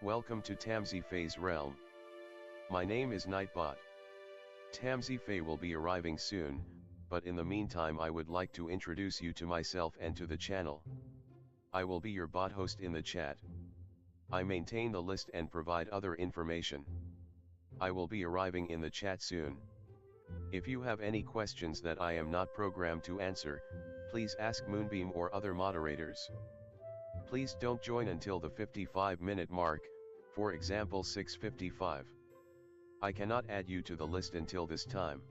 Welcome to tamsyfae's realm. My name is Nightbot. Tamsyfae will be arriving soon, but in the meantime I would like to introduce you to myself and to the channel. I will be your bot host in the chat. I maintain the list and provide other information. I will be arriving in the chat soon. If you have any questions that I am not programmed to answer, please ask Moonbeam or other moderators. Please don't join until the 55-minute mark, for example 6:55. I cannot add you to the list until this time.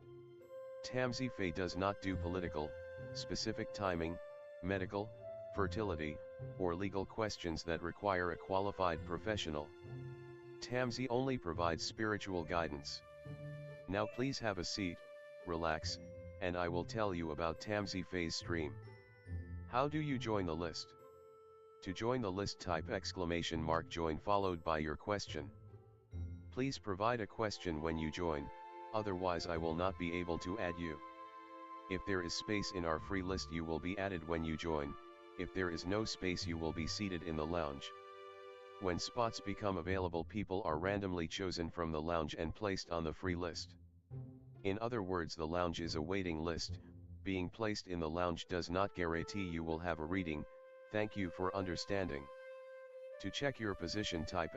Tamsyfae does not do political, specific timing, medical, fertility, or legal questions that require a qualified professional. Tamsy only provides spiritual guidance. Now please have a seat, relax, and I will tell you about Tamsyfae's stream. How do you join the list? To join the list, type !join followed by your question. Please provide a question when you join, otherwise I will not be able to add you. If there is space in our free list, you will be added when you join. If there is no space, you will be seated in the lounge. When spots become available, people are randomly chosen from the lounge and placed on the free list. In other words, the lounge is a waiting list. Being placed in the lounge does not guarantee you will have a reading. Thank you for understanding. To check your position, type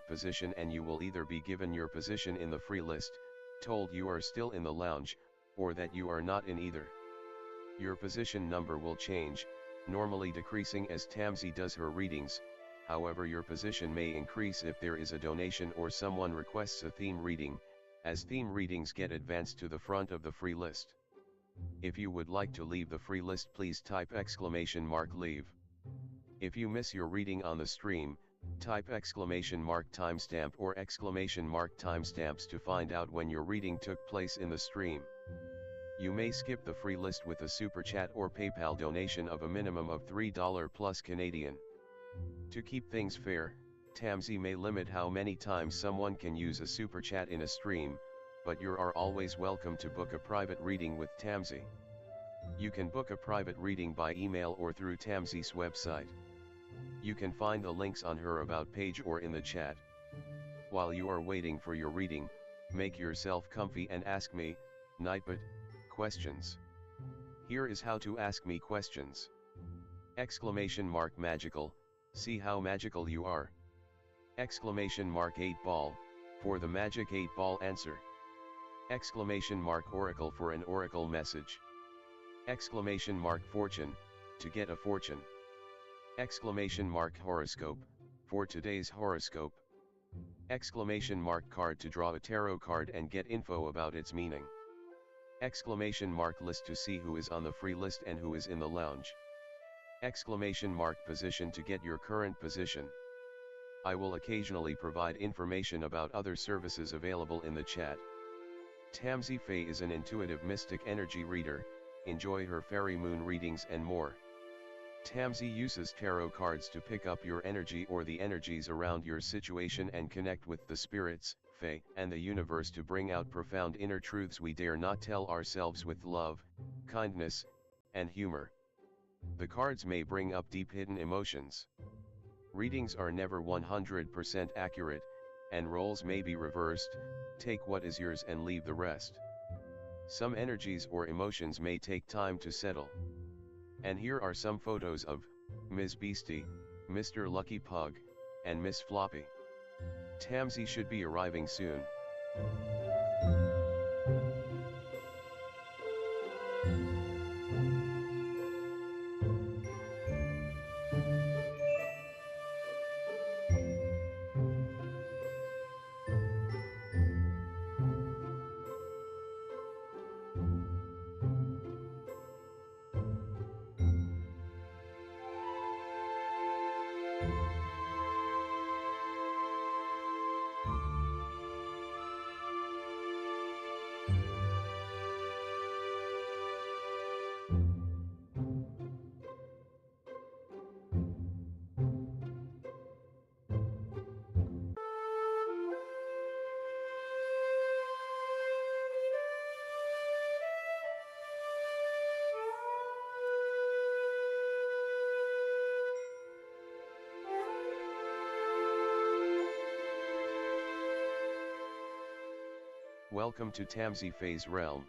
!position and you will either be given your position in the free list, told you are still in the lounge, or that you are not in either. Your position number will change, normally decreasing as Tamsy does her readings. However, your position may increase if there is a donation or someone requests a theme reading, as theme readings get advanced to the front of the free list. If you would like to leave the free list, please type !leave. If you miss your reading on the stream, type !timestamp or !timestamps to find out when your reading took place in the stream. You may skip the free list with a super chat or PayPal donation of a minimum of $3 plus Canadian. To keep things fair, Tamsy may limit how many times someone can use a super chat in a stream, but you are always welcome to book a private reading with Tamsy. You can book a private reading by email or through Tamsy's website. You can find the links on her about page or in the chat. While you are waiting for your reading, make yourself comfy and ask me, Nightbot, questions. Here is how to ask me questions. !magical, see how magical you are. !8 ball, for the magic 8 ball answer. !oracle for an oracle message. !fortune, to get a fortune. !horoscope, for today's horoscope. !card to draw a tarot card and get info about its meaning. !list to see who is on the free list and who is in the lounge. !position to get your current position. I will occasionally provide information about other services available in the chat. Tamsyfae is an intuitive mystic energy reader. Enjoy her fairy moon readings and more. Tamsy uses tarot cards to pick up your energy or the energies around your situation and connect with the spirits, fae, and the universe to bring out profound inner truths we dare not tell ourselves with love, kindness, and humor. The cards may bring up deep hidden emotions. Readings are never 100% accurate, and roles may be reversed. Take what is yours and leave the rest. Some energies or emotions may take time to settle. And here are some photos of Ms. Beastie, Mr. Lucky Pug, and Miss Floppy. Tamsy should be arriving soon. Welcome to Tamsyfae's realm.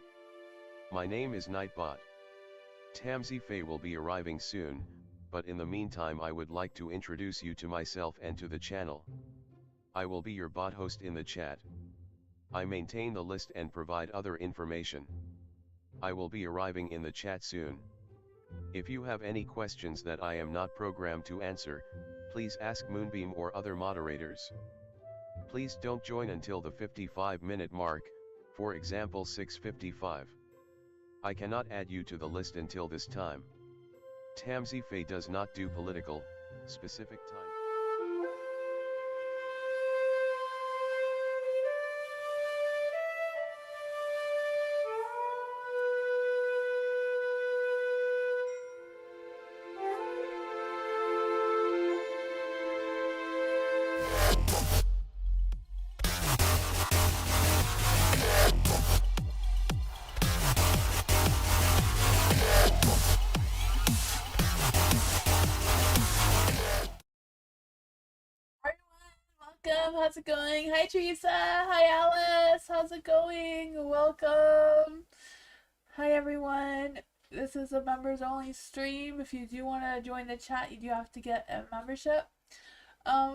My name is Nightbot. Tamsyfae will be arriving soon, but in the meantime I would like to introduce you to myself and to the channel. I will be your bot host in the chat. I maintain the list and provide other information. I will be arriving in the chat soon. If you have any questions that I am not programmed to answer, please ask Moonbeam or other moderators. Please don't join until the 55-minute mark, for example 6:55. I cannot add you to the list until this time. Tamsyfae does not do political, specific time. Welcome, how's it going? Hi Teresa, hi Alice, how's it going? Welcome. Hi everyone. This is a members only stream. If you do want to join the chat, you do have to get a membership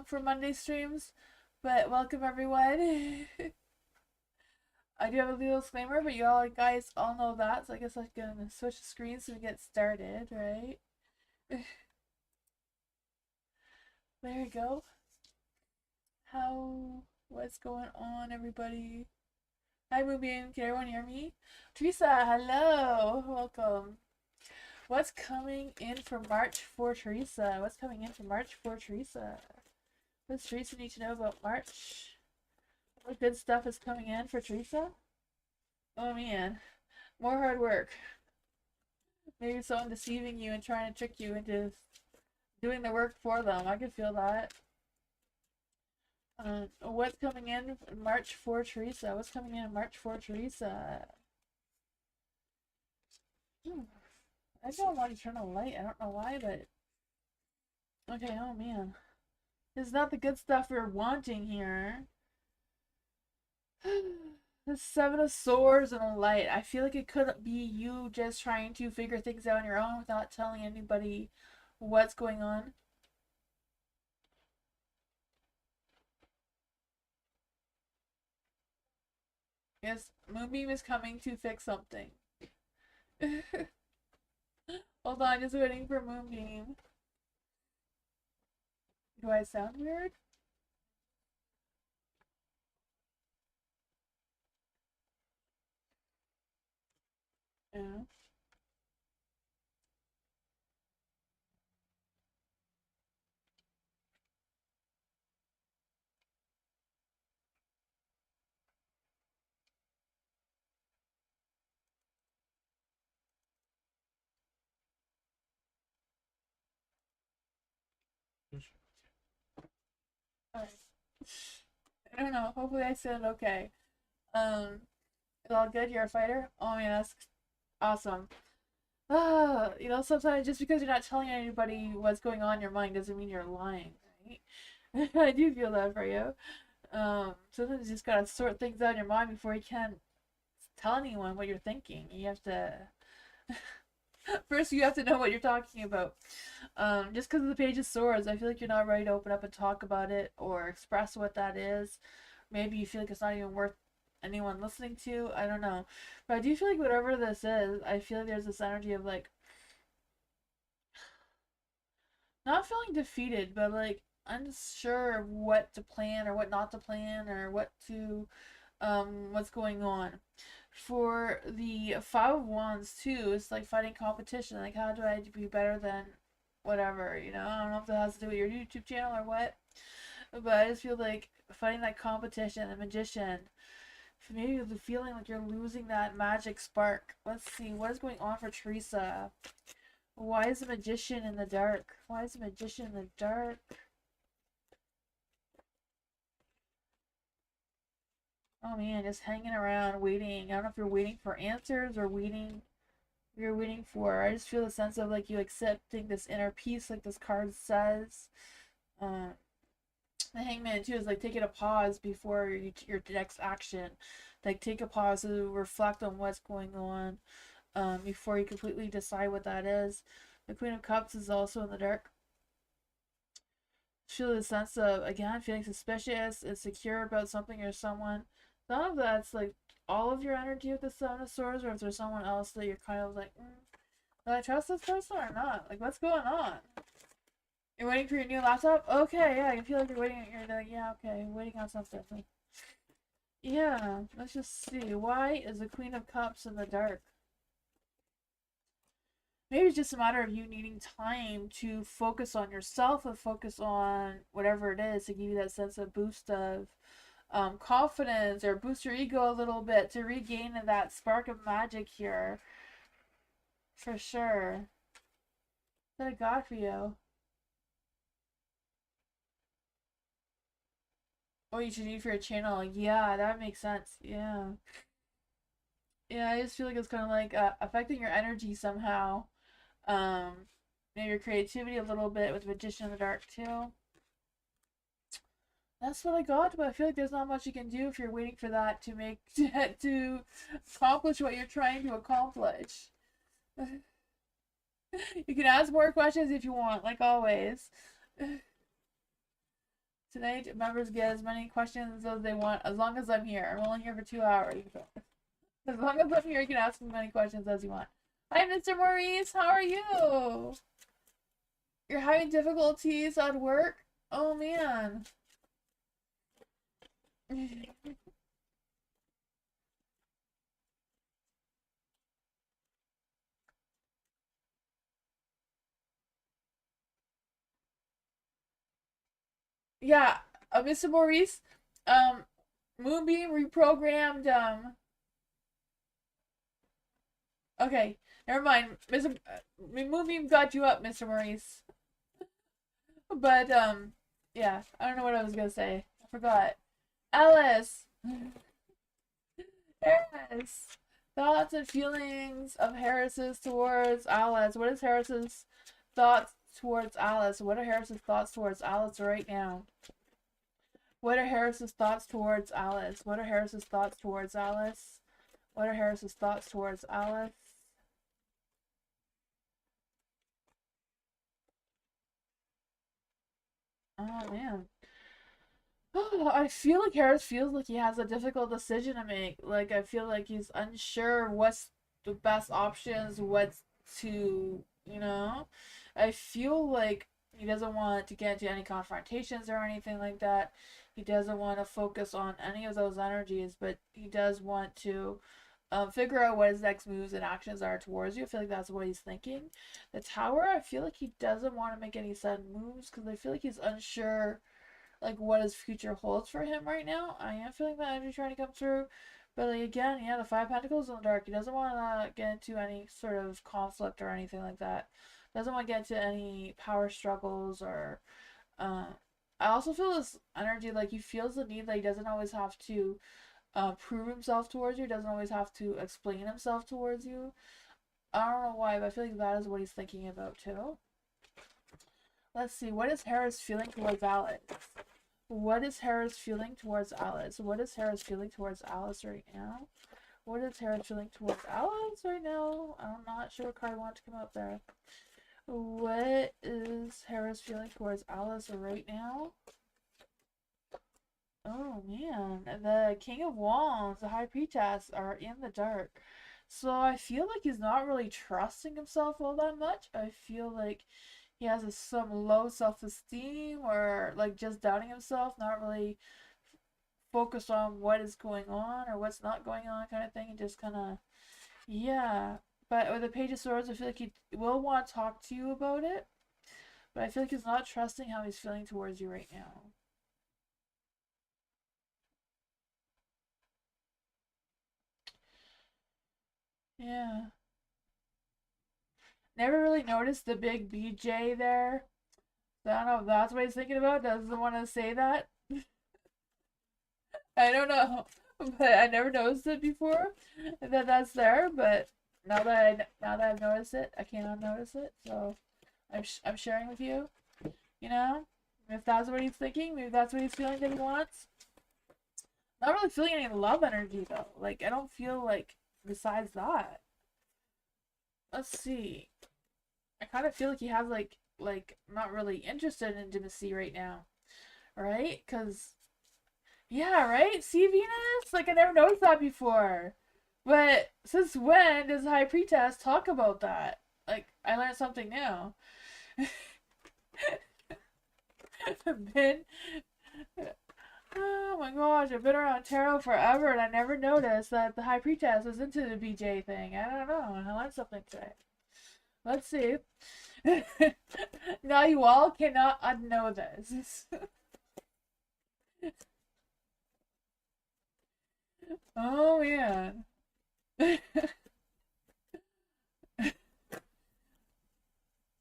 for Monday streams. But welcome everyone. I do have a little disclaimer, but you all guys all know that, so I guess I'm gonna switch the screen so we get started, right? There we go. What's going on, everybody? Hi, Moonbeam. Can everyone hear me? Teresa, hello. Welcome. What's coming in for March for Teresa? What's coming in for March for Teresa? What does Teresa need to know about March? What good stuff is coming in for Teresa? Oh, man. More hard work. Maybe someone deceiving you and trying to trick you into doing the work for them. I could feel that. What's coming in March for Teresa? What's coming in March for Teresa? I don't want to turn a light. I don't know why, but okay. Oh man, this is not the good stuff we're wanting here. The Seven of Swords and a light. I feel like it could be you just trying to figure things out on your own without telling anybody what's going on. Yes, Moonbeam is coming to fix something. Hold on, just waiting for Moonbeam. Do I sound weird? Yeah. Alright. I don't know. Hopefully I said okay. It's all good? You're a fighter? Oh man, that's awesome. You know, sometimes just because you're not telling anybody what's going on in your mind doesn't mean you're lying, right? I do feel that for you. Sometimes you just gotta sort things out in your mind before you can tell anyone what you're thinking. You have to first you have to know what you're talking about. Just because of the Page of Swords, I feel like you're not ready to open up and talk about it or express what that is. Maybe you feel like it's not even worth anyone listening to. I don't know. But I do feel like whatever this is, I feel like there's this energy of like not feeling defeated, but like unsure of what to plan or what not to plan or what's going on. For the Five of Wands too, it's like fighting competition. Like how do I be better than whatever, you know? I don't know if that has to do with your YouTube channel or what. But I just feel like fighting that competition, the magician. Maybe the feeling like you're losing that magic spark. Let's see, what is going on for Teresa? Why is the magician in the dark? Why is the magician in the dark? Oh man, just hanging around, waiting. I don't know if you're waiting for answers or you're waiting for. I just feel a sense of like you accepting this inner peace, like this card says. The Hangman too is like taking a pause before your next action. like take a pause to reflect on what's going on before you completely decide what that is. The Queen of Cups is also in the dark. Feel the sense of, again, feeling suspicious, insecure about something or someone. None of that's like all of your energy with the Seven of Swords, or if there's someone else that you're kind of like, do I trust this person or not? Like, what's going on? You're waiting for your new laptop? Okay, yeah, I feel like you're waiting. You're like, yeah, okay, waiting on something. Yeah, let's just see. Why is the Queen of Cups in the dark? Maybe it's just a matter of you needing time to focus on yourself and focus on whatever it is to give you that sense of boost of confidence, or boost your ego a little bit to regain that spark of magic here. For sure. What I got for you? Oh, you should need for your channel. Yeah, that makes sense. Yeah. Yeah, I just feel like it's kind of like affecting your energy somehow. Maybe your creativity a little bit with Magician in the Dark too. That's what I got, but I feel like there's not much you can do if you're waiting for that to make to accomplish what you're trying to accomplish. You can ask more questions if you want, like always. Tonight, members get as many questions as they want, as long as I'm here. I'm only here for 2 hours. As long as I'm here, you can ask as many questions as you want. Hi, Mr. Maurice. How are you? You're having difficulties at work? Oh, man. Yeah, Mr. Maurice, um, Moonbeam reprogrammed, okay, never mind. Mr. Moonbeam got you up, Mr. Maurice. But, yeah, I don't know what I was gonna say. I forgot. Alice! Harris! Thoughts and feelings of Harris's towards Alice. What is Harris's thoughts towards Alice? What are Harris's thoughts towards Alice right now? What are Harris's thoughts towards Alice? What are Harris's thoughts towards Alice? What are Harris's thoughts towards Alice? Oh, man. I feel like Harris feels like he has a difficult decision to make. Like, I feel like he's unsure what's the best options, what's to, you know? I feel like he doesn't want to get into any confrontations or anything like that. He doesn't want to focus on any of those energies, but he does want to figure out what his next moves and actions are towards you. I feel like that's what he's thinking. The Tower, I feel like he doesn't want to make any sudden moves because I feel like he's unsure like what his future holds for him right now. I am feeling that energy trying to come through. But like again, yeah, the Five Pentacles in the dark. He doesn't want to get into any sort of conflict or anything like that. Doesn't want to get into any power struggles or I also feel this energy like he feels the need that he doesn't always have to prove himself towards you, doesn't always have to explain himself towards you. I don't know why, but I feel like that is what he's thinking about too. Let's see, what is Harris feeling towards Alex? What is Harris feeling towards Alice? What is Harris feeling towards Alice right now? What is Harris feeling towards Alice right now? I'm not sure what card I want to come up there. What is Harris feeling towards Alice right now? Oh man, the King of Wands, the High Priestess are in the dark. So I feel like he's not really trusting himself all that much. I feel like he has some low self-esteem or like just doubting himself, not really focused on what is going on or what's not going on kind of thing, and just kind of, yeah. But with the Page of Swords, I feel like he will want to talk to you about it, but I feel like he's not trusting how he's feeling towards you right now. Yeah. Never really noticed the big BJ there. So I don't know if that's what he's thinking about. Doesn't want to say that. I don't know. But I never noticed it before that that's there. But now that I've noticed it, I cannot notice it. So I'm sharing with you. You know, if that's what he's thinking, maybe that's what he's feeling that he wants. Not really feeling any love energy though. Like I don't feel like besides that. Let's see. I kind of feel like he has like not really interested in intimacy right now, right? Cause yeah, right. See Venus. Like I never noticed that before. But since when does High Priestess talk about that? Like I learned something new. been Oh my gosh, I've been around tarot forever and I never noticed that the High Priestess was into the BJ thing. I don't know. I learned something today. Let's see. Now you all cannot unknow this. Oh man.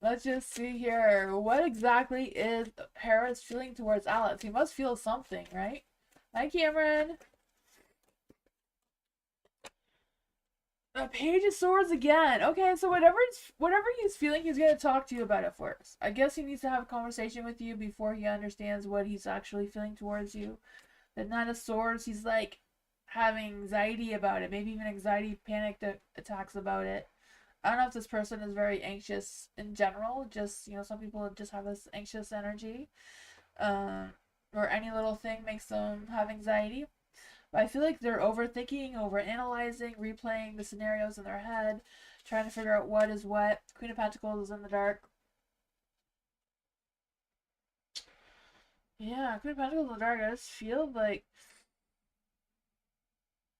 Let's just see here. What exactly is Harris feeling towards Alex? He must feel something, right? Hi, Cameron. A Page of Swords again. Okay, so whatever he's feeling, he's gonna talk to you about it first. I guess he needs to have a conversation with you before he understands what he's actually feeling towards you. The Knight of Swords, he's like having anxiety about it, maybe even anxiety, panic attacks about it. I don't know if this person is very anxious in general. Just some people just have this anxious energy, um, or any little thing makes them have anxiety. But I feel like they're overthinking, overanalyzing, replaying the scenarios in their head, trying to figure out what is what. Queen of Pentacles is in the dark. Yeah, Queen of Pentacles in the dark. I just feel like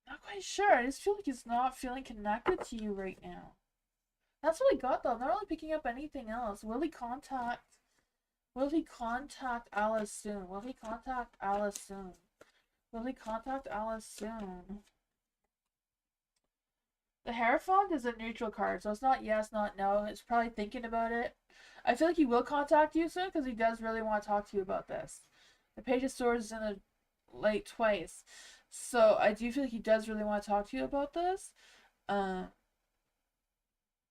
not quite sure. I just feel like he's not feeling connected to you right now. That's what I got though. I'm not really picking up anything else. Will he contact Alice soon? Will he contact Alice soon? Will he contact Alice soon? The Hierophant is a neutral card, so it's not yes, not no. It's probably thinking about it. I feel like he will contact you soon because he does really want to talk to you about this. The Page of Swords is in the light twice. So I do feel like he does really want to talk to you about this. Um,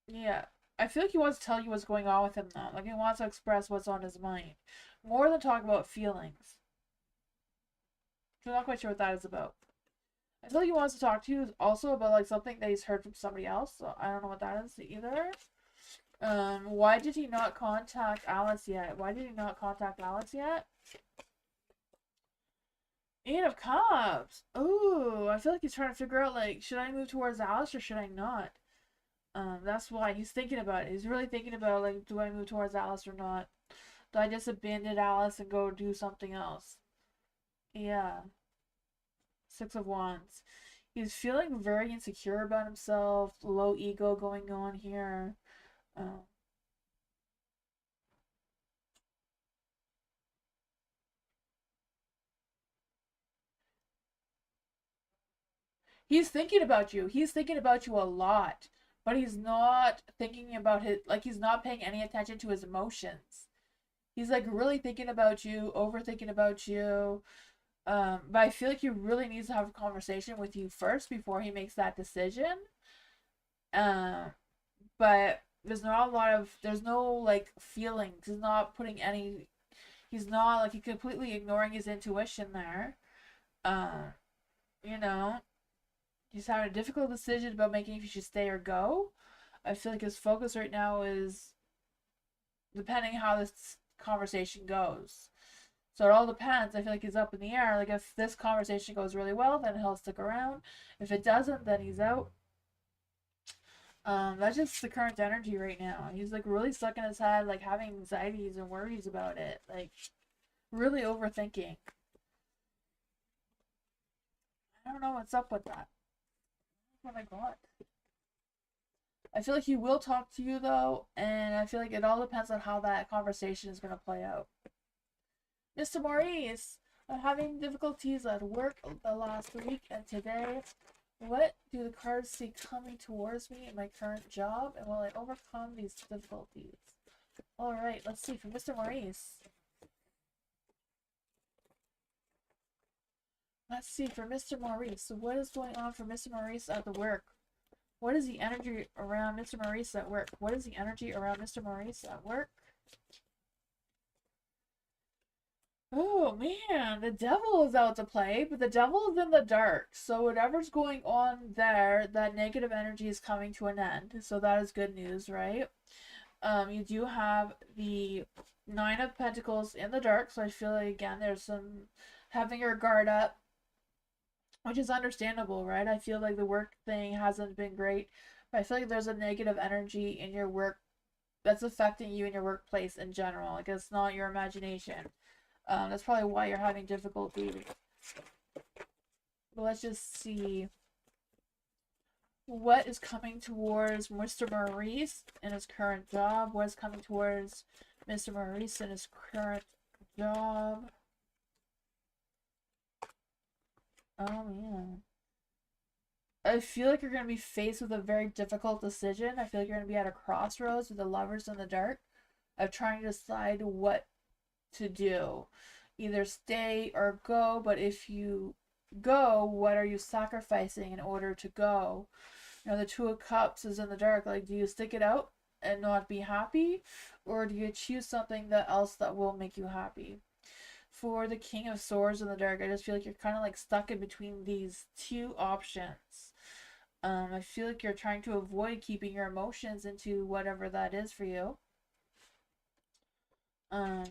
yeah. I feel like he wants to tell you what's going on with him now. Like he wants to express what's on his mind. More than talk about feelings. So I'm not quite sure what that is about. I feel like he wants to talk to you also about like something that he's heard from somebody else. So I don't know what that is either. Why did he not contact Alice yet? Why did he not contact Alice yet? Eight of Cups. Ooh, I feel like he's trying to figure out like, should I move towards Alice or should I not? That's why he's thinking about it. He's really thinking about like, do I move towards Alice or not? Do I just abandon Alice and go do something else? Yeah. Six of Wands. He's feeling very insecure about himself, low ego going on here. Um, he's thinking about you. He's thinking about you a lot, but he's not thinking about he's not paying any attention to his emotions. He's like really thinking about you, overthinking about you. But I feel like he really needs to have a conversation with you first before he makes that decision. Um, but there's no like feelings. He's not like, he completely ignoring his intuition there. Um, you know, he's having a difficult decision about making if he should stay or go. I feel like his focus right now is depending how this conversation goes. So it all depends. I feel like he's up in the air. Like if this conversation goes really well, then he'll stick around. If it doesn't, then he's out. That's just the current energy right now. He's like really stuck in his head, like having anxieties and worries about it, like really overthinking. I don't know what's up with that. What I got. I feel like he will talk to you though, and I feel like it all depends on how that conversation is gonna play out. Mr. Maurice, I'm having difficulties at work the last week and today. What do the cards see coming towards me in my current job, and will I overcome these difficulties? Alright, let's see for Mr. Maurice. Let's see for Mr. Maurice. So what is going on for Mr. Maurice at the work? What is the energy around Mr. Maurice at work? What is the energy around Mr. Maurice at work? Oh man, the devil is out to play, but the devil is in the dark. So whatever's going on there, that negative energy is coming to an end. So that is good news, right? You do have the Nine of Pentacles in the dark, so I feel like again there's some having your guard up, which is understandable, right? I feel like the work thing hasn't been great, but I feel like there's a negative energy in your work that's affecting you in your workplace in general. Like it's not your imagination. That's probably why you're having difficulty. But let's just see what is coming towards Mr. Maurice in his current job. What is coming towards Mr. Maurice in his current job? Oh man. I feel like you're going to be faced with a very difficult decision. I feel like you're going to be at a crossroads with the lovers in the dark of trying to decide what to do. Either stay or go, but if you go, what are you sacrificing in order to go? You know, the Two of Cups is in the dark. Like, do you stick it out and not be happy? Or do you choose something that else that will make you happy? For the King of Swords in the dark, I just feel like you're kind of like stuck in between these two options. I feel like you're trying to avoid keeping your emotions into whatever that is for you. Um,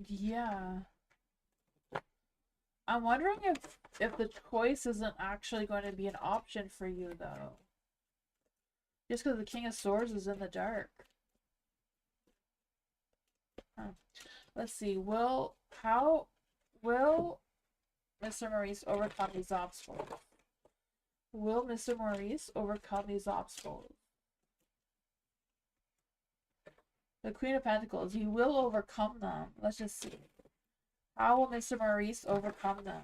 yeah. I'm wondering if the choice isn't actually going to be an option for you though. Just because the King of Swords is in the dark. Huh. Let's see. How will Mr. Maurice overcome these obstacles? Will Mr. Maurice overcome these obstacles? The Queen of Pentacles. He will overcome them. Let's just see. How will Mr. Maurice overcome them?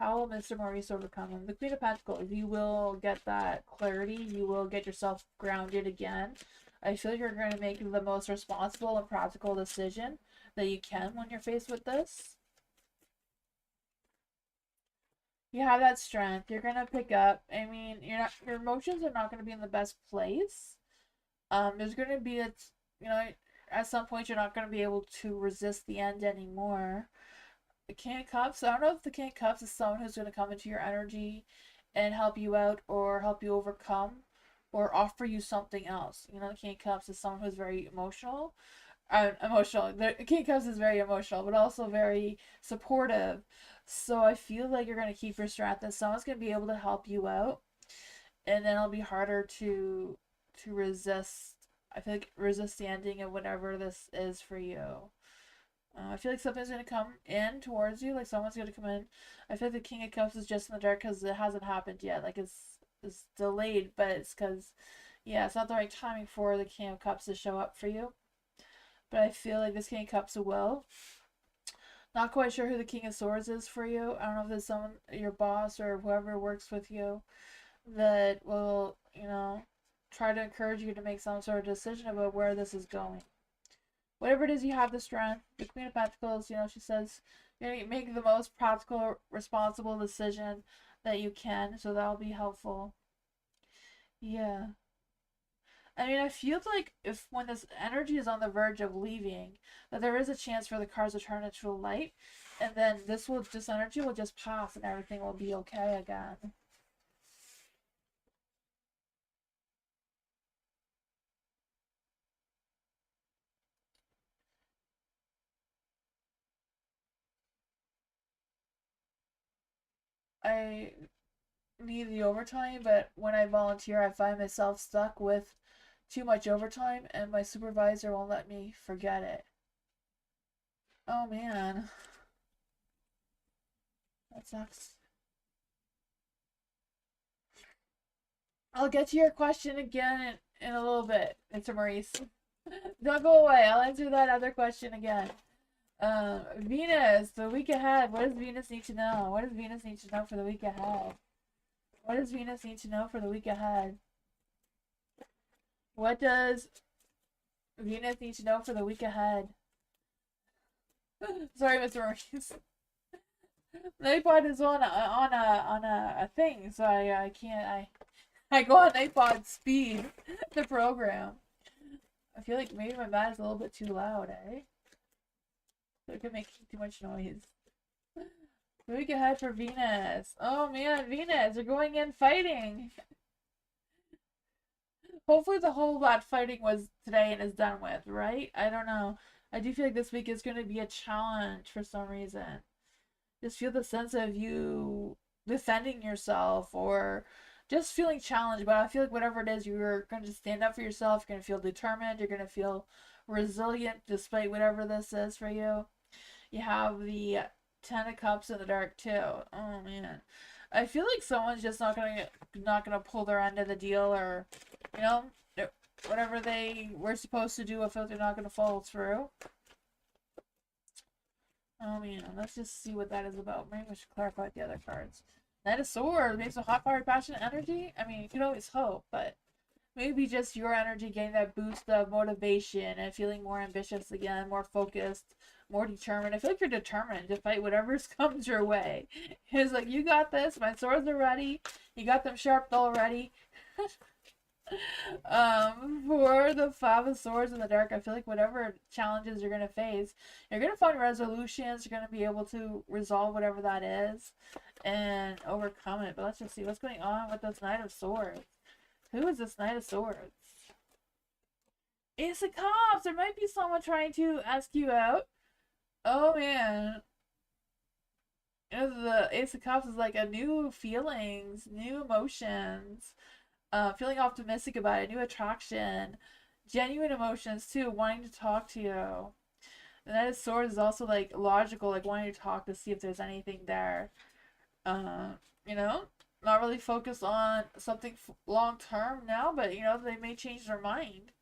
How will Mr. Maurice overcome them? The Queen of Pentacles. You will get that clarity. You will get yourself grounded again. I feel like you're going to make the most responsible and practical decision that you can when you're faced with this. You have that strength. You're gonna pick up. I mean, your emotions are not gonna be in the best place. There's gonna be you know, at some point you're not gonna be able to resist the end anymore. The King of Cups. I don't know if the King of Cups is someone who's gonna come into your energy and help you out or help you overcome or offer you something else. You know, the King of Cups is someone who's very emotional. Emotional. The King of Cups is very emotional, but also very supportive. So I feel like you're gonna keep your strength, and someone's gonna be able to help you out, and then it'll be harder to resist. I feel like resist the ending of whatever this is for you. I feel like something's gonna come in towards you, like someone's gonna come in. I feel like the King of Cups is just in the dark because it hasn't happened yet. Like it's delayed, but it's because yeah, it's not the right timing for the King of Cups to show up for you. But I feel like this King of Cups will. Not quite sure who the King of Swords is for you. I don't know if there's someone, your boss or whoever works with you, that will, try to encourage you to make some sort of decision about where this is going. Whatever it is, you have the strength. The Queen of Pentacles, she says, make the most practical, responsible decision that you can, so that'll be helpful. Yeah. I mean, I feel like if when this energy is on the verge of leaving, that there is a chance for the cards to turn into a light, and then this energy will just pass and everything will be okay again. I need the overtime, but when I volunteer, I find myself stuck with too much overtime, and my supervisor won't let me forget it. Oh man, that sucks. I'll get to your question again in a little bit, Mr. Maurice. Don't go away. I'll answer that other question again. Venus, the week ahead. What does Venus need to know? What does Venus need to know for the week ahead? What does Venus need to know for the week ahead? What does Venus need to know for the week ahead? Sorry, Mr. Maurice. Nightbot is on a thing, so I can't I go on Nightbot speed the program. I feel like maybe my bat is a little bit too loud, eh? Look at making too much noise. Week ahead for Venus. Oh man, Venus, you're going in fighting. Hopefully the whole lot fighting was today and is done with, right? I don't know. I do feel like this week is going to be a challenge for some reason. Just feel the sense of you defending yourself or just feeling challenged. But I feel like whatever it is, you're going to stand up for yourself. You're going to feel determined. You're going to feel resilient despite whatever this is for you. You have the Ten of Cups in the dark too. Oh man, I feel like someone's just not gonna pull their end of the deal, or you know, whatever they were supposed to do. I feel like they're not gonna follow through. Oh man, let's just see what that is about. Maybe we should clarify the other cards. Knight of Swords makes a hot fire, passionate energy. I mean, you can always hope, but maybe just your energy getting that boost of motivation and feeling more ambitious again, more focused, more determined. I feel like you're determined to fight whatever comes your way. It's like, you got this, my swords are ready. You got them sharp already. For the Five of Swords in the dark, I feel like whatever challenges you're gonna face, you're gonna find resolutions. You're gonna be able to resolve whatever that is and overcome it. But let's just see what's going on with this Knight of Swords. Who is this Knight of Swords? Ace of Cups! There might be someone trying to ask you out. Oh man. The Ace of Cups is like a new feelings, new emotions, feeling optimistic about it, new attraction, genuine emotions too, wanting to talk to you. The Knight of Swords is also like logical, like wanting to talk to see if there's anything there. You know, not really focused on something long term now, but you know, they may change their mind.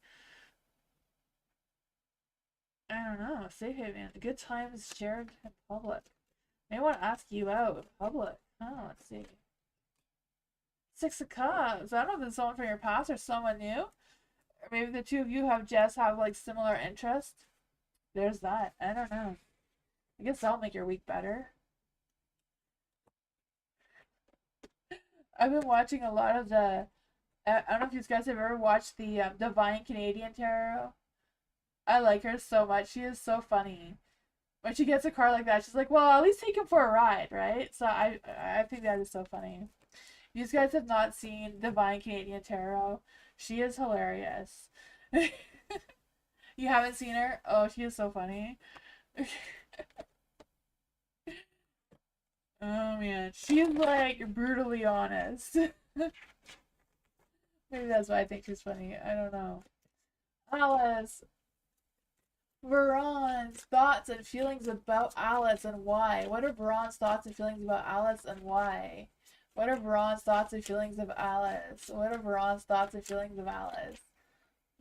I don't know. Safe haven. Good times shared in public. May want to ask you out in public. Oh, let's see. Six of Cups. I don't know if it's someone from your past or someone new. Or maybe the two of you have like similar interests. There's that. I don't know. I guess that'll make your week better. I've been watching a lot of the. I don't know if you guys have ever watched the Divine Canadian Tarot. I like her so much. She is so funny. When she gets a car like that, she's like, "Well, at least take him for a ride, right?" So I think that is so funny. If you guys have not seen Divine Canadian Tarot, she is hilarious. You haven't seen her? Oh, she is so funny. Oh man, she's like brutally honest. Maybe that's why I think she's funny. I don't know. Alice, Veron's thoughts and feelings about Alice and why? What are Veron's thoughts and feelings about Alice and why? What are Veron's thoughts and feelings of Alice? What are Veron's thoughts and feelings of Alice?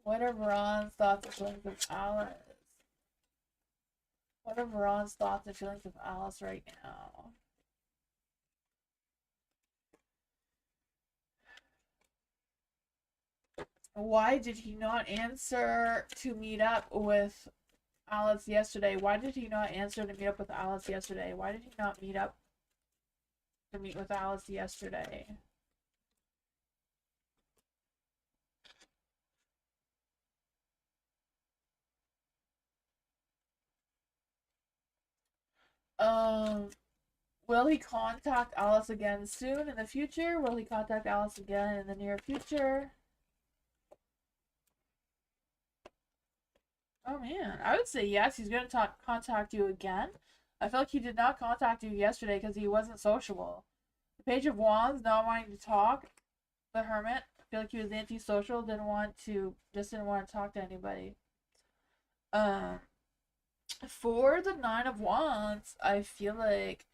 What are Veron's thoughts and feelings of Alice? What are Veron's thoughts and feelings of Alice right now? Why did he not answer to meet up with Alice yesterday? Why did he not answer to meet up with Alice yesterday? Why did he not meet up to meet with Alice yesterday? Um, will he contact Alice again soon in the future? Will he contact Alice again in the near future? Oh man, I would say yes. He's going to contact you again. I feel like he did not contact you yesterday because he wasn't sociable. The Page of Wands, not wanting to talk. The Hermit, I feel like he was antisocial. Didn't want to talk to anybody. Um, for the Nine of Wands, I feel like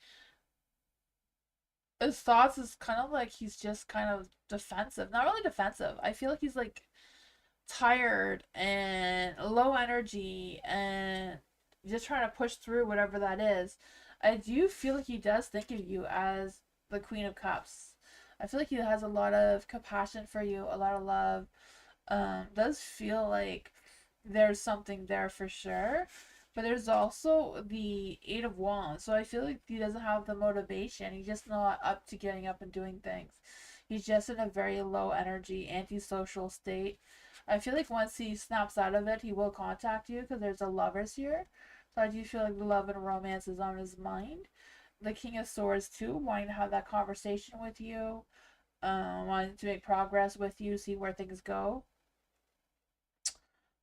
his thoughts is kind of like he's just kind of defensive. Not really defensive. I feel like he's like tired and low energy and just trying to push through whatever that is. I do feel like he does think of you as the Queen of Cups. I feel like he has a lot of compassion for you, a lot of love. Does feel like there's something there for sure. But there's also the Eight of Wands. So I feel like he doesn't have the motivation. He's just not up to getting up and doing things. He's just in a very low energy, antisocial state. I feel like once he snaps out of it, he will contact you because there's a lovers here. So I do feel like the love and romance is on his mind. The King of Swords too, wanting to have that conversation with you, wanting to make progress with you, see where things go.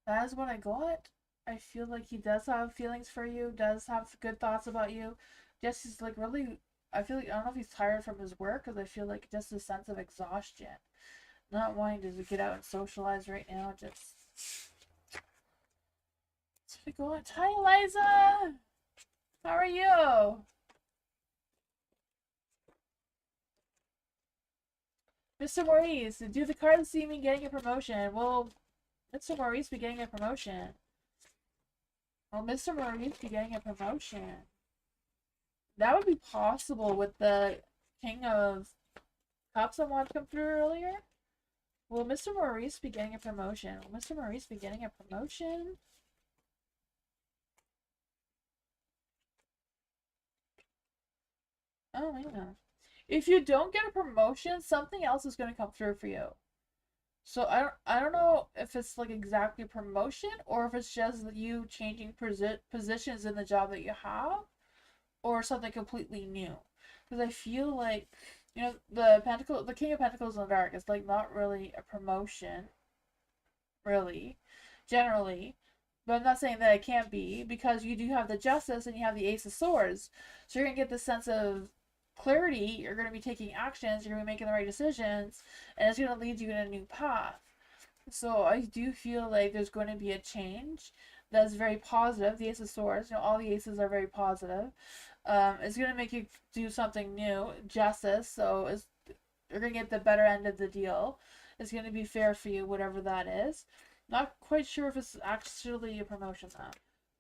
That is what I got. I feel like he does have feelings for you, does have good thoughts about you. Just is like really, I feel like, I don't know if he's tired from his work, because I feel like just a sense of exhaustion. Not wanting to get out and socialize right now, just. Let's go on. Hi, Eliza! How are you? Mr. Maurice, do the cards see me getting a promotion? Will Mr. Maurice be getting a promotion? Will Mr. Maurice be getting a promotion? That would be possible with the King of Cups I wanted to come through earlier. Will Mr. Maurice be getting a promotion? Will Mr. Maurice be getting a promotion? Oh, yeah. If you don't get a promotion, something else is going to come through for you. So I don't know if it's like exactly a promotion or if it's just you changing positions in the job that you have, or something completely new. Because I feel like, the King of Pentacles in the Dark is like not really a promotion, really, generally. But I'm not saying that it can't be, because you do have the Justice and you have the Ace of Swords. So you're gonna get this sense of clarity, you're gonna be taking actions, you're gonna be making the right decisions, and it's gonna lead you in a new path. So I do feel like there's going to be a change that's very positive. The Ace of Swords, all the aces are very positive. It's going to make you do something new. Justice, so you're going to get the better end of the deal. It's going to be fair for you, whatever that is. Not quite sure if it's actually a promotion though.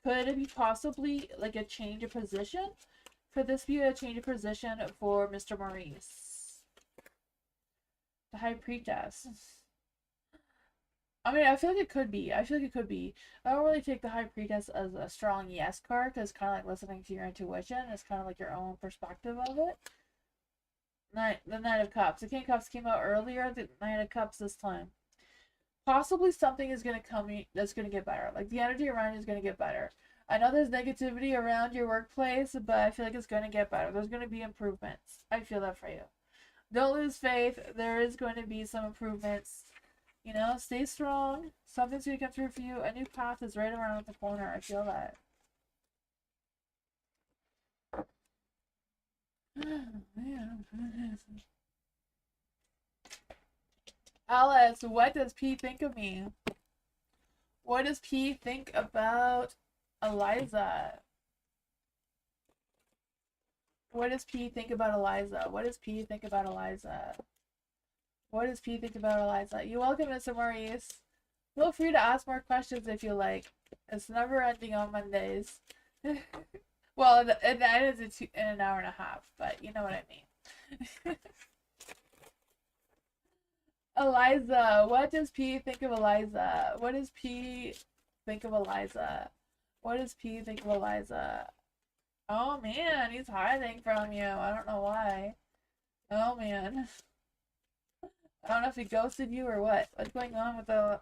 Could it be possibly like a change of position? Could this be a change of position for Mr. Maurice? The High Priestess. I mean, I feel like it could be. I feel like it could be. I don't really take the High Priestess as a strong yes card, because it's kind of like listening to your intuition. It's kind of like your own perspective of it. The Knight of Cups. The King of Cups came out earlier. The Knight of Cups this time. Possibly something is going to come that's going to get better. Like, the energy around you is going to get better. I know there's negativity around your workplace, but I feel like it's going to get better. There's going to be improvements. I feel that for you. Don't lose faith. There is going to be some improvements. Stay strong. Something's gonna come through for you. A new path is right around the corner. I feel that. Alice, what does P think of me? What does P think about Eliza? What does P think about Eliza? What does P think about Eliza? What does P think about Eliza? You're welcome, Mr. Maurice. Feel free to ask more questions if you like. It's never ending on Mondays. Well, it ends in an hour and a half, but you know what I mean. Eliza, what does P think of Eliza? What does P think of Eliza? What does P think of Eliza? Oh man, he's hiding from you. I don't know why. Oh man. I don't know if he ghosted you or what. What's going on with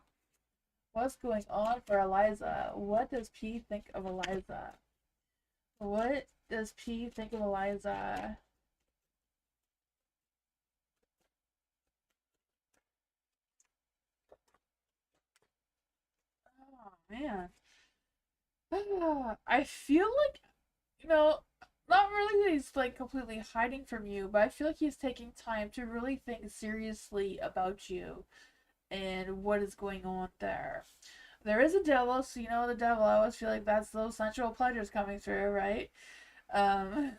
What's going on for Eliza? What does P think of Eliza? What does P think of Eliza? Oh man. I feel like, not really that he's like completely hiding from you, but I feel like he's taking time to really think seriously about you and what is going on there. There is a devil, so the devil, I always feel like that's those sensual pleasures coming through, right? Um,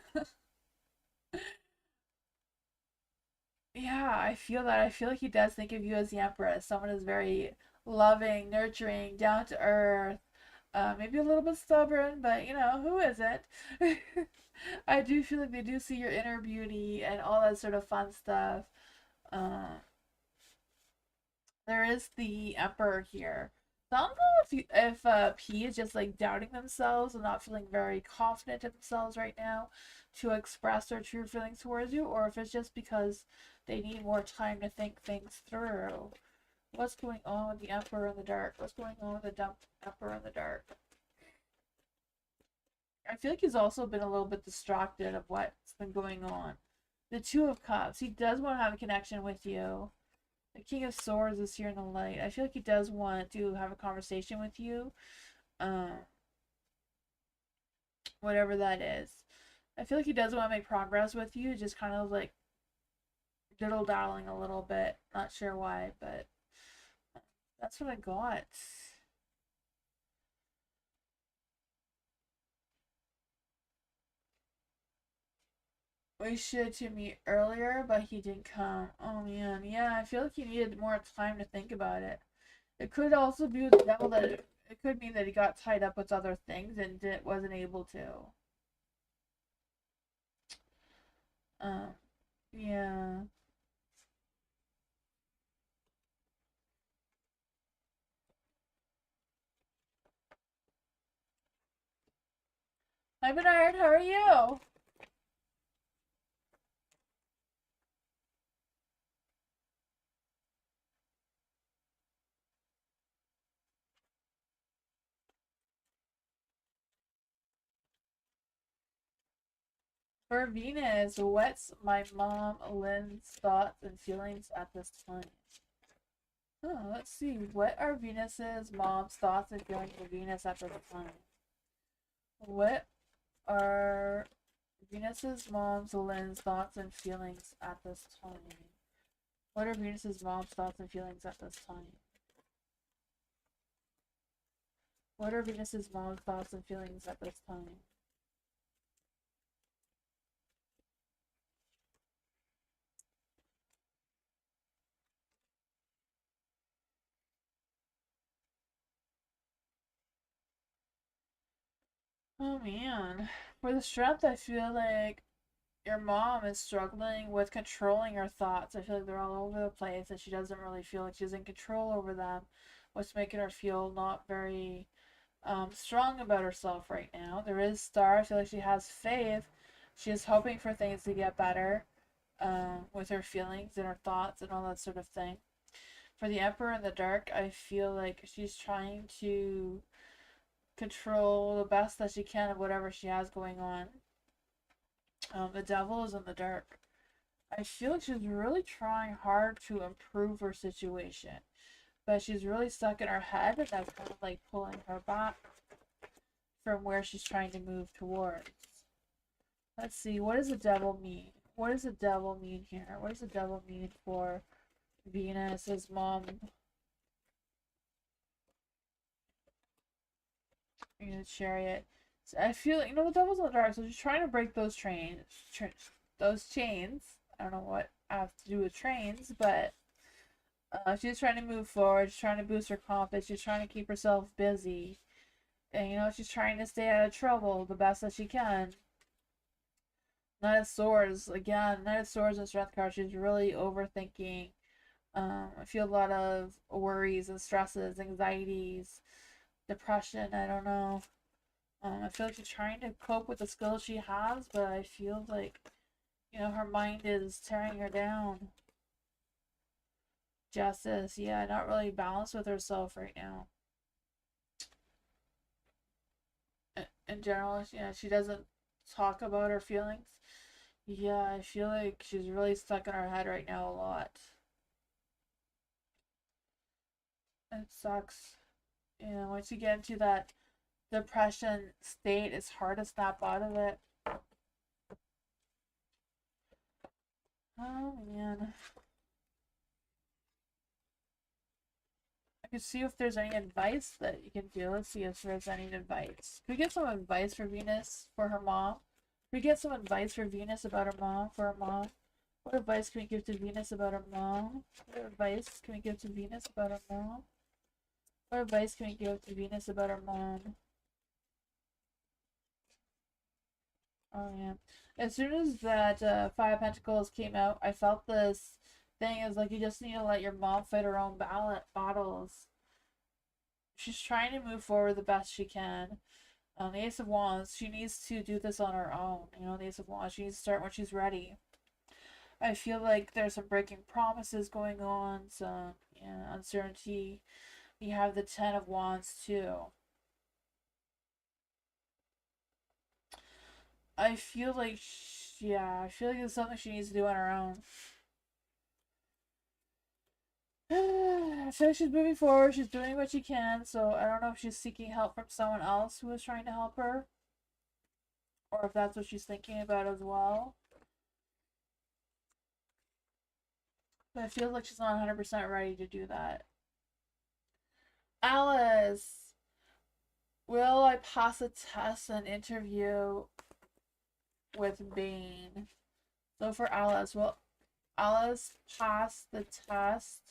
yeah, I feel that. I feel like he does think of you as the Empress. Someone who's very loving, nurturing, down to earth, maybe a little bit stubborn, but who isn't? I do feel like they do see your inner beauty and all that sort of fun stuff. Um, there is the Emperor here. So I don't know if P is just like doubting themselves and not feeling very confident in themselves right now to express their true feelings towards you, or if it's just because they need more time to think things through. What's going on with the Emperor in the Dark? What's going on with the Emperor in the Dark? I feel like he's also been a little bit distracted of what's been going on. The Two of Cups. He does want to have a connection with you. The King of Swords is here in the light. I feel like he does want to have a conversation with you. Um, Whatever that is. I feel like he does want to make progress with you, just kind of like diddle daddling a little bit. Not sure why, but that's what I got. We should to meet earlier, but he didn't come. Oh man, yeah, I feel like he needed more time to think about it. It could also be with the devil that it could mean that he got tied up with other things and wasn't able to. Um, yeah. Hi Bernard, how are you? For Venus, what's my mom Lynn's thoughts and feelings at this time? Oh, let's see. What are Venus's mom's thoughts and feelings for Venus at this time? What are Venus's mom's Lynn's thoughts and feelings at this time? What are Venus's mom's thoughts and feelings at this time? What are Venus's mom's thoughts and feelings at this time? Oh man. For the strength, I feel like your mom is struggling with controlling her thoughts. I feel like they're all over the place and she doesn't really feel like she's in control over them, what's making her feel not very strong about herself right now. There is Star. I feel like she has faith. She is hoping for things to get better with her feelings and her thoughts and all that sort of thing. For the Emperor in the Dark, I feel like she's trying to control the best that she can of whatever she has going on. The Devil is in the Dark. I feel like she's really trying hard to improve her situation, but she's really stuck in her head, and that's kind of like pulling her back from where she's trying to move towards. Let's see, what does the devil mean? What does the devil mean here? What does the devil mean for Venus's mom? The Chariot. So I feel like, the devil's in the dark, so she's trying to break those chains. I don't know what I have to do with trains, but she's trying to move forward. She's trying to boost her confidence. She's trying to keep herself busy. And, she's trying to stay out of trouble the best that she can. Knight of Swords, again, Knight of Swords and Strength card. She's really overthinking. I feel a lot of worries and stresses, anxieties, depression. I don't know. I feel like she's trying to cope with the skills she has, but I feel like, her mind is tearing her down. Justice, yeah, not really balanced with herself right now. In general, yeah, she doesn't talk about her feelings. Yeah, I feel like she's really stuck in her head right now a lot. It sucks. Once you get into that depression state, it's hard to snap out of it. Oh man. I could see if there's any advice that you can do. Let's see if there's any advice. Can we get some advice for Venus for her mom? Can we get some advice for Venus about her mom, for her mom? What advice can we give to Venus about her mom? What advice can we give to Venus about her mom? What advice can we give to Venus about her mom? Oh yeah. As soon as that Five of Pentacles came out, I felt this thing is like you just need to let your mom fight her own battles. She's trying to move forward the best she can. The Ace of Wands, she needs to do this on her own. The Ace of Wands, she needs to start when she's ready. I feel like there's some breaking promises going on, some uncertainty. You have the Ten of Wands too. I feel like, yeah, I feel like it's something she needs to do on her own. I feel like she's moving forward. She's doing what she can. So I don't know if she's seeking help from someone else who is trying to help her, or if that's what she's thinking about as well. But it feels like she's not 100% ready to do that. Alice, will I pass a test and interview with Bane? So for Alice, will Alice pass the test?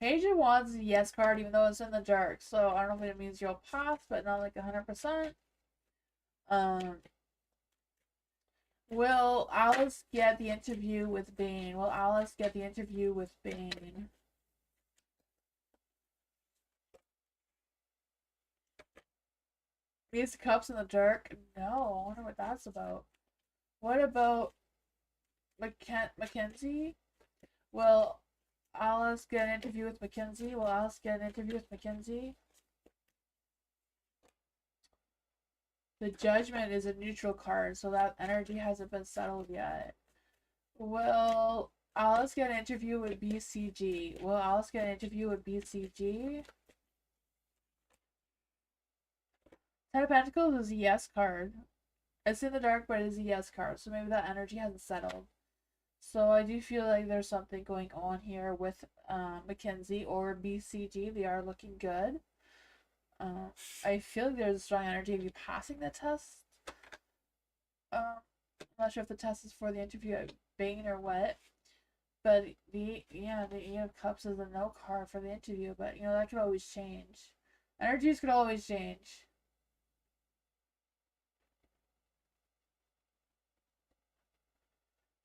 Page of Wands is a yes card, even though it's in the dark. So I don't know if it means you'll pass, but not like 100%. Will Alice get the interview with Bane? Will Alice get the interview with Bane? These cups in the dark? No, I wonder what that's about. What about Mackenzie? Will Alice get an interview with Mackenzie? Will Alice get an interview with Mackenzie? The Judgment is a neutral card, so that energy hasn't been settled yet. Will Alice get an interview with BCG? Will Alice get an interview with BCG? Ten of Pentacles is a yes card. It's in the dark, but it is a yes card, so maybe that energy hasn't settled. So I do feel like there's something going on here with Mackenzie or BCG. They are looking good. I feel like there's a strong energy of you passing the test. I'm not sure if the test is for the interview at Bane or what. But the Eight of Cups is a no card for the interview, but that could always change. Energies could always change.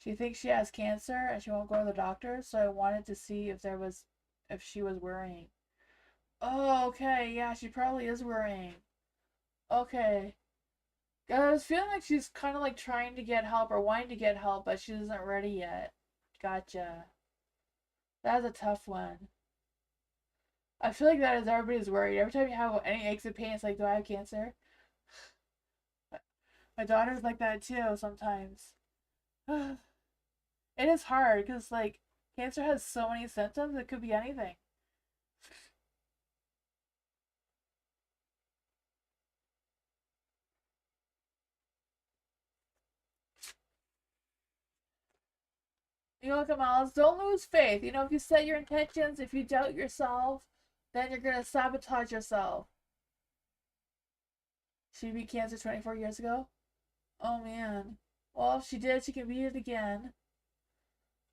She thinks she has cancer and she won't go to the doctor, so I wanted to see if she was worrying. Oh, okay, yeah, she probably is worrying. Okay. I was feeling like she's kind of like trying to get help or wanting to get help, but she isn't ready yet. Gotcha. That's a tough one. I feel like that is everybody's worried. Every time you have any aches and pains, like, do I have cancer? My daughter's like that too sometimes. It is hard because, like, cancer has so many symptoms, it could be anything. Welcome, Alice. Don't lose faith. If you set your intentions, if you doubt yourself, then you're gonna sabotage yourself. She beat cancer 24 years ago? Oh man. Well, if she did, she can beat it again.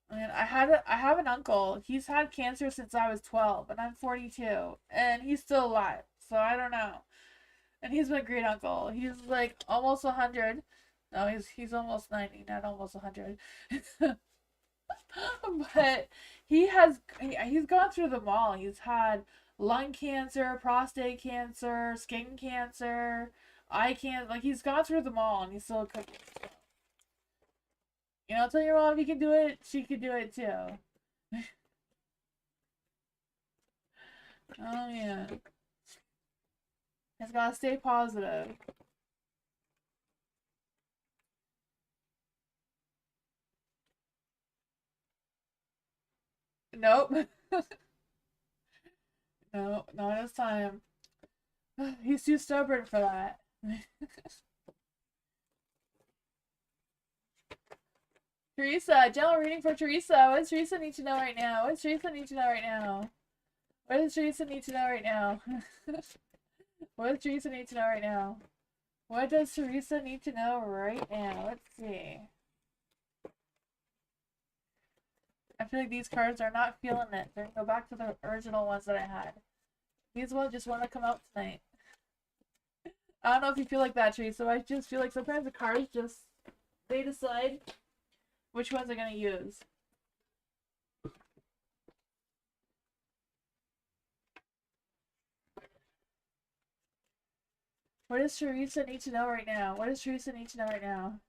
I mean, I have an uncle. He's had cancer since I was 12, and I'm 42, and he's still alive. So I don't know. And he's my great uncle. He's like almost 100. No, he's almost 90, not almost 100. But he's gone through them all. He's had lung cancer, prostate cancer, skin cancer, eye cancer. Like, he's gone through them all, and he's still cooking. Tell your mom if you can do it, she can do it too. Oh yeah. Just gotta stay positive. Nope. No, not this time. He's too stubborn for that. Teresa, general reading for Teresa. What does Teresa need to know right now? What does Teresa need to know right now? What does Teresa need to know right now? What does Teresa need to know right now? What does Teresa need to know right now? Let's see. I feel like these cards are not feeling it. They're gonna go back to the original ones that I had. These ones just want to come out tonight. I don't know if you feel like that, Teresa. I just feel like sometimes the cards they decide which ones they're gonna use. What does Teresa need to know right now? What does Teresa need to know right now?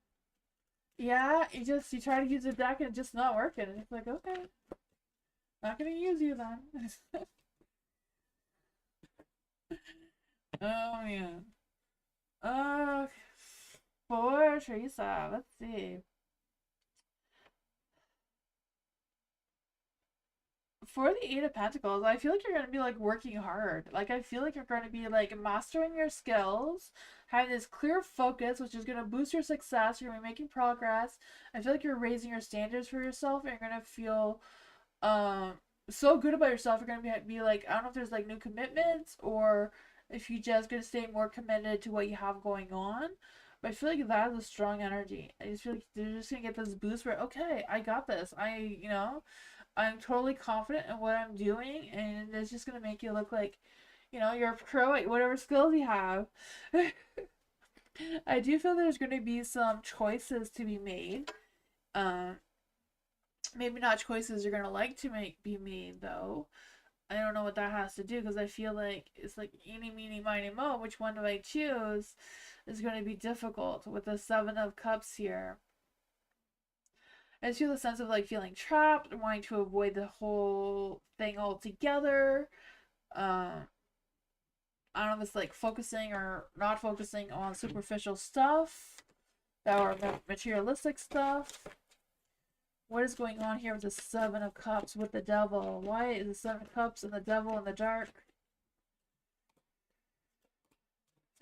Yeah, you try to use the deck and it's just not working. And it's like, okay, not gonna use you then. Oh man. Uh, for Teresa, let's see. For the Eight of Pentacles, I feel like you're gonna be like working hard. Like I feel like you're gonna be like mastering your skills, having this clear focus, which is gonna boost your success. You're gonna be making progress. I feel like you're raising your standards for yourself, and you're gonna feel um so good about yourself. You're gonna be like, I don't know if there's like new commitments or if you just gonna stay more committed to what you have going on. But I feel like that is a strong energy. I just feel like you're just gonna get this boost where, okay, I got this. I'm totally confident in what I'm doing, and it's just gonna make you look like, you're a pro at whatever skills you have. I do feel there's gonna be some choices to be made. Um, Maybe not choices you're gonna like to make be made though. I don't know what that has to do because I feel like it's like eeny, meeny, miny, mo. Which one do I choose? Is going to be difficult with the Seven of Cups here. I just feel the sense of like feeling trapped, wanting to avoid the whole thing altogether. Um, I don't know if it's like focusing or not focusing on superficial stuff or materialistic stuff. What is going on here with the Seven of Cups with the Devil? Why is the Seven of Cups and the Devil in the dark?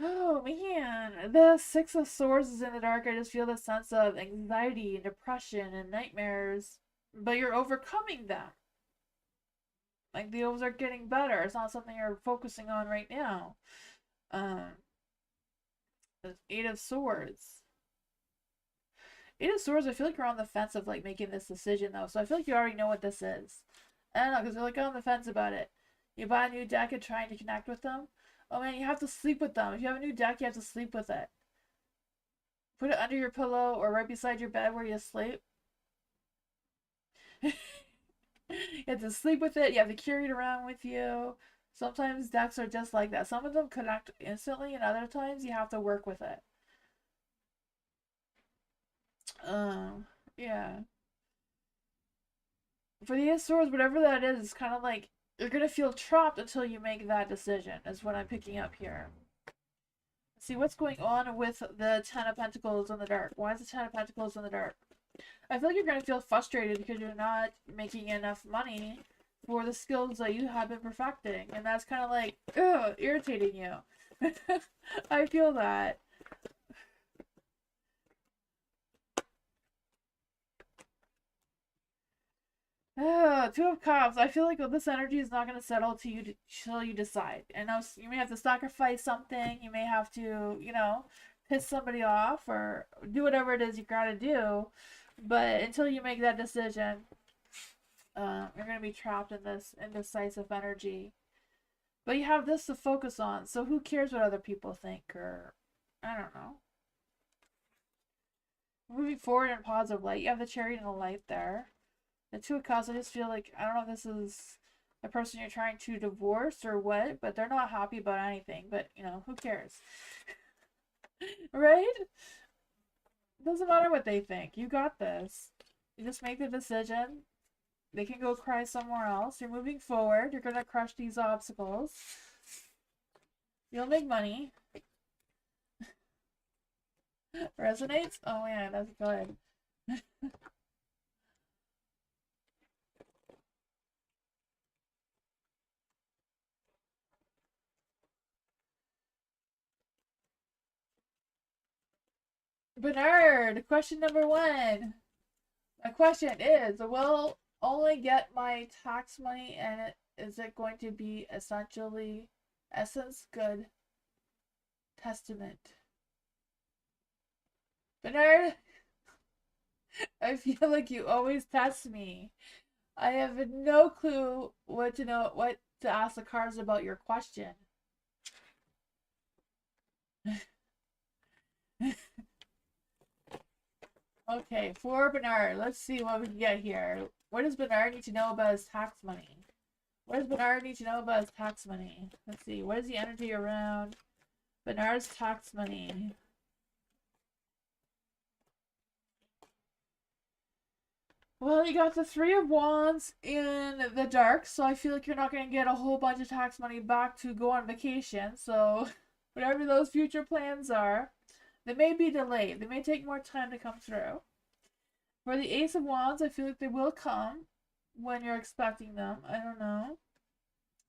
Oh man, the Six of Swords is in the dark. I just feel the sense of anxiety and depression and nightmares, but you're overcoming them. Like the ovals are getting better. It's not something you're focusing on right now. Um, the Eight of Swords. Eight of Swords. I feel like you're on the fence of like making this decision though, so I feel like you already know what this is. I don't know because you're like on the fence about it. You buy a new deck and trying to connect with them. Oh man, you have to sleep with them. If you have a new deck, you have to sleep with it. Put it under your pillow or right beside your bed where you sleep. You have to sleep with it. You have to carry it around with you. Sometimes decks are just like that. Some of them connect instantly, and other times you have to work with it. Um, yeah. For the Ace of Swords, whatever that is, it's kind of like you're gonna feel trapped until you make that decision. Is what I'm picking up here. See what's going on with the Ten of Pentacles in the dark. Why is the Ten of Pentacles in the dark? I feel like you're going to feel frustrated because you're not making enough money for the skills that you have been perfecting. And that's kind of like, ugh, irritating you. I feel that. Two of Cups. I feel like this energy is not going to settle till you decide. And now you may have to sacrifice something. You may have to, piss somebody off or do whatever it is you got to do. But until you make that decision, you're going to be trapped in this indecisive energy. But you have this to focus on. So who cares what other people think? Or, I don't know. Moving forward in positive light. You have the Chariot and the light there. The Two of Cups, I just feel like, I don't know if this is a person you're trying to divorce or what, but they're not happy about anything. But, who cares? Right? It doesn't matter what they think. You got this. You just make the decision. They can go cry somewhere else. You're moving forward. You're going to crush these obstacles. You'll make money. Resonates? Oh, yeah, that's good. Bernard, question number one. My question is, will only get my tax money and is it going to be essentially essence good testament? Bernard, I feel like you always test me. I have no clue what to ask the cards about your question. Okay, for Bernard, let's see what we can get here. What does Bernard need to know about his tax money? What does Bernard need to know about his tax money? Let's see, what is the energy around Bernard's tax money? Well, you got the Three of Wands in the dark, so I feel like you're not going to get a whole bunch of tax money back to go on vacation, so Whatever those future plans are, they may be delayed. They may take more time to come through. For the Ace of Wands, I feel like they will come when you're expecting them. I don't know.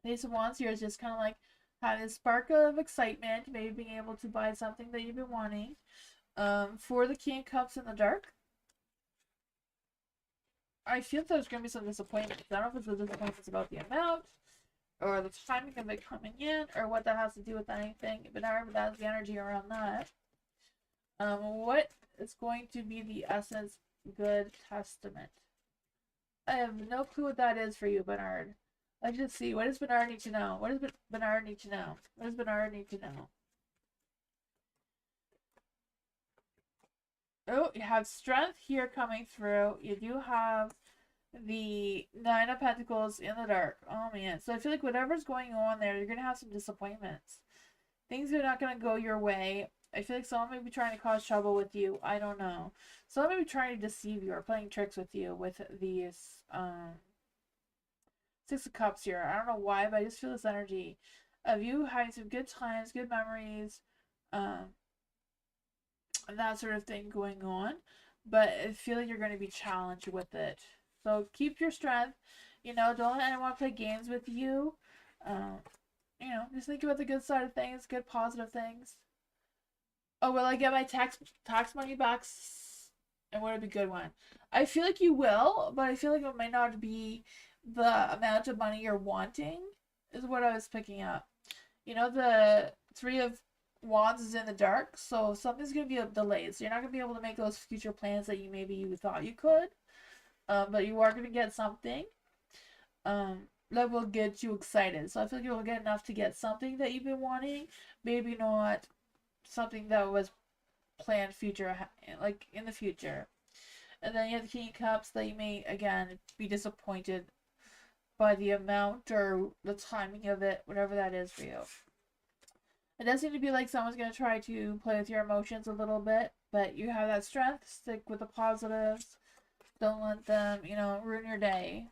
The Ace of Wands here is just kind of like having a spark of excitement, maybe being able to buy something that you've been wanting. For the King of Cups in the dark, I feel there's going to be some disappointments. I don't know if it's the disappointments about the amount, or the timing of it coming in, or what that has to do with anything, but however, that's the energy around that. What is going to be the Essence Good Testament? I have no clue what that is for you, Bernard. Let's just see. What does Bernard need to know? What does Bernard need to know? What does Bernard need to know? Oh, you have strength here coming through. You do have the Nine of Pentacles in the dark. Oh, man. So I feel like whatever's going on there, you're going to have some disappointments. Things are not going to go your way. I feel like someone may be trying to cause trouble with you. I don't know. Someone may be trying to deceive you or playing tricks with you with these Six of Cups here. I don't know why, but I just feel this energy of you having some good times, good memories, and that sort of thing going on. But I feel like you're going to be challenged with it. So keep your strength. You know, don't let anyone play games with you. You know, just think about the good side of things, good positive things. Oh, will I get my tax money back? And would it be a good one? I feel like you will, but I feel like it might not be the amount of money you're wanting, is what I was picking up. You know, the Three of Wands is in the dark, so something's going to be delayed. So you're not going to be able to make those future plans that you thought you could. But you are going to get something that will get you excited. So I feel like you'll get enough to get something that you've been wanting. Maybe not something that was planned future, like in the future. And then you have the King of Cups that you may, again, be disappointed by the amount or the timing of it, whatever that is for you. It does seem to be like someone's going to try to play with your emotions a little bit, but you have that strength. Stick with the positives. Don't let them, you know, ruin your day.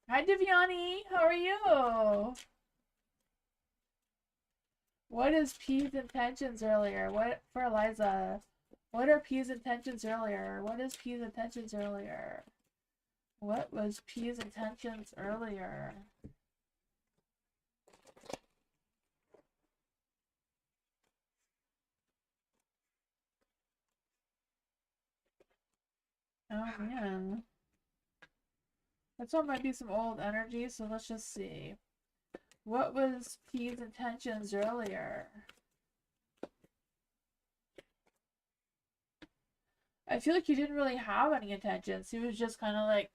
Hi, Divyani. How are you? What is P's intentions earlier? What for Eliza? What are P's intentions earlier? What is P's intentions earlier? What was P's intentions earlier? Oh man. That's what might be some old energy, so let's just see. What was P's intentions earlier? I feel like he didn't really have any intentions. He was just kind of like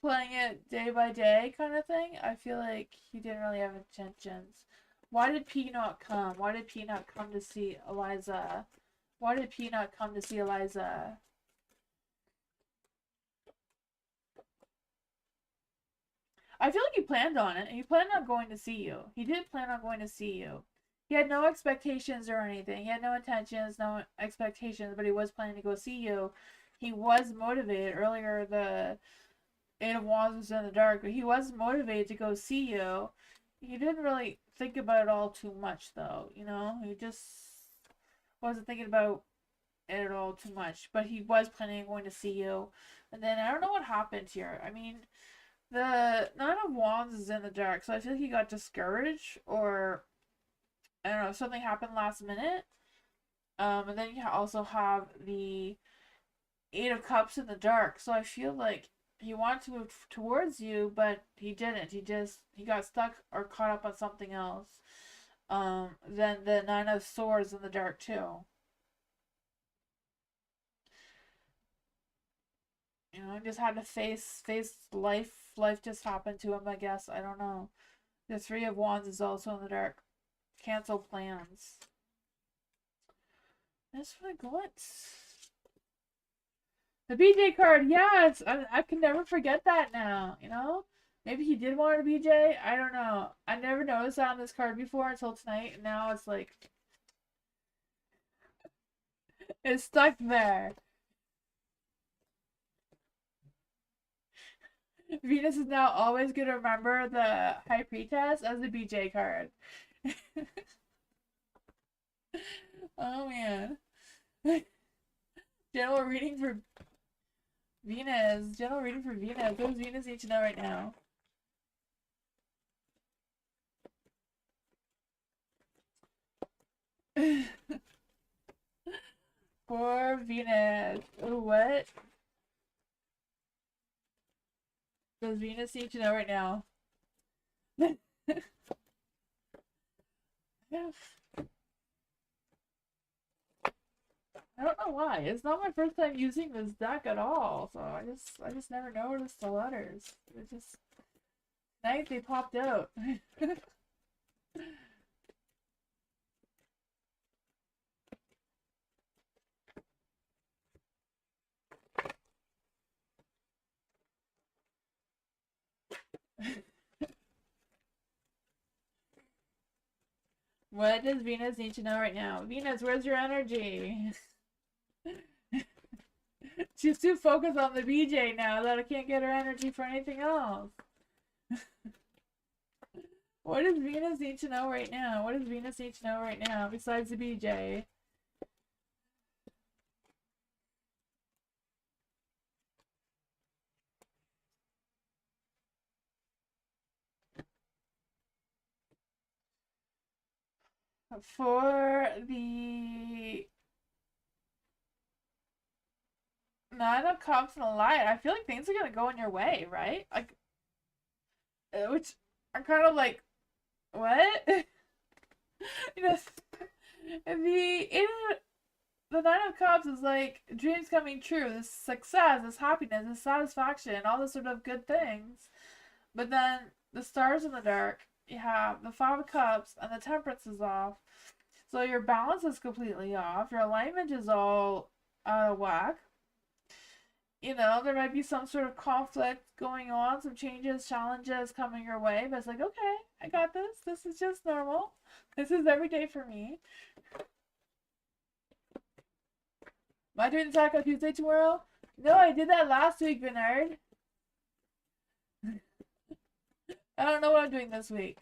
playing it day by day kind of thing. I feel like he didn't really have intentions. Why did P not come? Why did P not come to see Eliza? Why did P not come to see Eliza? I feel like he planned on it. He planned on going to see you. He did plan on going to see you. He had no expectations or anything. He had no intentions, no expectations, but he was planning to go see you. He was motivated. Earlier, the Eight of Wands was in the dark, but he was motivated to go see you. He didn't really think about it all too much, though. You know, he just wasn't thinking about it at all too much. But he was planning on going to see you. And then I don't know what happened here. I mean, the Nine of Wands is in the dark, so I feel like he got discouraged, or I don't know, something happened last minute. And then you also have the Eight of Cups in the dark, so I feel like he wanted to move towards you, but he didn't. He got stuck or caught up on something else. Then the Nine of Swords in the dark too. You know, he just had to face life. Life just happened to him, I guess. I don't know. The Three of Wands is also in the dark. Cancel plans. That's what I got. The BJ card, yes! I can never forget that now, you know? Maybe he did want a BJ? I don't know. I never noticed that on this card before until tonight, and now it's like... It's stuck there. Venus is now always going to remember the High Priestess as the BJ card. Oh man. General reading for Venus. General reading for Venus. What does Venus need to know right now? For Venus. Ooh, what does Venus need to know right now? Yeah. I don't know why. It's not my first time using this deck at all, so I just never noticed the letters. It just tonight they popped out. What does Venus need to know right now? Venus, where's your energy? She's too focused on the BJ now that I can't get her energy for anything else. What does Venus need to know right now? What does Venus need to know right now besides the BJ? For the Nine of Cups and the Light, I feel like things are gonna go in your way, right? Like, which are kind of like, what? You know, the Nine of Cups is like dreams coming true, this success, this happiness, this satisfaction, all this sort of good things. But then the stars in the dark, you have the Five of Cups and the Temperance is off. So your balance is completely off. Your alignment is all out of whack. You know, there might be some sort of conflict going on, some changes, challenges coming your way, but it's like, okay, I got this. This is just normal. This is every day for me. Am I doing the Taco Tuesday tomorrow? No, I did that last week, Bernard. I don't know what I'm doing this week.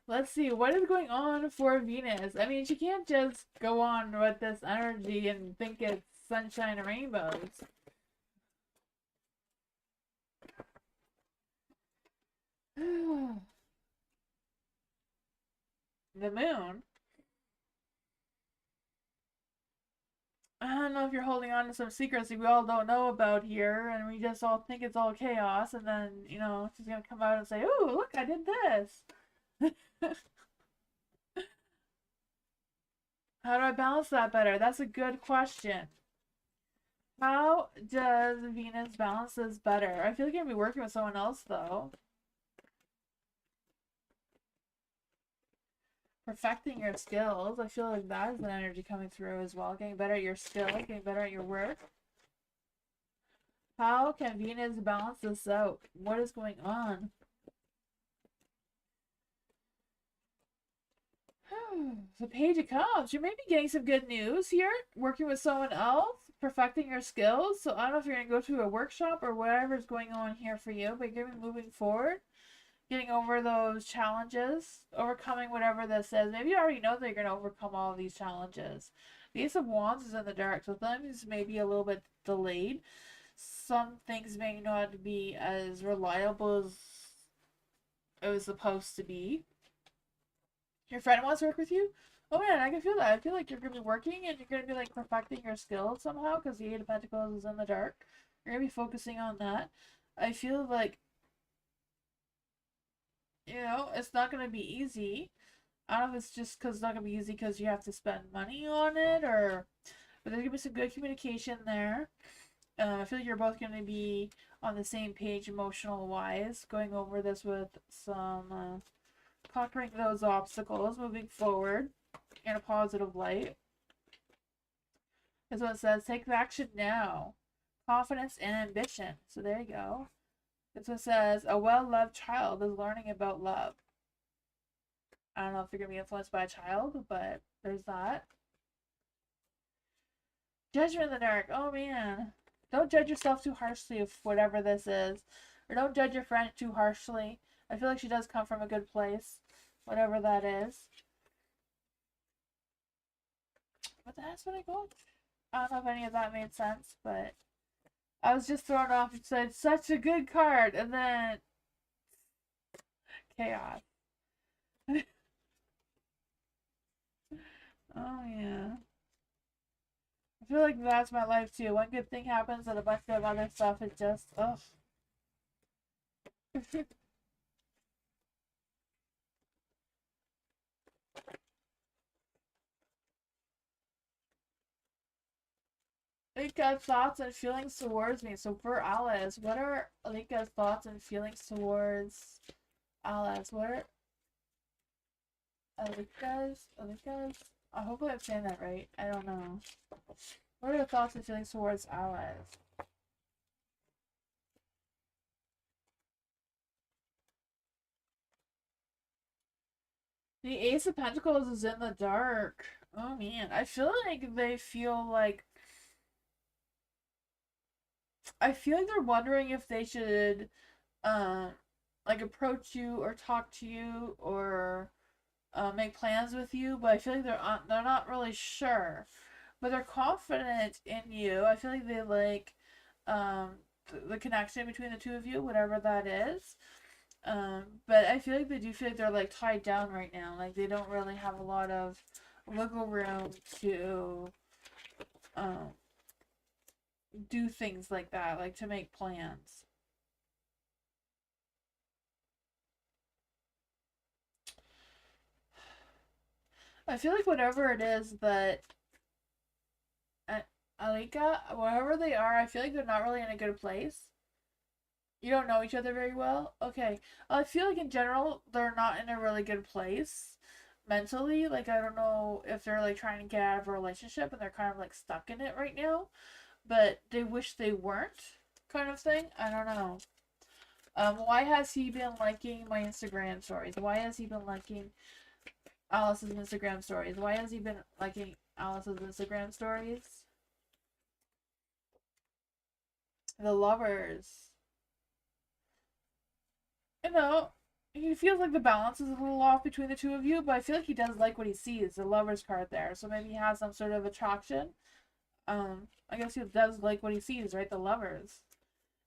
Let's see, what is going on for Venus? I mean, she can't just go on with this energy and think it's sunshine and rainbows. The moon. I don't know if you're holding on to some secrecy we all don't know about here, and we just all think it's all chaos, and then, you know, she's gonna come out and say, "Ooh, look, I did this." How do I balance that better? That's a good question. How does Venus balance this better? I feel like you're gonna be working with someone else, though. Perfecting your skills. I feel like that is an energy coming through as well. Getting better at your skills, getting better at your work. How can Venus balance this out? What is going on? The Page of Cups. You may be getting some good news here. Working with someone else. Perfecting your skills. So I don't know if you're going to go to a workshop or whatever's going on here for you. But you're going to be moving forward. Getting over those challenges. Overcoming whatever this is. Maybe you already know that you're going to overcome all of these challenges. The Ace of Wands is in the dark. So things may be a little bit delayed. Some things may not be as reliable as it was supposed to be. Your friend wants to work with you? Oh man, I can feel that. I feel like you're gonna be working and you're gonna be like perfecting your skills somehow because the Eight of Pentacles is in the dark. You're gonna be focusing on that. I feel like, you know, it's not gonna be easy. I don't know if it's just because it's not gonna be easy because you have to spend money on it or. But there's gonna be some good communication there. I feel like you're both gonna be on the same page emotional wise, going over this with some. Conquering those obstacles, moving forward in a positive light. That's what it says. Take action now. Confidence and ambition. So there you go. That's what it says. A well-loved child is learning about love. I don't know if you're going to be influenced by a child, but there's that. Judgment in the dark. Oh, man. Don't judge yourself too harshly of whatever this is. Or don't judge your friend too harshly. I feel like she does come from a good place. Whatever that is. But that's what I got. I don't know if any of that made sense, but I was just thrown off and said, such a good card, and then chaos. Oh, yeah. I feel like that's my life, too. One good thing happens, and a bunch of other stuff is just, ugh. Alika's thoughts and feelings towards me. So for Alice, what are Alika's thoughts and feelings towards Alice? What are Alika's? I hope I'm saying that right. I don't know. What are her thoughts and feelings towards Alice? The Ace of Pentacles is in the dark. Oh man, I feel like they feel like they're wondering if they should like approach you or talk to you or make plans with you, but I feel like they're not really sure, but they're confident in you. I feel like they like the connection between the two of you, whatever that is. But I feel like they do feel like they're like tied down right now. Like they don't really have a lot of wiggle room to um do things like that, like to make plans. I feel like whatever it is that Alika, wherever they are, I feel like they're not really in a good place. You don't know each other very well? Okay. I feel like in general, they're not in a really good place mentally. Like, I don't know if they're like trying to get out of a relationship and they're kind of like stuck in it right now, but they wish they weren't, kind of thing. I don't know. Why has he been liking my Instagram stories? Why has he been liking Alice's Instagram stories? Why has he been liking Alice's Instagram stories? The lovers. You know, he feels like the balance is a little off between the two of you, but I feel like he does like what he sees, the lovers card there. So maybe he has some sort of attraction. I guess he does like what he sees, right? The lovers.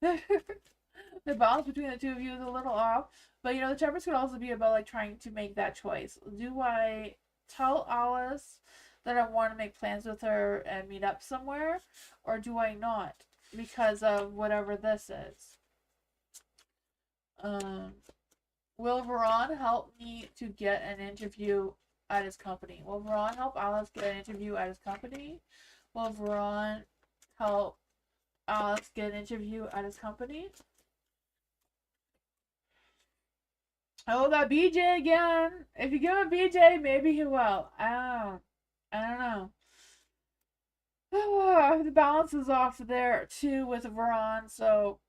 The balance between the two of you is a little off. But you know, the Temperance could also be about like trying to make that choice. Do I tell Alice that I want to make plans with her and meet up somewhere, or do I not? Because of whatever this is. Um, will Veron help me to get an interview at his company? Will Veron help Alice get an interview at his company? Will Veron help Alice get an interview at his company? Oh, that BJ again. If you give him BJ, maybe he will. I don't know. The balance is off there too with Veron, so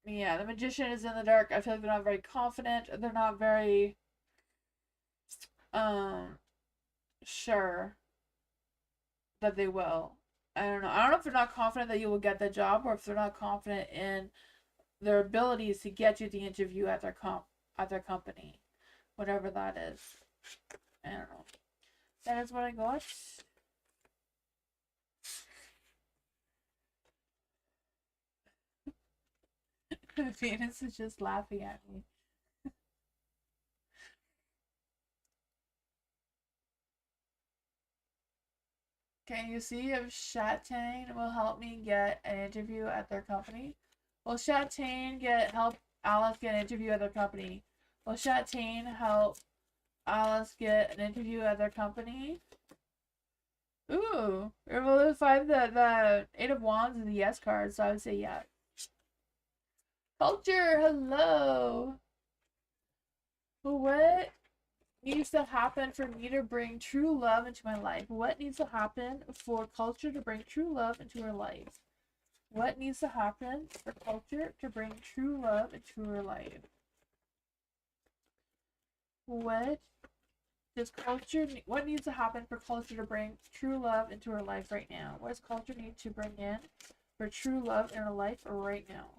yeah, the magician is in the dark. I feel like they're not very confident. They're not very um sure that they will. I don't know. I don't know if they're not confident that you will get the job, or if they're not confident in their abilities to get you the interview at their company, whatever that is. I don't know. That is what I got. Venus is just laughing at me. Can you see if Chatain will help me get an interview at their company? Will Chatain help Alice get an interview at their company? Will Chatain help Alice get an interview at their company? Ooh, we'll find the Eight of Wands is the yes card, so I would say yes. Culture, hello. What needs to happen for me to bring true love into my life? What needs to happen for culture to bring true love into her life? What needs to happen for culture to bring true love into her life? What needs to happen for culture to bring true love into her life right now? What does culture need to bring in for true love in her life right now.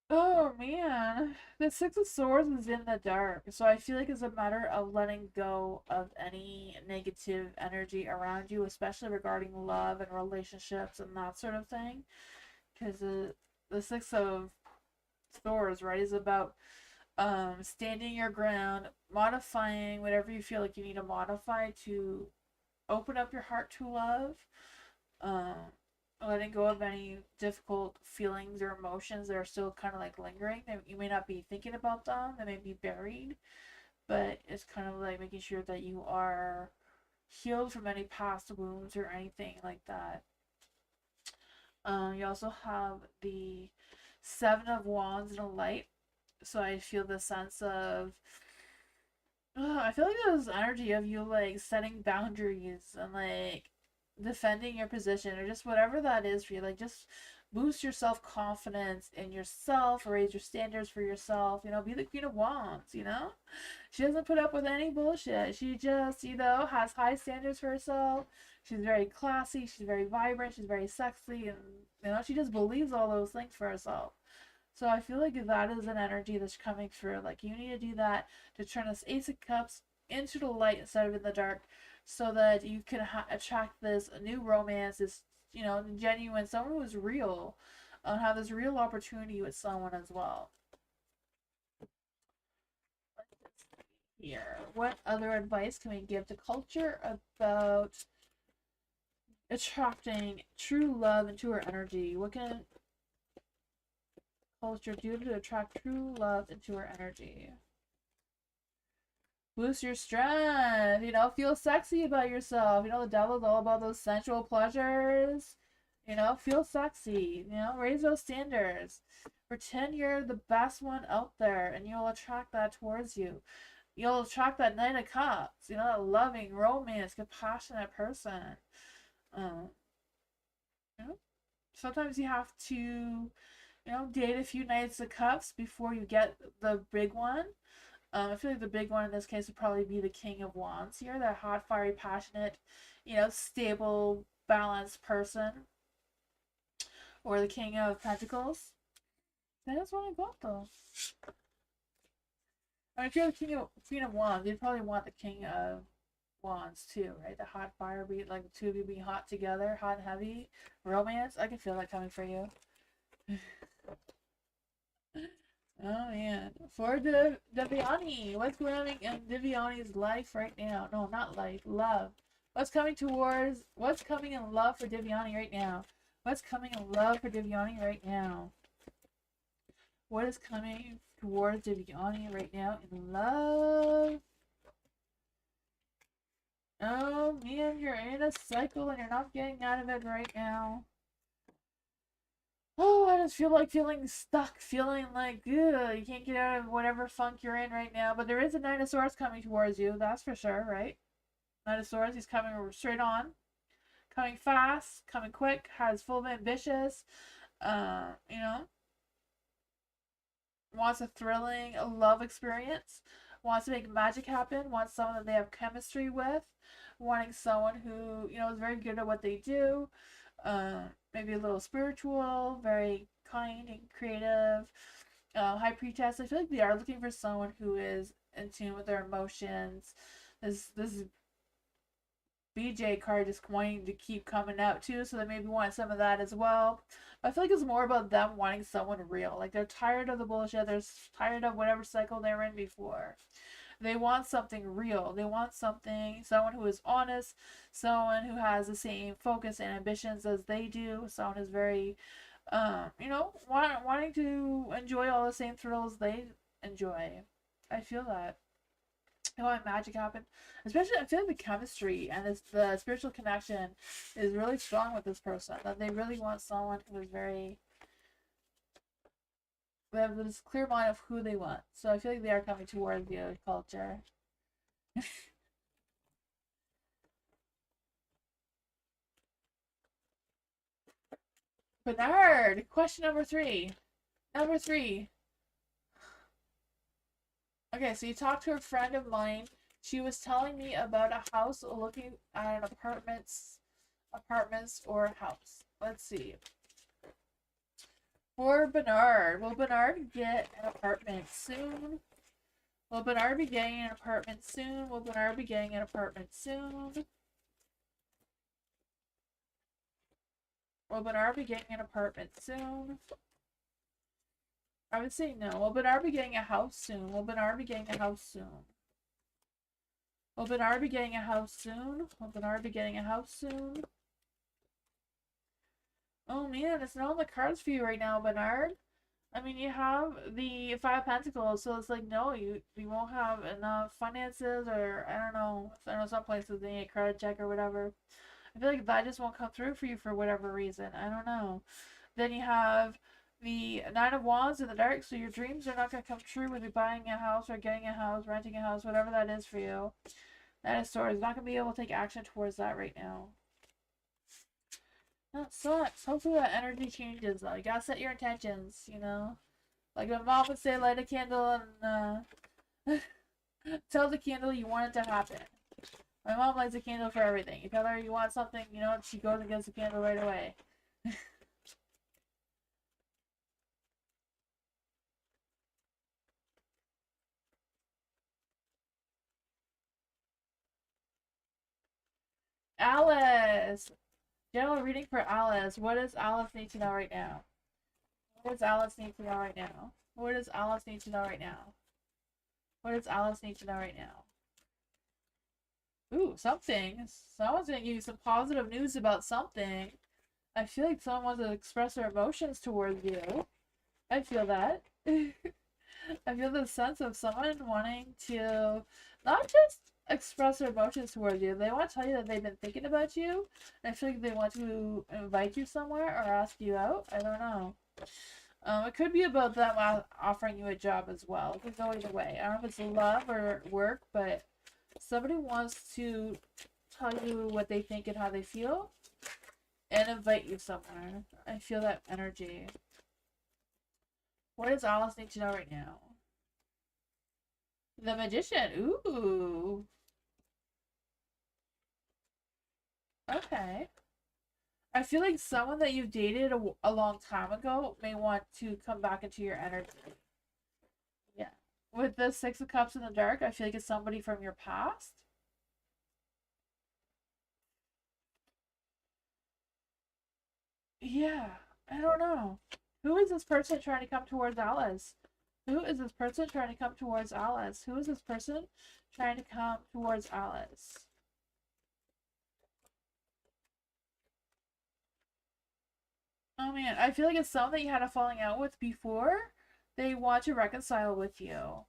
Oh man, the Six of Swords is in the dark, so I feel like it's a matter of letting go of any negative energy around you, especially regarding love and relationships and that sort of thing. Because the Six of Swords, right, is about standing your ground, modifying whatever you feel like you need to modify to open up your heart to love, um, letting go of any difficult feelings or emotions that are still kind of like lingering. You may not be thinking about them, they may be buried, but it's kind of like making sure that you are healed from any past wounds or anything like that. You also have the Seven of Wands in a light, so I feel the sense of I feel like there's energy of you like setting boundaries and like defending your position or just whatever that is for you. Like just boost your self confidence in yourself, raise your standards for yourself. Be the Queen of Wands. She doesn't put up with any bullshit. She just has high standards for herself. She's very classy. She's very vibrant. She's very sexy, and she just believes all those things for herself. So I feel like that is an energy that's coming through. Like you need to do that to turn this Ace of Cups into the light instead of in the dark, so that you can attract this new romance, this genuine someone who is real, and have this real opportunity with someone as well. Here, what other advice can we give to culture about attracting true love into her energy? What can culture do to attract true love into her energy? Boost your strength, feel sexy about yourself. The devil's all about those sensual pleasures. Feel sexy, raise those standards. Pretend you're the best one out there, and you'll attract that towards you. You'll attract that Knight of Cups, that loving, romance, compassionate person. Um, Sometimes you have to, date a few Knights of Cups before you get the big one. I feel like the big one in this case would probably be the King of Wands here, that hot, fiery, passionate, stable, balanced person. Or the King of Pentacles. That is what I got though. I mean, if you're the Queen of Wands, you'd probably want the King of Wands too, right? The hot fire beat, like the two of you being hot together, hot and heavy, romance. I can feel that coming for you. Oh man, for Deviani, what's going on in Deviani's life right now? No, not life, love. What's coming in love for Deviani right now? What's coming in love for Deviani right now? What is coming towards Deviani right now in love? Oh man, you're in a cycle and you're not getting out of it right now. Oh, I just feel like feeling stuck, feeling like, ugh, you can't get out of whatever funk you're in right now. But there is a Knight of Swords coming towards you, that's for sure, right? Knight of Swords, he's coming straight on. Coming fast, coming quick, has full of ambitious, uh, you know, wants a thrilling love experience, wants to make magic happen, wants someone that they have chemistry with, wanting someone who, is very good at what they do, maybe a little spiritual, very kind and creative. High Priestess, I feel like they are looking for someone who is in tune with their emotions. This BJ card just wanting to keep coming out too, so they maybe want some of that as well. But I feel like it's more about them wanting someone real. Like they're tired of the bullshit. They're tired of whatever cycle they were in before. They want something real. They want someone who is honest, someone who has the same focus and ambitions as they do, someone who's very, wanting to enjoy all the same thrills they enjoy. I feel that. I want magic happen. Especially, I feel like the chemistry and the spiritual connection is really strong with this person. That they really want someone who is very. They have this clear mind of who they want. So I feel like they are coming towards you, culture. Bernard, question number 3. Number 3. Okay, so you talked to a friend of mine. She was telling me about a house looking at an apartments or a house. Let's see. For Bernard, will Bernard get an apartment soon? Will Bernard be getting an apartment soon? Will Bernard be getting an apartment soon? Will Bernard be getting an apartment soon? I would say no. Will Bernard be getting a house soon? Will Bernard be getting a house soon? Will Bernard be getting a house soon? Will Bernard be getting a house soon? Oh man, it's not on the cards for you right now, Bernard. I mean, you have the Five of Pentacles, so it's like, no, you won't have enough finances, or I don't know. I know some places they need a credit check or whatever. I feel like that just won't come through for you for whatever reason. I don't know. Then you have the Nine of Wands in the dark, so your dreams are not going to come true with you buying a house or getting a house, renting a house, whatever that is for you. That is Swords. Not going to be able to take action towards that right now. That sucks. Hopefully that energy changes though. You gotta set your intentions, you know? Like my mom would say, light a candle and tell the candle you want it to happen. My mom lights a candle for everything. You tell her you want something, you know, she goes and gets the candle right away. Alice! General reading for Alice. What does Alice need to know right now? What does Alice need to know right now? What does Alice need to know right now? What does Alice need to know right now? Ooh, something. Someone's gonna give you some positive news about something. I feel like someone wants to express their emotions towards you. I feel that. I feel the sense of someone wanting to not just express their emotions towards you, they want to tell you that they've been thinking about you. And I feel like they want to invite you somewhere or ask you out. I don't know. It could be about them offering you a job as well. It could go either way. I don't know if it's love or work, but somebody wants to tell you what they think and how they feel and invite you somewhere. I feel that energy. What does Alice need to know right now? The Magician. Ooh. Okay. I feel like someone that you dated a long time ago may want to come back into your energy. Yeah. With the Six of Cups in the dark, I feel like it's somebody from your past. Yeah. I don't know. Who is this person trying to come towards Alice? Who is this person trying to come towards Alice? Who is this person trying to come towards Alice? Oh man, I feel like it's someone that you had a falling out with before. They want to reconcile with you.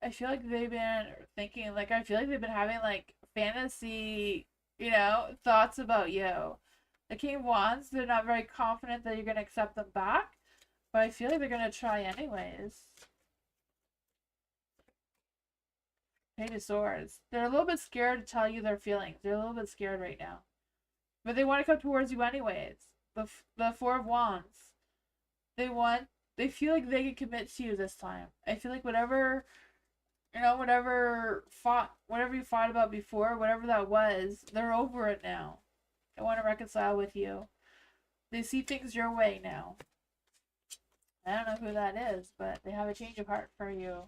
I feel like they've been thinking, like, I feel like they've been having, like, fantasy, you know, thoughts about you. The King of Wands, they're not very confident that you're going to accept them back, but I feel like they're going to try anyways. Page of Swords. They're a little bit scared to tell you their feelings. They're a little bit scared right now. But they want to come towards you anyways. The Four of Wands. They feel like they can commit to you this time. I feel like whatever, you know, whatever you fought about before, whatever that was, they're over it now. They want to reconcile with you. They see things your way now. I don't know who that is, but they have a change of heart for you.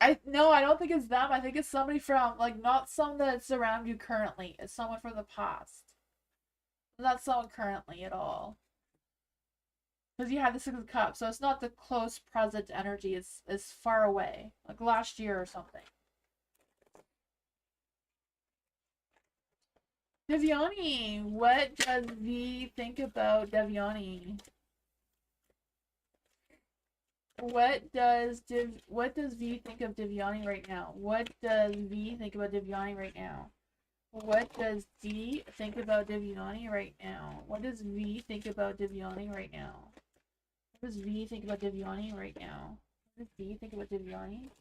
I don't think it's them. I think it's somebody from, like, not someone that's around you currently. It's someone from the past. Not someone currently at all. Because you have the Six of Cups, so it's not the close present energy. It's far away, like last year or something. Devyani, what does V think about Devyani? What does V think of Devyani right now? What does V think about Devyani right now? What does D think about Devyani right now? What does V think about Devyani right now? What does V think about Devyani right now? What does V think about Devyani?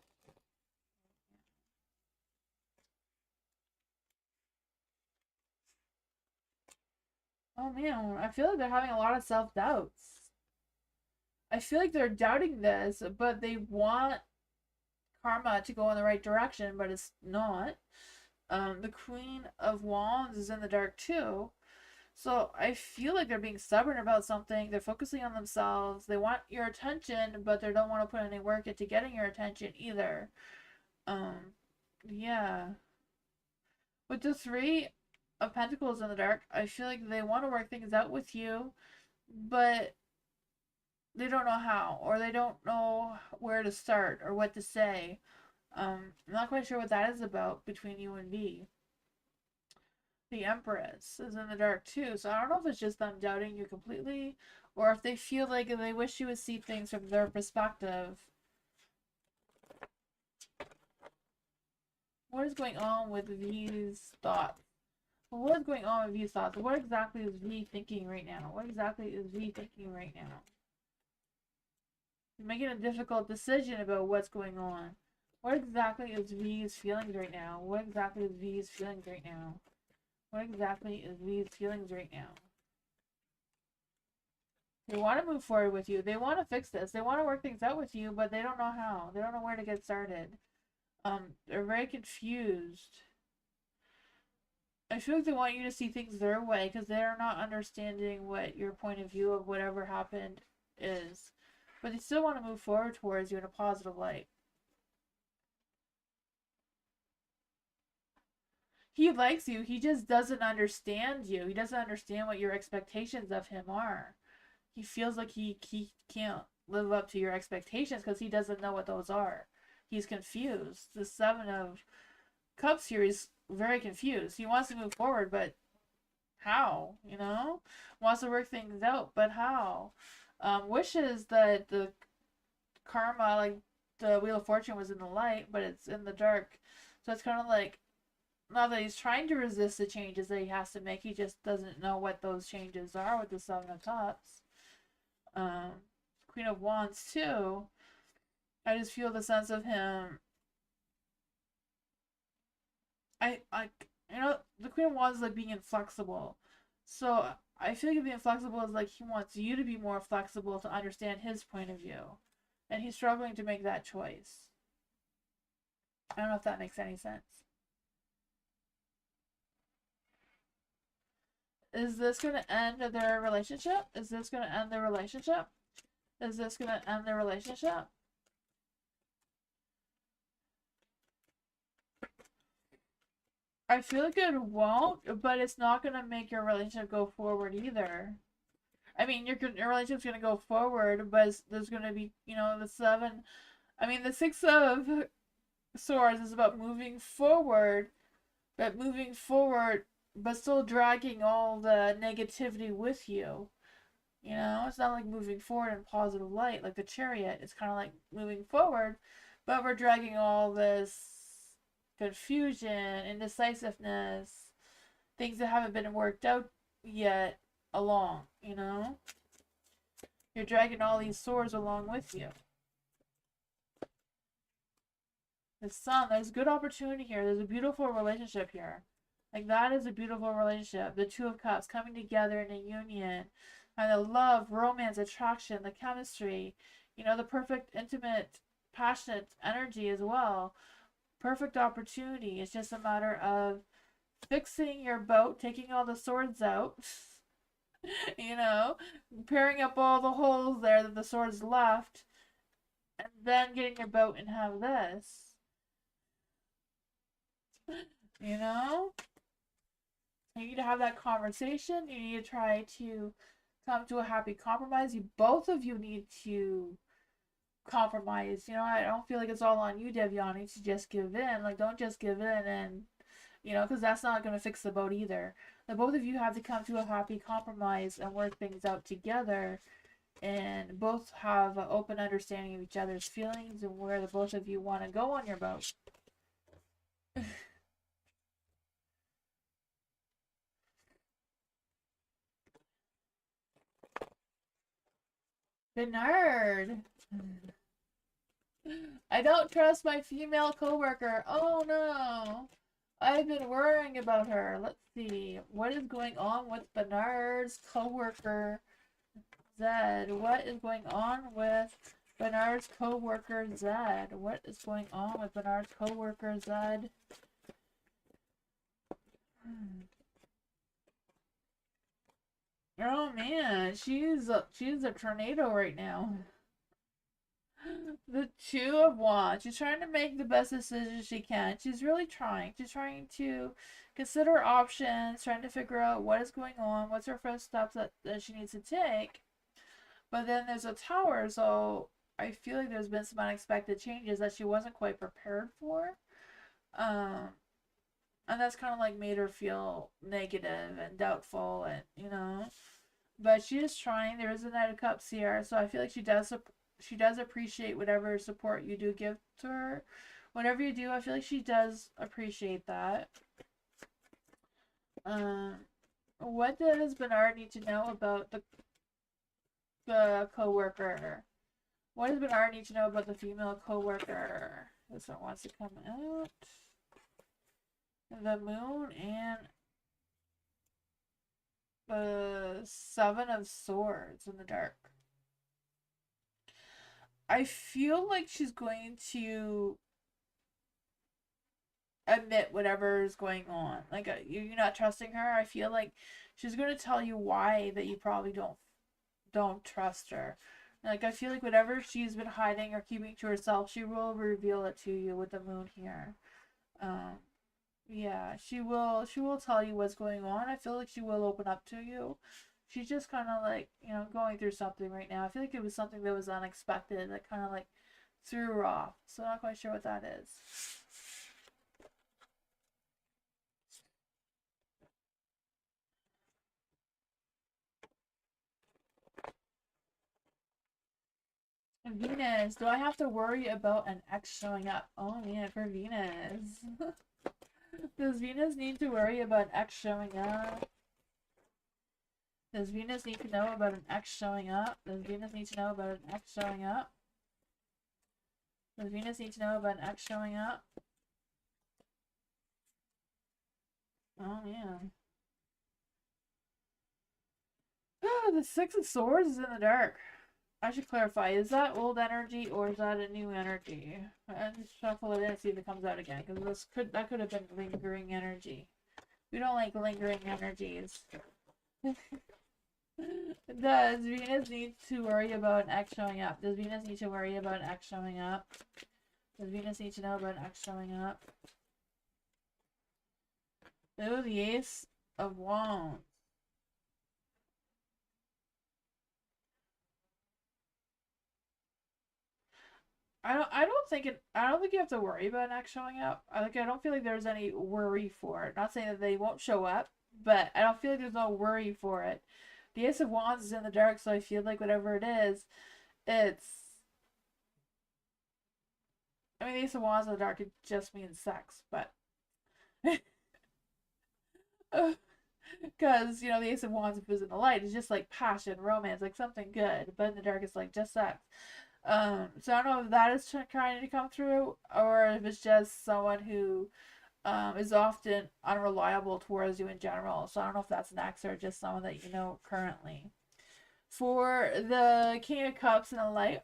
Oh man, I feel like they're having a lot of self-doubts. I feel like they're doubting this, but they want karma to go in the right direction, but it's not. The Queen of Wands is in the dark too. So I feel like they're being stubborn about something. They're focusing on themselves. They want your attention, but they don't want to put any work into getting your attention either. Um, yeah. With the Three of Pentacles in the dark, I feel like they want to work things out with you, but they don't know how, or they don't know where to start or what to say. I'm not quite sure what that is about between you and V. The Empress is in the dark too, so I don't know if it's just them doubting you completely, or if they feel like they wish you would see things from their perspective. What is going on with V's thoughts? What is going on with V's thoughts? What exactly is V thinking right now? What exactly is V thinking right now? You're making a difficult decision about what's going on. What exactly is V's feelings right now? What exactly is V's feelings right now? What exactly is V's feelings right now? They want to move forward with you. They want to fix this. They want to work things out with you, but they don't know how. They don't know where to get started. They're very confused. I feel like they want you to see things their way because they're not understanding what your point of view of whatever happened is. But they still want to move forward towards you in a positive light. He likes you. He just doesn't understand you. He doesn't understand what your expectations of him are. He feels like he can't live up to your expectations because he doesn't know what those are. He's confused. The Seven of Cups here is very confused. He wants to move forward, but how? You know? Wants to work things out, but how? Wishes that the karma, like the Wheel of Fortune, was in the light, but it's in the dark. So it's kind of like, not that he's trying to resist the changes that he has to make, he just doesn't know what those changes are with the Seven of Cups. Um, Queen of Wands too. I just feel the sense of him. The Queen of Wands is like being inflexible. So I feel like being flexible is like he wants you to be more flexible to understand his point of view, and he's struggling to make that choice. I don't know if that makes any sense. Is this going to end their relationship? Is this going to end their relationship? Is this going to end their relationship? I feel like it won't, but it's not going to make your relationship go forward either. I mean, your relationship's going to go forward, but there's going to be, the Six of Swords is about moving forward, but still dragging all the negativity with you. You know, it's not like moving forward in positive light like the Chariot. It's kind of like moving forward, but we're dragging all this confusion, indecisiveness, things that haven't been worked out yet along, you know? You're dragging all these swords along with you. The Sun, there's good opportunity here. There's a beautiful relationship here. Like, that is a beautiful relationship. The Two of Cups coming together in a union. And the love, romance, attraction, the chemistry. You know, the perfect, intimate, passionate energy as well. Perfect opportunity. It's just a matter of fixing your boat, taking all the swords out. You know, pairing up all the holes there that the swords left. And then getting your boat and have this. You know? You need to have that conversation. You need to try to come to a happy compromise. Both of you need to compromise. You know, I don't feel like it's all on you, Devyani, to just give in. Like, don't just give in and, because that's not going to fix the boat either. The both of you have to come to a happy compromise and work things out together and both have an open understanding of each other's feelings and where the both of you want to go on your boat. Bernard. I don't trust my female coworker. Oh no. I've been worrying about her. Let's see. What is going on with Bernard's coworker, Zed? What is going on with Bernard's coworker, Zed? What is going on with Bernard's coworker, Zed? Oh man, she's a tornado right now. The Two of Wands. She's trying to make the best decision she can. She's really trying. She's trying to consider options, trying to figure out what is going on, what's her first steps that she needs to take. But then there's a Tower, so I feel like there's been some unexpected changes that she wasn't quite prepared for. Um, and that's kind of like made her feel negative and doubtful, and But she is trying. There is a Knight of Cups here, so I feel like she does appreciate whatever support you do give to her. Whatever you do, I feel like she does appreciate that. What does Bernard need to know about the coworker? What does Bernard need to know about the female coworker? This one wants to come out. The Moon and the Seven of Swords in the dark. I feel like she's going to admit whatever is going on. Like, you're not trusting her. I feel like she's going to tell you why that you probably don't trust her. Like, I feel like whatever she's been hiding or keeping to herself, she will reveal it to you with the Moon here. Yeah, she will tell you what's going on. I feel like she will open up to you. She's just kind of like, going through something right now. I feel like it was something that was unexpected that kind of like threw her off. So I'm not quite sure what that is. Venus, do I have to worry about an ex showing up? Oh man, for Venus. Does Venus need to worry about an ex showing up? Does Venus need to know about an ex showing up? Does Venus need to know about an ex showing up? Does Venus need to know about an ex showing up? Oh man. The Six of Swords is in the dark. I should clarify, is that old energy or is that a new energy? I just shuffle it in and see if it comes out again, because that could have been lingering energy. We don't like lingering energies. Does Venus need to worry about an X showing up? Does Venus need to worry about an X showing up? Does Venus need to know about an X showing up? Ooh, the Ace of Wands. I don't think you have to worry about an X showing up. I don't feel like there's any worry for it. Not saying that they won't show up, but I don't feel like there's no worry for it. The Ace of Wands is in the dark, so I feel like whatever it is, it's I mean the Ace of Wands in the dark, it just means sex, but because the Ace of Wands, if it was in the light, is just like passion, romance, like something good, but in the dark it's like just sex. So I don't know if that is trying to come through, or if it's just someone who is often unreliable towards you in general. So I don't know if that's an ex or just someone that you know currently. For the King of Cups in the light,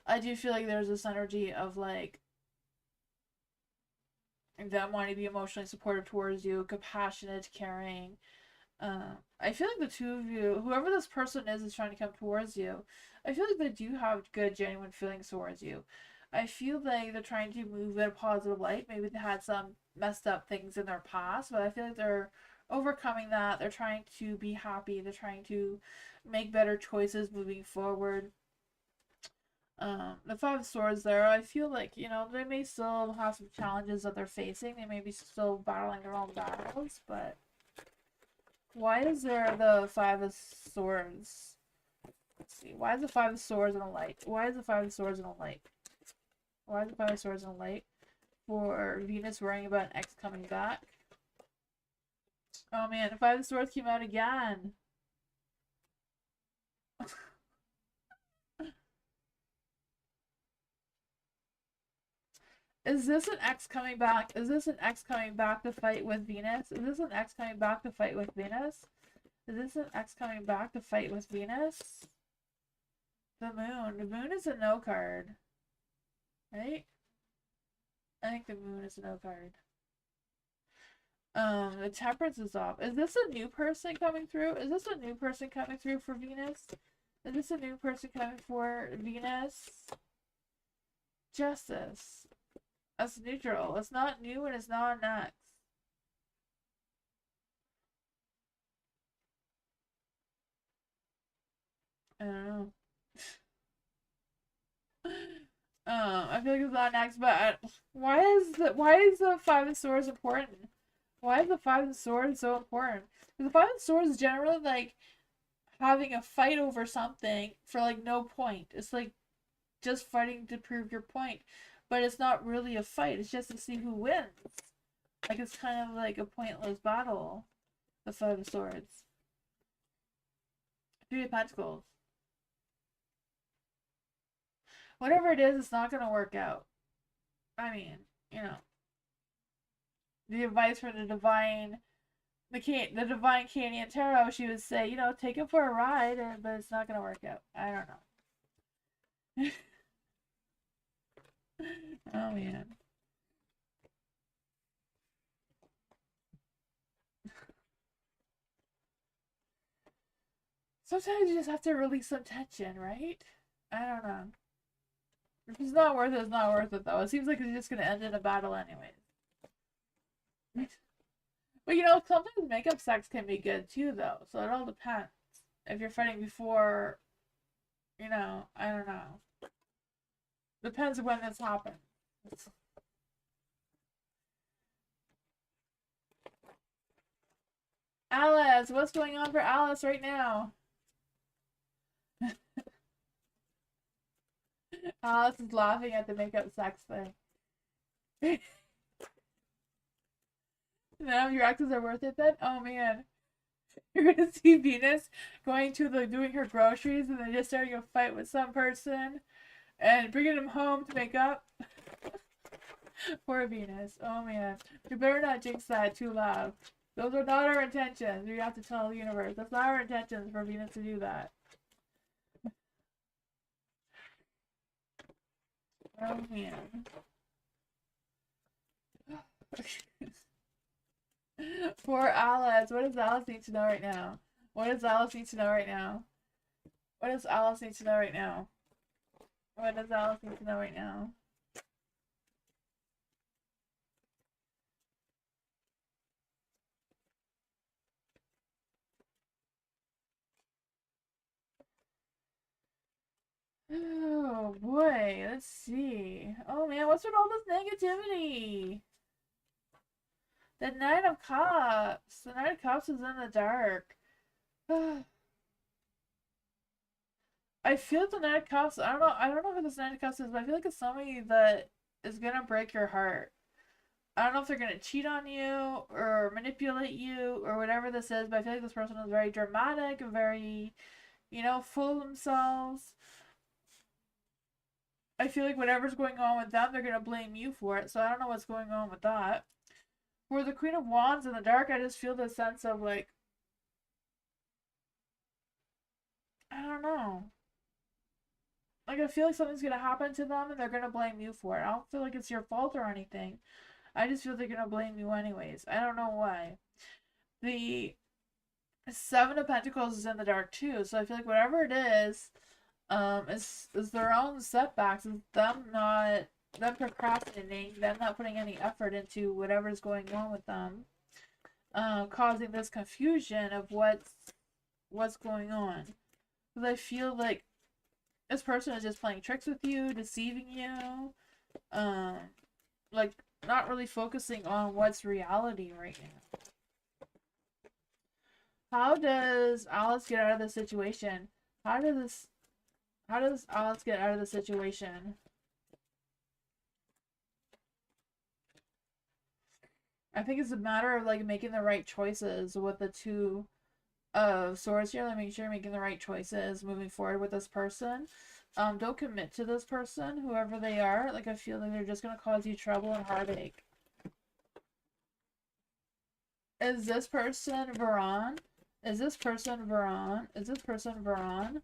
I do feel like there's this energy of like them wanting to be emotionally supportive towards you, compassionate, caring. I feel like the two of you, whoever this person is trying to come towards you. I feel like they do have good, genuine feelings towards you. I feel like they're trying to move in a positive light. Maybe they had some messed up things in their past, but I feel like they're overcoming that. They're trying to be happy. They're trying to make better choices moving forward. The Five of Swords there, I feel like, they may still have some challenges that they're facing. They may be still battling their own battles, but why is there the Five of Swords? Let's see. Why is the Five of Swords in a light? Why is the Five of Swords in a light? Why is the Five of Swords in a light? For Venus worrying about an ex coming back. Oh man, the Five of Swords came out again. Is this an ex coming back? Is this an ex coming back to fight with Venus? Is this an ex coming back to fight with Venus? Is this an ex coming back to fight with Venus? The moon. The moon is a no card. Right? I think the moon is a no card. The temperance is off. Is this a new person coming through? Is this a new person coming through for Venus? Is this a new person coming for Venus? Justice. That's neutral. It's not new and it's not an ex. I don't know. I feel like it's not next, but why is the Five of Swords important? Why is the Five of Swords so important? Because the Five of Swords is generally like having a fight over something for like no point. It's like just fighting to prove your point, but it's not really a fight. It's just to see who wins. Like it's kind of like a pointless battle. The Five of Swords. Three of Pentacles. Whatever it is, it's not gonna work out. I mean, you know, the advice for the divine Canadian tarot, she would say, you know, take it for a ride, but it's not gonna work out. I don't know. Oh man. Sometimes you just have to release some tension, right? I don't know. If it's not worth it, it's not worth it though. It seems like it's just gonna end in a battle anyways. But you know, sometimes makeup sex can be good too though, so it all depends. If you're fighting before, you know, I don't know. Depends when this happens. Alice, what's going on for Alice right now? Alice is laughing at the makeup sex thing. None of your exes are worth it then? Oh man. You're gonna see Venus going to doing her groceries and then just starting a fight with some person and bringing him home to make up. Poor Venus. Oh man. You better not jinx that too loud. Those are not our intentions. You have to tell the universe. That's not our intentions for Venus to do that. Oh man. Poor Alice. What does Alice need to know right now? What does Alice need to know right now? What does Alice need to know right now? What does Alice need to know right now? Oh boy, let's see. Oh man, what's with all this negativity? The Knight of Cups. The Knight of Cups is in the dark. I feel the Knight of Cups. I don't know who this Knight of Cups is, but I feel like it's somebody that is gonna break your heart. I don't know if they're gonna cheat on you or manipulate you or whatever this is, but I feel like this person is very dramatic and very, you know, full of themselves. I feel like whatever's going on with them, they're gonna blame you for it. So I don't know what's going on with that. For the Queen of Wands in the dark, I just feel this sense of like, I don't know. Like I feel like something's gonna happen to them and they're gonna blame you for it. I don't feel like it's your fault or anything. I just feel they're gonna blame you anyways. I don't know why. The Seven of Pentacles is in the dark too, so I feel like whatever it is their own setbacks. Is them procrastinating, them not putting any effort into whatever's going on with them, causing this confusion of what's going on. Because I feel like this person is just playing tricks with you, deceiving you, like not really focusing on what's reality right now. How does Alice get out of this situation? How does Alice get out of the situation? I think it's a matter of like making the right choices with the Two of Swords here. Like making sure you're making the right choices moving forward with this person. Don't commit to this person, whoever they are. Like, I feel like they're just gonna cause you trouble and heartache. Is this person Varan? Is this person Varan? Is this person Varan?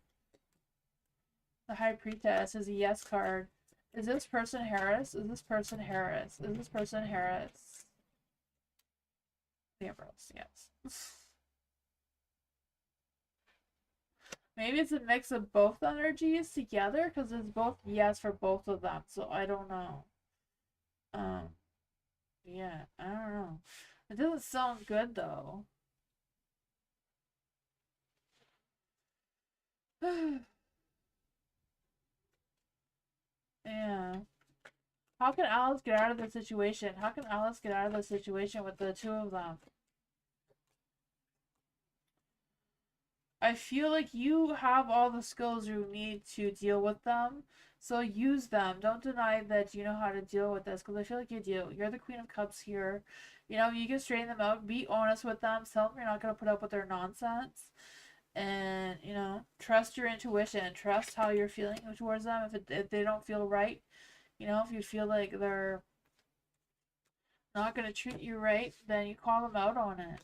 The High Priestess is a yes card. Is this person Harris? Is this person Harris? Is this person Harris? The Empress, yes. Maybe it's a mix of both energies together, because it's both yes for both of them, so I don't know. Um, yeah, I don't know. It doesn't sound good, though. Yeah. How can Alice get out of the situation? How can Alice get out of the situation with the two of them? I feel like you have all the skills you need to deal with them, so use them. Don't deny that you know how to deal with this, because I feel like you do. You're the Queen of Cups here. You know, you can straighten them out, be honest with them, tell them you're not going to put up with their nonsense, and, you know, trust your intuition. Trust how you're feeling towards them. If they don't feel right, you know, if you feel like they're not going to treat you right, then you call them out on it.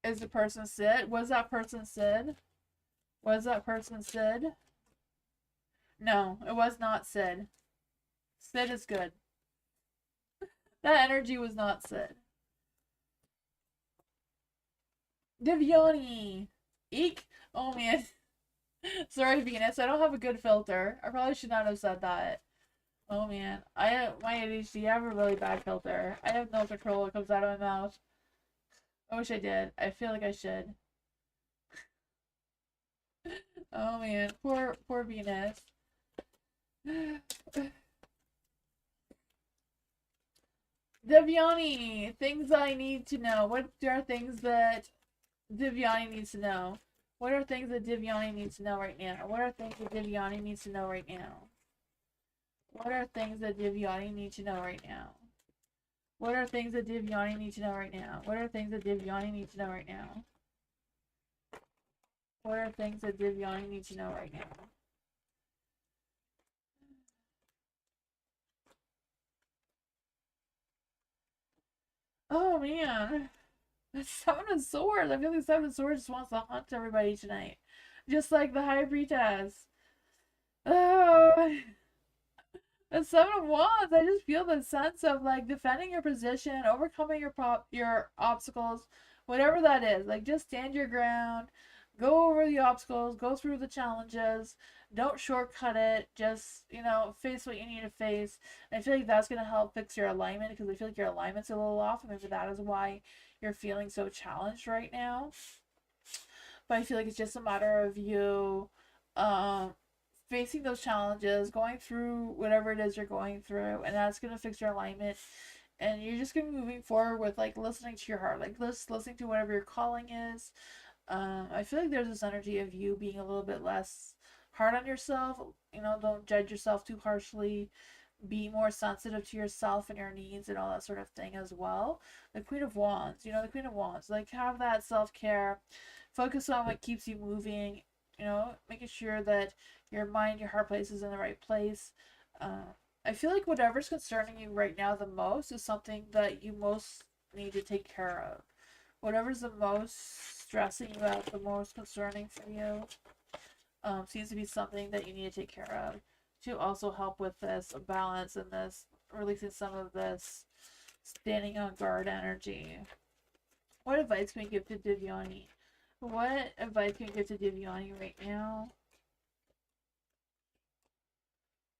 Is the person Sid? Was that person Sid? Was that person Sid? No, it was not Sid. Sid is good. That energy was not Sid. Divyani! Eek! Oh man. Sorry, Venus. I don't have a good filter. I probably should not have said that. Oh man. My ADHD, I have a really bad filter. I have no control what comes out of my mouth. I wish I did. I feel like I should. Oh man. Poor Venus. Divyani, things I need to know. What are things that Divyani needs to know? What are things that Divyani needs to know right now? What are things that Divyani needs to know right now? What are things that Divyani needs to know right now? What are things that Divyani needs to know right now? What are things that Divyani needs to know right now? What are things that Divyani needs to know right now? Oh man. Seven of Swords. I feel like Seven of Swords just wants to hunt everybody tonight. Just like the High Priestess. Oh. The Seven of Wands, I just feel the sense of like defending your position, overcoming your obstacles, whatever that is. Like just stand your ground, go over the obstacles, go through the challenges. Don't shortcut it. Just, you know, face what you need to face. And I feel like that's gonna help fix your alignment, because I feel like your alignment's a little off, and maybe that is why you're feeling so challenged right now. But I feel like it's just a matter of you um facing those challenges, going through whatever it is you're going through, and that's gonna fix your alignment. And you're just gonna be moving forward with like listening to your heart, like listening to whatever your calling is. I feel like there's this energy of you being a little bit less hard on yourself. You know, don't judge yourself too harshly. Be more sensitive to yourself and your needs and all that sort of thing as well. The Queen of Wands, you know, the Queen of Wands, like have that self care, focus on what keeps you moving, you know, making sure that your mind, your heart place is in the right place. Uh, I feel like whatever's concerning you right now the most is something that you most need to take care of. Whatever's the most stressing you out, the most concerning for you, seems to be something that you need to take care of to also help with this balance and this releasing some of this standing on guard energy. What advice can we give to Divyani? What advice can we give to Divyani right now?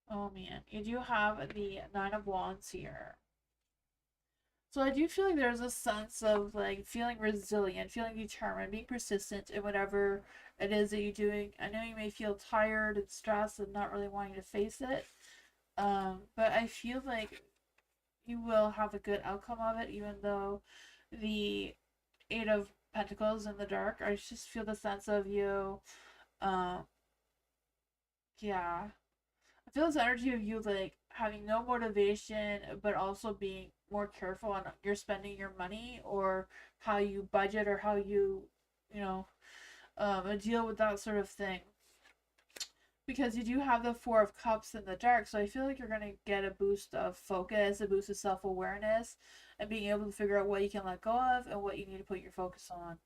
Oh man, you do have the Nine of Wands here. So I do feel like there's a sense of like feeling resilient, feeling determined, being persistent in whatever it is that you're doing. I know you may feel tired and stressed and not really wanting to face it, but I feel like you will have a good outcome of it, even though the Eight of Pentacles in the dark. I just feel the sense of you Um, yeah. I feel this energy of you like having no motivation, but also being more careful on your spending your money or how you budget or how you know, deal with that sort of thing. Because you do have the Four of Cups in the dark, so I feel like you're gonna get a boost of focus, a boost of self awareness, and being able to figure out what you can let go of and what you need to put your focus on.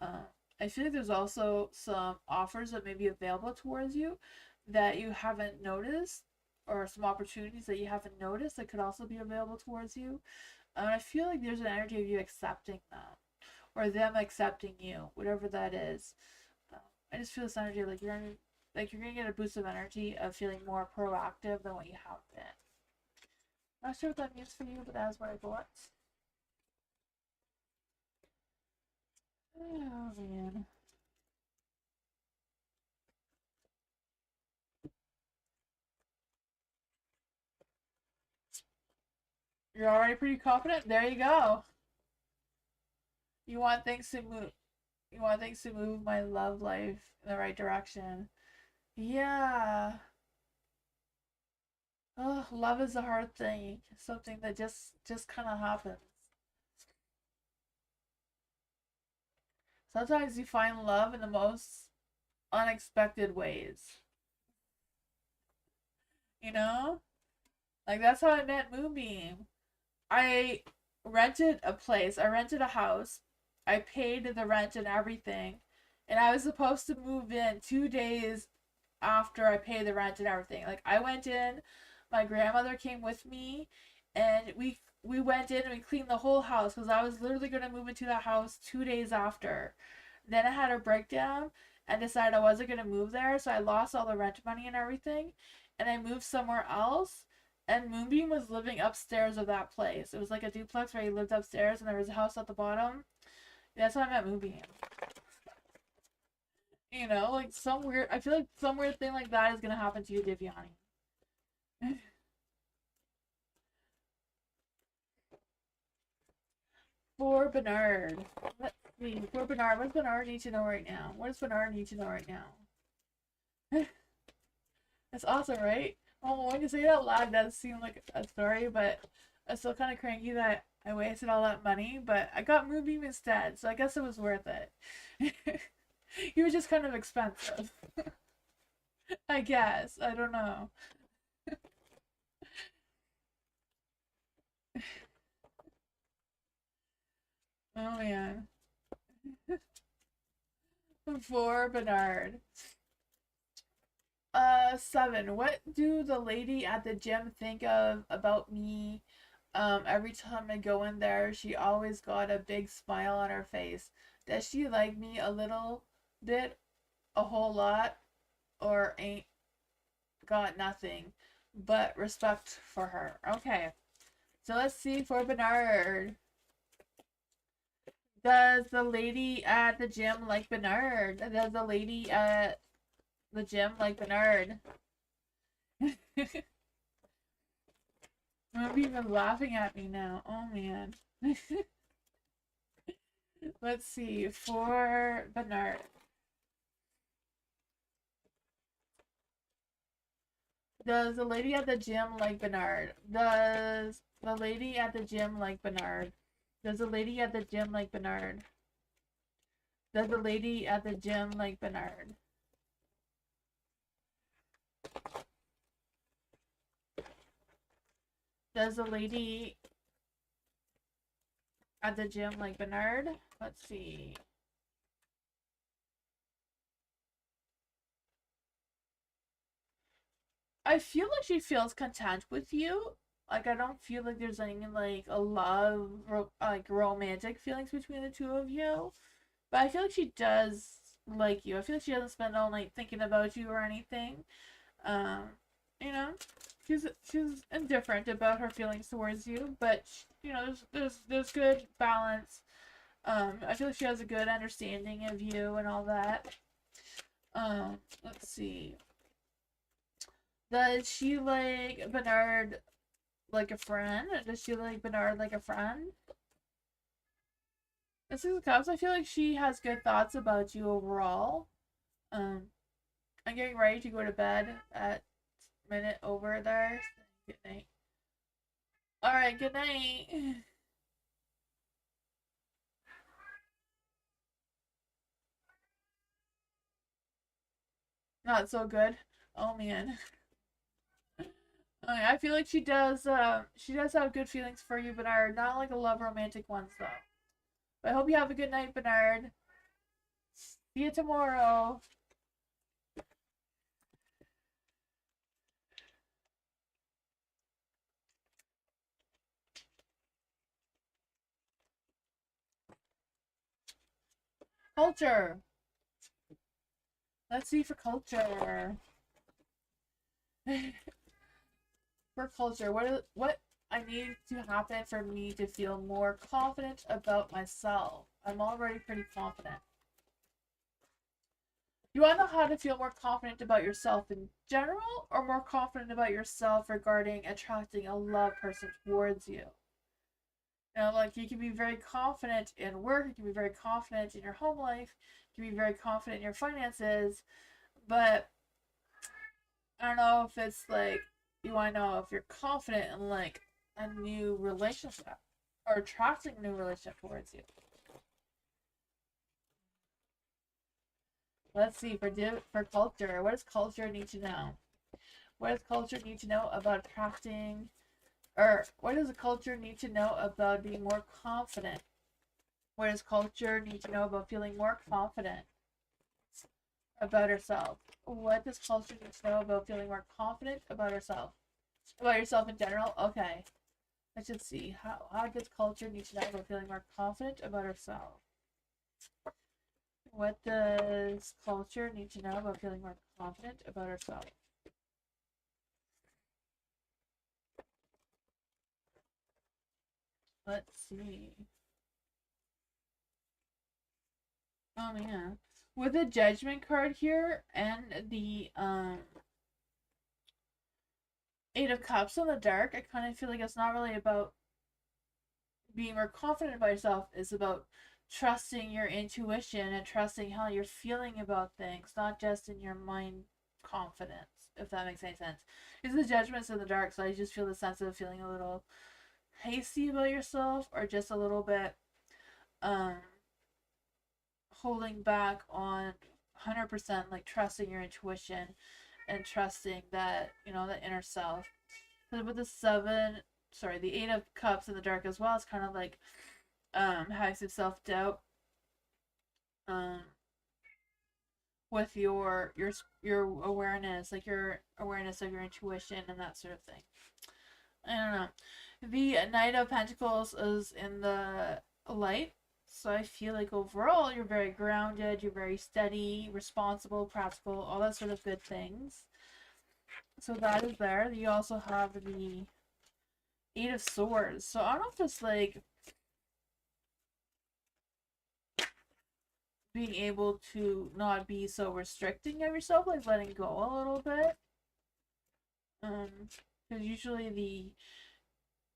Um, I feel like there's also some offers that may be available towards you that you haven't noticed, or some opportunities that you haven't noticed that could also be available towards you. And I feel like there's an energy of you accepting them, or them accepting you, whatever that is. Um, I just feel this energy like you're gonna get a boost of energy of feeling more proactive than what you have been. Not sure what that means for you, but that's what I got. Oh man. You're already pretty confident? There you go. You want things to move you want things to move my love life in the right direction. Yeah. Oh, love is a hard thing. Something that just kind of happens. Sometimes you find love in the most unexpected ways. You know? Like that's how I met Moonbeam. I rented a place. I rented a house. I paid the rent and everything. And I was supposed to move in 2 days after I paid the rent and everything. Like I went in, my grandmother came with me, and we went in and we cleaned the whole house because I was literally gonna move into that house 2 days after. Then I had a breakdown and decided I wasn't gonna move there, so I lost all the rent money and everything, and I moved somewhere else. And Moonbeam was living upstairs of that place. It was like a duplex where he lived upstairs, and there was a house at the bottom. That's how I met Moonbeam. You know, like some weird. I feel like some weird thing like that is gonna happen to you, Divyani. For Bernard. Let's see. For Bernard, what does Bernard need to know right now? What does Bernard need to know right now? That's awesome, right? Well, when you say it out loud, it does seem like a story, but I'm still kind of cranky that I wasted all that money, but I got Moonbeam instead, so I guess it was worth it. He was just kind of expensive. I guess. I don't know. Oh man. For Bernard. 7. What do the lady at the gym think of about me? Every time I go in there, she always got a big smile on her face. Does she like me a little bit, a whole lot, or ain't got nothing but respect for her? Okay, so let's see for Bernard. Does the lady at the gym like Bernard? Does the lady at the gym like Bernard? I'm even laughing at me now. Oh man. Let's see. For Bernard. Does the lady at the gym like Bernard? Does the lady at the gym like Bernard? Does the lady at the gym like Bernard? Does the lady at the gym like Bernard? Does the lady at the gym like Bernard? Let's see. I feel like she feels content with you. Like I don't feel like there's any like a love like romantic feelings between the two of you. But I feel like she does like you. I feel like she doesn't spend all night thinking about you or anything. Um, you know, she's indifferent about her feelings towards you, but you know, there's good balance. I feel like she has a good understanding of you and all that. Let's see. Does she like Bernard like a friend? Or does she like Bernard like a friend? This is Cups. I feel like she has good thoughts about you overall. Um, I'm getting ready to go to bed at minute over there. Good night. Alright, good night. Not so good. Oh man. I feel like she does have good feelings for you, Bernard. Not like a love romantic ones though. But I hope you have a good night, Bernard. See you tomorrow. Culture. Let's see for culture. For culture, what I need to happen for me to feel more confident about myself? I'm already pretty confident. You want to know how to feel more confident about yourself in general, or more confident about yourself regarding attracting a love person towards you? You know, like you can be very confident in work, you can be very confident in your home life, you can be very confident in your finances, but I don't know if it's like you want to know if you're confident in like a new relationship or attracting a new relationship towards you. Let's see for culture. What does culture need to know? What does culture need to know about attracting, or what does the culture need to know about being more confident? What does culture need to know about feeling more confident about herself? What does culture need to know about feeling more confident about herself? About yourself in general? Okay. Let's just see. How does culture need to know about feeling more confident about herself? What does culture need to know about feeling more confident about herself? Let's see. Oh man. With the judgment card here and the Eight of Cups in the dark, I kind of feel like it's not really about being more confident about yourself. It's about trusting your intuition and trusting how you're feeling about things, not just in your mind confidence, if that makes any sense. Because the judgment's in the dark, so I just feel the sense of feeling a little hasty about yourself or just a little bit um holding back on 100% like trusting your intuition and trusting that, you know, the inner self. But with the the Eight of Cups in the dark as well, it's kind of like having some self-doubt um with your awareness, like your awareness of your intuition and that sort of thing. I don't know. The Knight of Pentacles is in the light, so I feel like overall you're very grounded, you're very steady, responsible, practical, all that sort of good things. So that is there. You also have the Eight of Swords. So I don't know if it's like being able to not be so restricting of yourself, like letting go a little bit. Because usually the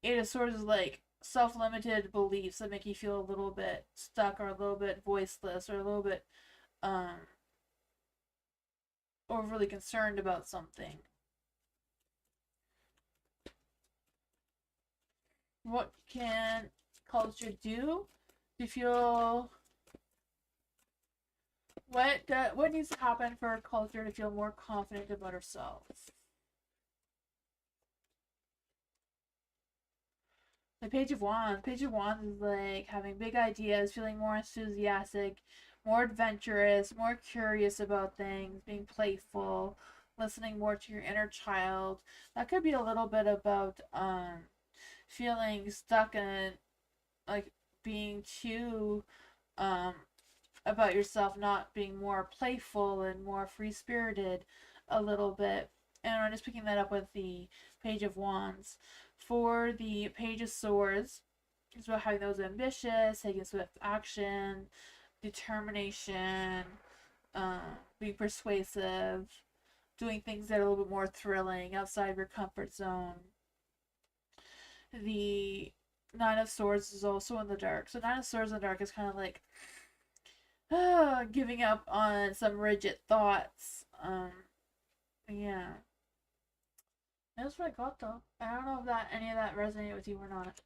Eight of Swords is like self-limited beliefs that make you feel a little bit stuck or a little bit voiceless or a little bit um overly concerned about something. What can culture do to feel what needs to happen for culture to feel more confident about herself? The Page of Wands. Page of Wands is like having big ideas, feeling more enthusiastic, more adventurous, more curious about things, being playful, listening more to your inner child. That could be a little bit about feeling stuck in like being too um about yourself, not being more playful and more free spirited a little bit. And I'm just picking that up with the Page of Wands. For the Page of Swords, it's about having those ambitious, taking swift action, determination, being persuasive, doing things that are a little bit more thrilling outside of your comfort zone. The Nine of Swords is also in the dark. So Nine of Swords in the dark is kind of like giving up on some rigid thoughts, Yeah. That's what I got though. I don't know if that any of that resonated with you or not.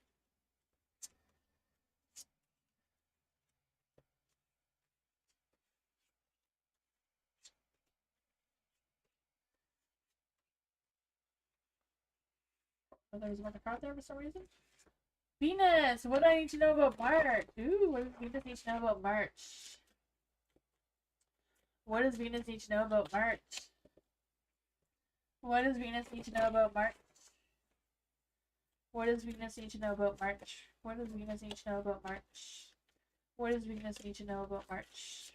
But there was another card there for some reason. Venus! What do I need to know about March? Ooh, what does Venus need to know about March? What does Venus need to know about March? What does Venus need to know about March? What does Venus need to know about March? What does Venus need to know about March? What does Venus need to know about March?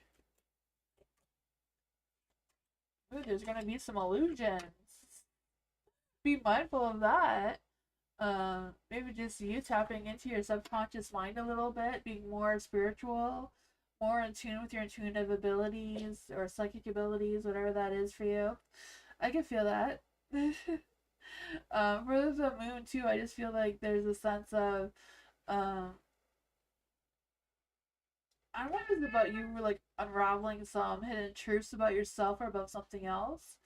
Ooh, there's gonna be some illusions. Be mindful of that. Maybe just you tapping into your subconscious mind a little bit, being more spiritual, more in tune with your intuitive abilities or psychic abilities, whatever that is for you. I can feel that. For the moon too, I just feel like there's a sense of I don't know if it's about you like unraveling some hidden truths about yourself or about something else.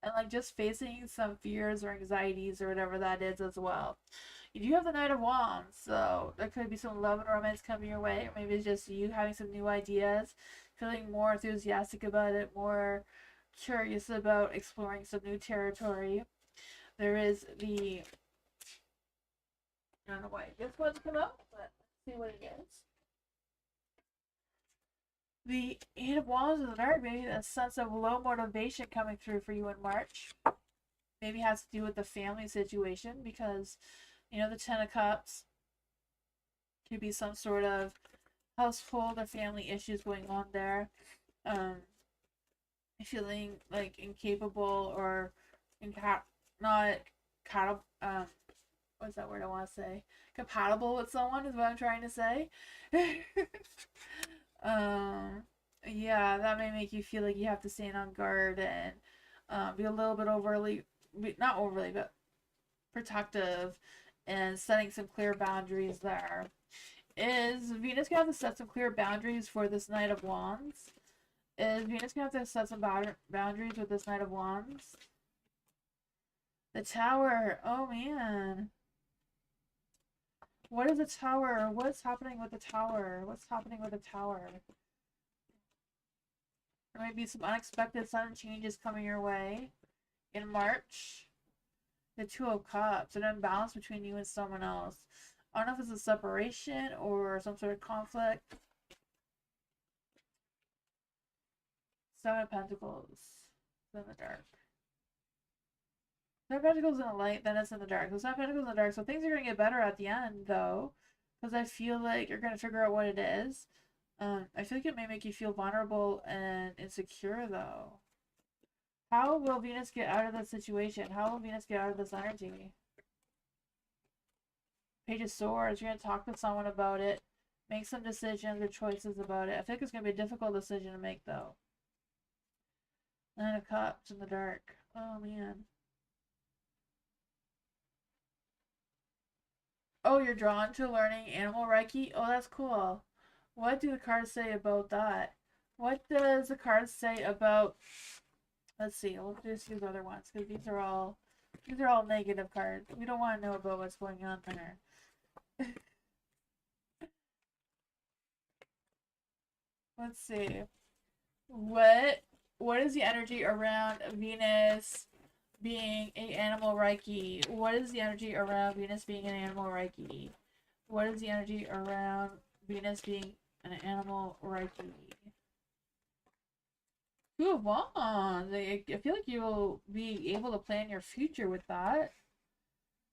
And like just facing some fears or anxieties or whatever that is as well. You do have the Knight of Wands, so there could be some love and romance coming your way, or maybe it's just you having some new ideas, feeling more enthusiastic about it, more curious about exploring some new territory. There is the I don't know why this one's come out, but let's see what it is. The Eight of Wands in the dark, maybe a sense of low motivation coming through for you in March. Maybe has to do with the family situation because, you know, the Ten of Cups could be some sort of household or family issues going on there. Feeling like incapable or not what's that word I want to say? Compatible with someone is what I'm trying to say. Yeah, that may make you feel like you have to stand on guard and be a little bit not overly, but protective and setting some clear boundaries there. Is Venus gonna have to set some clear boundaries for this Knight of Wands? Is Venus gonna have to set some boundaries with this Knight of Wands? The Tower. Oh man. What is the Tower? What's happening with the Tower? What's happening with the Tower? There might be some unexpected sudden changes coming your way in March. The Two of Cups, an imbalance between you and someone else. I don't know if it's a separation or some sort of conflict. Seven of Pentacles. It's in the dark. Seven of Pentacles in the light, then it's in the dark. So Seven of Pentacles in the dark. So things are going to get better at the end, though. Because I feel like you're going to figure out what it is. I feel like it may make you feel vulnerable and insecure, though. How will Venus get out of this situation? How will Venus get out of this energy? Page of Swords. You're going to talk to someone about it. Make some decisions or choices about it. I think it's going to be a difficult decision to make, though. Nine of Cups in the dark. Oh, man. Oh, you're drawn to learning animal Reiki? Oh, that's cool. What do the cards say about that? What does the cards say about... Let's see. We'll just use other ones because these are all negative cards. We don't want to know about what's going on there. Let's see. What is the energy around Venus being an animal Reiki? What is the energy around Venus being an animal Reiki? What is the energy around Venus being an animal Reiki? Two of Wands. I feel like you'll be able to plan your future with that.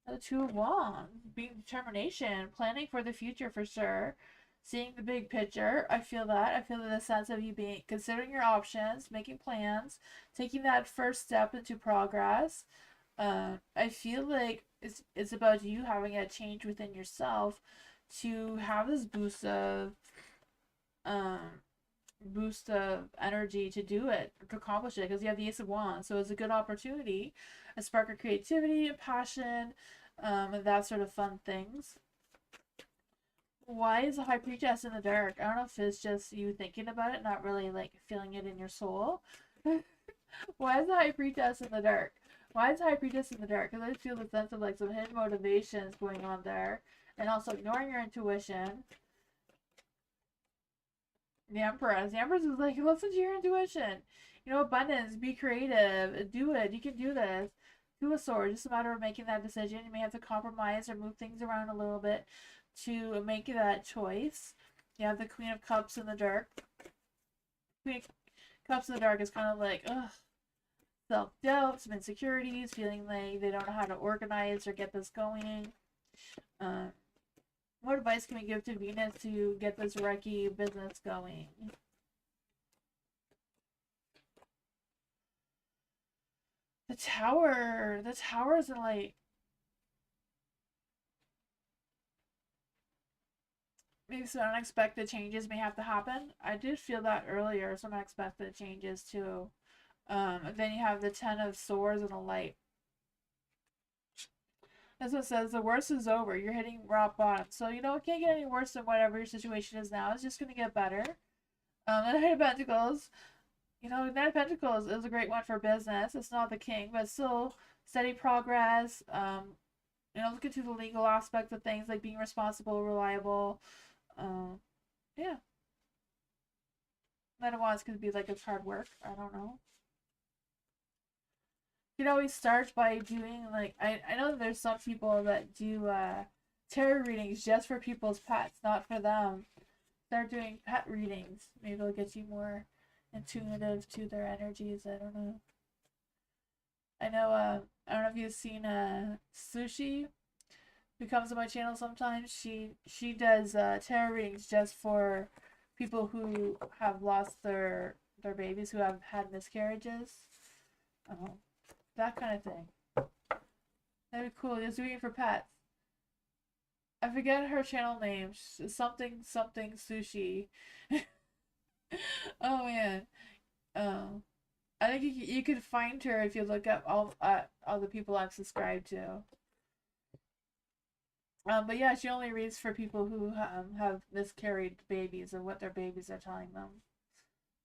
The Two of Wands. Being determination. Planning for the future for sure. Seeing the big picture. I feel that. I feel the sense of you being considering your options, making plans, taking that first step into progress. I feel like it's about you having a change within yourself to have this boost of energy to do it, to accomplish it, because you have the Ace of Wands. So it's a good opportunity, a spark of creativity and passion, and that sort of fun things. Why is the High Priestess in the dark? I don't know if it's just you thinking about it, not really like feeling it in your soul. Why is the High Priestess in the dark? Why is the High Priestess in the dark? Because I just feel the sense of like some hidden motivations going on there. And also ignoring your intuition. The Empress. The Empress is like, listen to your intuition. You know, abundance, be creative, do it. You can do this. Two of Swords, just a matter of making that decision. You may have to compromise or move things around a little bit to make that choice. You have the Queen of Cups in the dark. Queen of Cups in the dark is kind of like, ugh, self-doubt, some insecurities, feeling like they don't know how to organize or get this going. What advice can we give to Venus to get this Reiki business going? The Tower. The Tower is like, maybe some unexpected changes may have to happen. I did feel that earlier, some unexpected changes too. Then you have the Ten of Swords and the Light. That's what it says. The worst is over. You're hitting rock bottom. So, you know, it can't get any worse than whatever your situation is now. It's just going to get better. The Knight of Pentacles. You know, Knight of Pentacles is a great one for business. It's not the king, but still steady progress. You know, look into the legal aspect of things like being responsible, reliable. Yeah. Knight of Wands could be like it's hard work. I don't know. You can always start by doing like I know that there's some people that do tarot readings just for people's pets, not for them. Start doing pet readings. Maybe it'll get you more intuitive to their energies. I don't know. I know I don't know if you've seen Sushi, who comes on my channel sometimes. She does tarot readings just for people who have lost their babies, who have had miscarriages. That kind of thing. That'd be cool. Just doing it for pets. I forget her channel name. Something something sushi. Oh man. Um, I think you could find her if you look up all the people I've subscribed to. But yeah, she only reads for people who have miscarried babies and what their babies are telling them.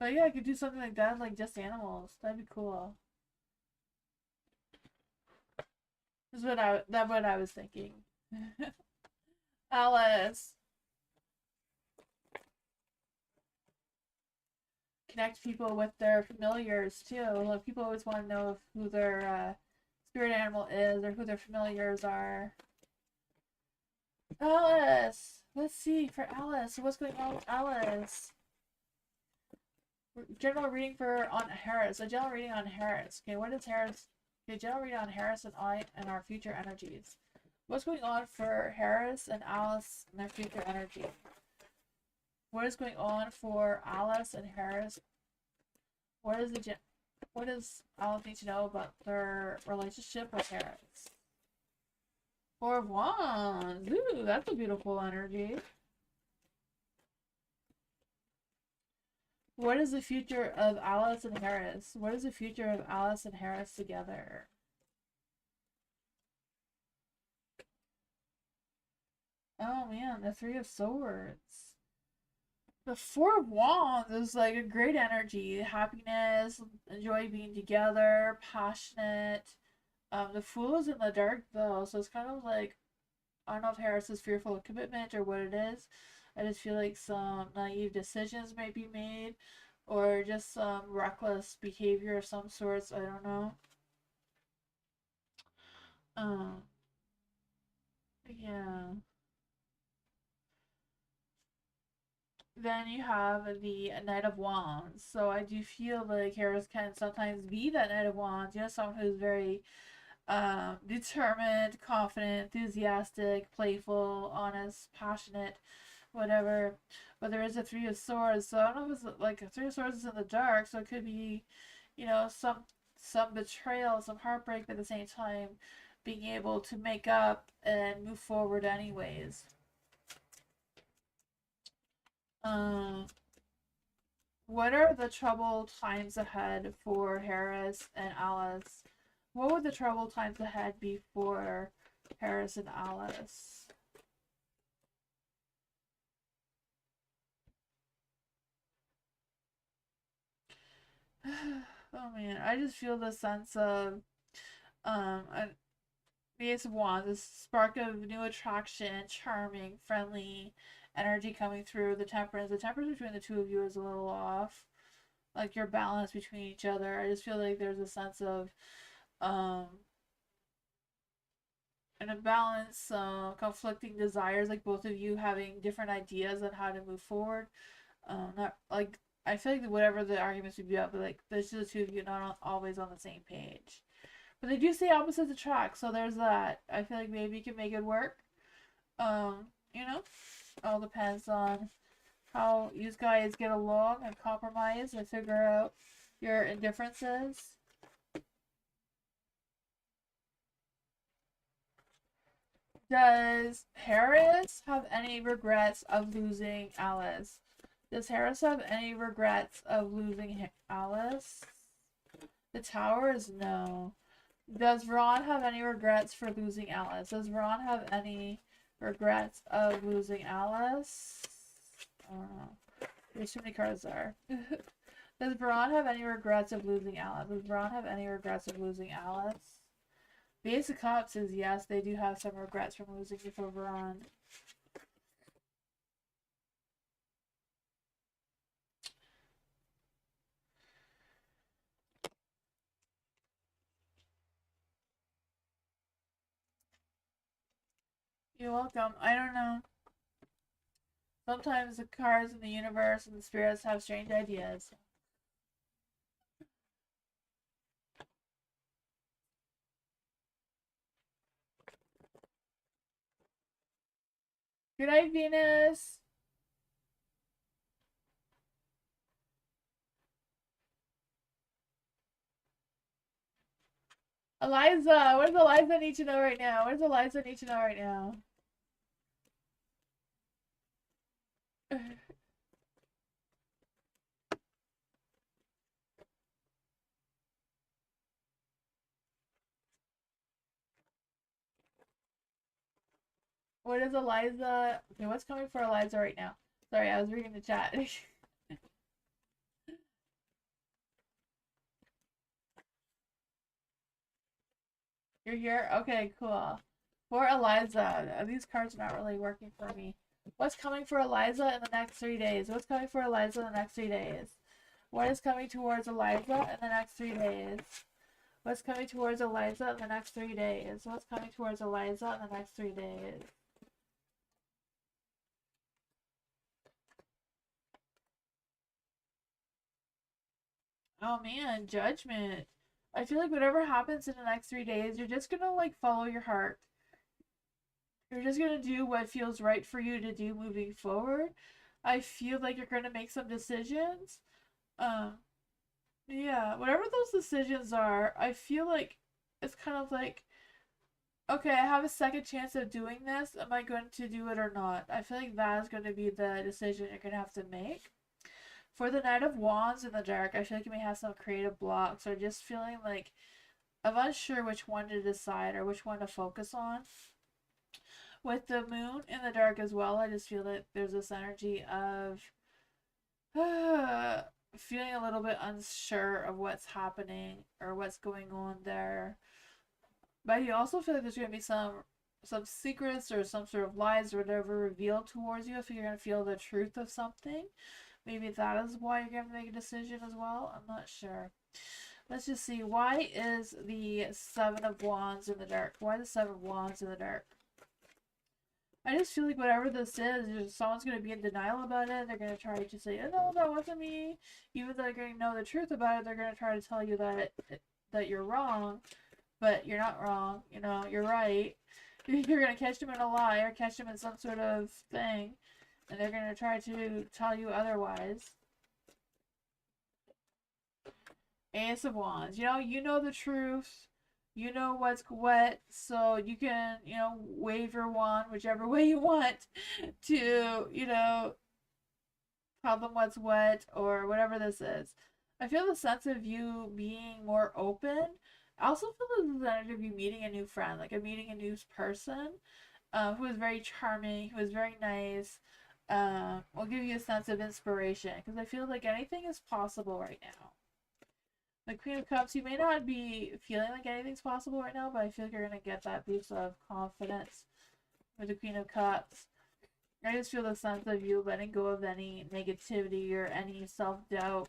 But yeah, I could do something like that, like just animals. That'd be cool. That's what I was thinking. Alice. Connect people with their familiars too. Like, people always want to know who their spirit animal is or who their familiars are. Alice. Let's see for Alice. What's going on with Alice? General reading for on Harris. A general reading on Harris. Okay, what is Harris? Okay, general reading on Harris and I and our future energies. What's going on for Harris and Alice and their future energy? What is going on for Alice and Harris? What does Alice need to know about their relationship with Harris? Four of Wands. Ooh, that's a beautiful energy. What is the future of Alice and Harris? What is the future of Alice and Harris together? Oh man, the Three of Swords. The Four of Wands is like a great energy. Happiness, enjoy being together, passionate. The Fool is in the dark though, so it's kind of like, I don't know if Harris is fearful of commitment or what it is. I just feel like some naive decisions may be made, or just some reckless behavior of some sorts. I don't know. Um, yeah. Then you have the Knight of Wands. So I do feel like Harris can sometimes be that Knight of Wands. You know, someone who's very determined, confident, enthusiastic, playful, honest, passionate, whatever. But there is a Three of Swords, so I don't know if it's like a Three of Swords is in the dark, so it could be, you know, some betrayal, some heartbreak, but at the same time being able to make up and move forward anyways. Um, what are the troubled times ahead for Harris and Alice? What would the troubled times ahead be for Harris and Alice? Oh man, I just feel the sense of a, the Ace of Wands, this spark of new attraction, charming, friendly energy coming through. The temperance between the two of you is a little off. Like your balance between each other. I just feel like there's a sense of um an imbalance, conflicting desires, like both of you having different ideas on how to move forward. Not like I feel like whatever the arguments would be up, but like there's the two of you not always on the same page. But they do say opposites attract, so there's that. I feel like maybe you can make it work. You know, all depends on how you guys get along and compromise and figure out your indifferences. Does Harris have any regrets of losing Alice? Does Harris have any regrets of losing Alice? The Tower is no. Does Ron have any regrets for losing Alice? Does Ron have any regrets of losing Alice? I don't know. There's too many cards there. Does Ron have any regrets of losing Alice? Does Ron have any regrets of losing Alice? The Ace of Cups says yes, they do have some regrets from losing you for Ron. You're welcome. I don't know. Sometimes the cards in the universe and the spirits have strange ideas. Good night, Venus. Eliza, what does Eliza need to know right now? What does Eliza need to know right now? What is Eliza? Okay, what's coming for Eliza right now? Sorry, I was reading the chat. You're here? Okay, cool. For Eliza, these cards are not really working for me. What's coming for Eliza in the next 3 days? What's coming for Eliza in the next 3 days? What is coming towards Eliza in the next 3 days? What's coming towards Eliza in the next 3 days? What's coming towards Eliza in the next 3 days? Oh man, judgment. I feel like whatever happens in the next 3 days, you're just gonna like follow your heart. You're just gonna do what feels right for you to do moving forward. I feel like you're gonna make some decisions. Um, yeah, whatever those decisions are, I feel like it's kind of like, okay, I have a second chance of doing this. Am I going to do it or not? I feel like that is going to be the decision you're going to have to make. For the Knight of Wands in the dark, I feel like you may have some creative blocks or just feeling like I'm unsure which one to decide or which one to focus on. With the Moon in the dark as well, I just feel that there's this energy of feeling a little bit unsure of what's happening or what's going on there. But you also feel like there's going to be some secrets or some sort of lies or whatever revealed towards you if you're going to feel the truth of something. Maybe that is why you're going to make a decision as well. I'm not sure. Let's just see. Why is the Seven of Wands in the dark? Why the Seven of Wands in the dark? I just feel like whatever this is, someone's going to be in denial about it. They're going to try to say, oh, no, that wasn't me. Even though they're going to know the truth about it, they're going to try to tell you that you're wrong. But you're not wrong. You know, you're right. You're going to catch them in a lie or catch them in some sort of thing. And they're going to try to tell you otherwise. Ace of Wands. You know the truth. You know what's what, so you can, wave your wand whichever way you want to, tell them what's what or whatever this is. I feel the sense of you being more open. I also feel the energy of you meeting a new friend, like meeting a new person who is very charming, who is very nice. Will give you a sense of inspiration because I feel like anything is possible right now. The Queen of Cups, you may not be feeling like anything's possible right now, but I feel like you're going to get that boost of confidence with the Queen of Cups. I just feel the sense of you letting go of any negativity or any self-doubt.